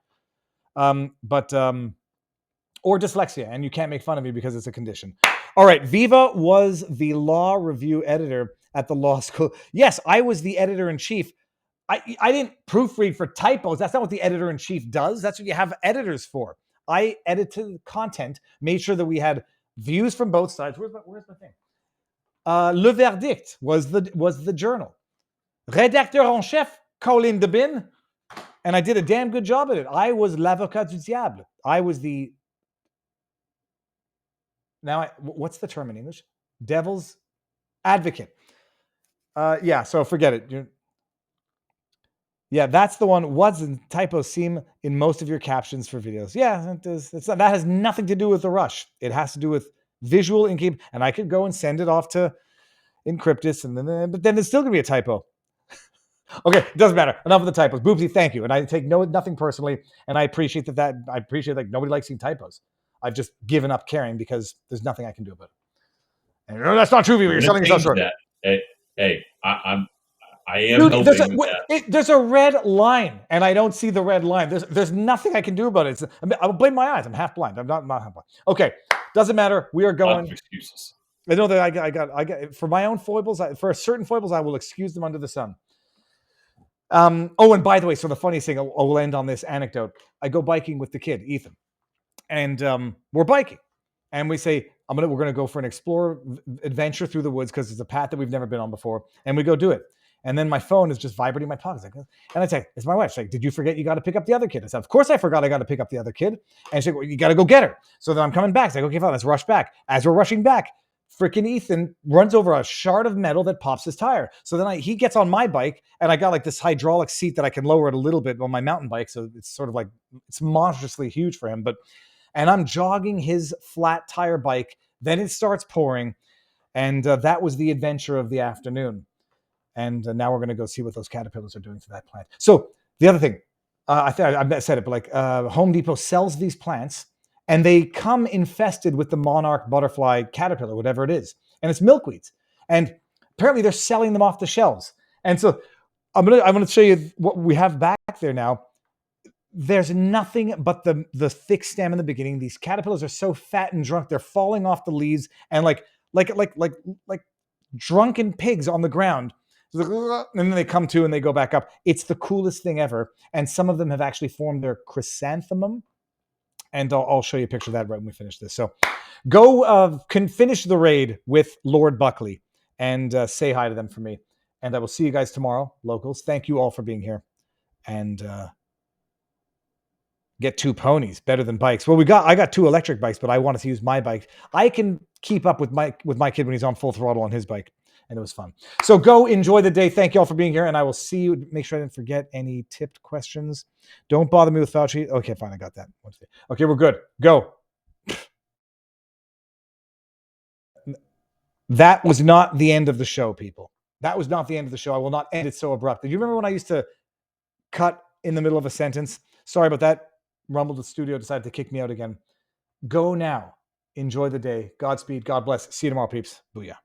Or dyslexia, and you can't make fun of me because it's a condition. All right, Viva was the law review editor at the law school. Yes, I was the editor-in-chief. I didn't proofread for typos. That's not what the editor-in-chief does. That's what you have editors for. I edited content, made sure that we had views from both sides. Where's my thing? Le Verdict was the journal. Rédacteur en chef, Colin Debin. And I did a damn good job at it. I was l'avocat du diable. I was the... Now, what's the term in English? Devil's advocate. Yeah, so forget it. Yeah, that's the one. Wasn't typos seem in most of your captions for videos? Yeah, it does. That has nothing to do with the rush. It has to do with visual inking, and I could go and send it off to Encryptus, but then there's still gonna be a typo. Okay, it doesn't matter. Enough of the typos. Boopsy, thank you, and I take nothing personally, and I appreciate that. I appreciate that nobody likes seeing typos. I've just given up caring because there's nothing I can do about it. And that's not true, Viva. You're selling yourself short. Hey, I am Dude, there's a red line, and I don't see the red line. There's nothing I can do about it. I'll blame my eyes. I'm half blind. I'm not half blind. Okay, doesn't matter. We are going. Excuses. I know that I got for my own foibles. For certain foibles, I will excuse them under the sun. Oh, and by the way, so the funniest thing, I will end on this anecdote. I go biking with the kid, Ethan, and we're biking, and we say we're going to go for an explore adventure through the woods because it's a path that we've never been on before, and we go do it. And then my phone is just vibrating in my pocket. And I say, it's my wife. She's like, did you forget you got to pick up the other kid? I said, of course I forgot I got to pick up the other kid. And she's like, well, you got to go get her. So then I'm coming back. She's like, okay, fine, let's rush back. As we're rushing back, freaking Ethan runs over a shard of metal that pops his tire. So then he gets on my bike, and I got like this hydraulic seat that I can lower it a little bit on my mountain bike. So it's sort of like, it's monstrously huge for him. And I'm jogging his flat tire bike. Then it starts pouring. And that was the adventure of the afternoon. And now we're going to go see what those caterpillars are doing to that plant. So the other thing, I said it, but like Home Depot sells these plants, and they come infested with the monarch butterfly caterpillar, whatever it is, and it's milkweeds. And apparently they're selling them off the shelves. And so I'm gonna show you what we have back there now. There's nothing but the thick stem in the beginning. These caterpillars are so fat and drunk, they're falling off the leaves and like drunken pigs on the ground. And then they come to and they go back up. It's the coolest thing ever. And some of them have actually formed their chrysanthemum. And I'll show you a picture of that right when we finish this. So go can finish the raid with Lord Buckley and say hi to them for me. And I will see you guys tomorrow, locals. Thank you all for being here. And get 2 ponies, better than bikes. Well, I got 2 electric bikes, but I wanted to use my bike. I can keep up with my kid when he's on full throttle on his bike. And it was fun. So go enjoy the day. Thank you all for being here. And I will see you. Make sure I didn't forget any tipped questions. Don't bother me with Fauci. Okay, fine. I got that. Okay, we're good. Go. That was not the end of the show, people. That was not the end of the show. I will not end it so abrupt. Do you remember when I used to cut in the middle of a sentence? Sorry about that. Rumble the studio decided to kick me out again. Go now. Enjoy the day. Godspeed. God bless. See you tomorrow, peeps. Booyah.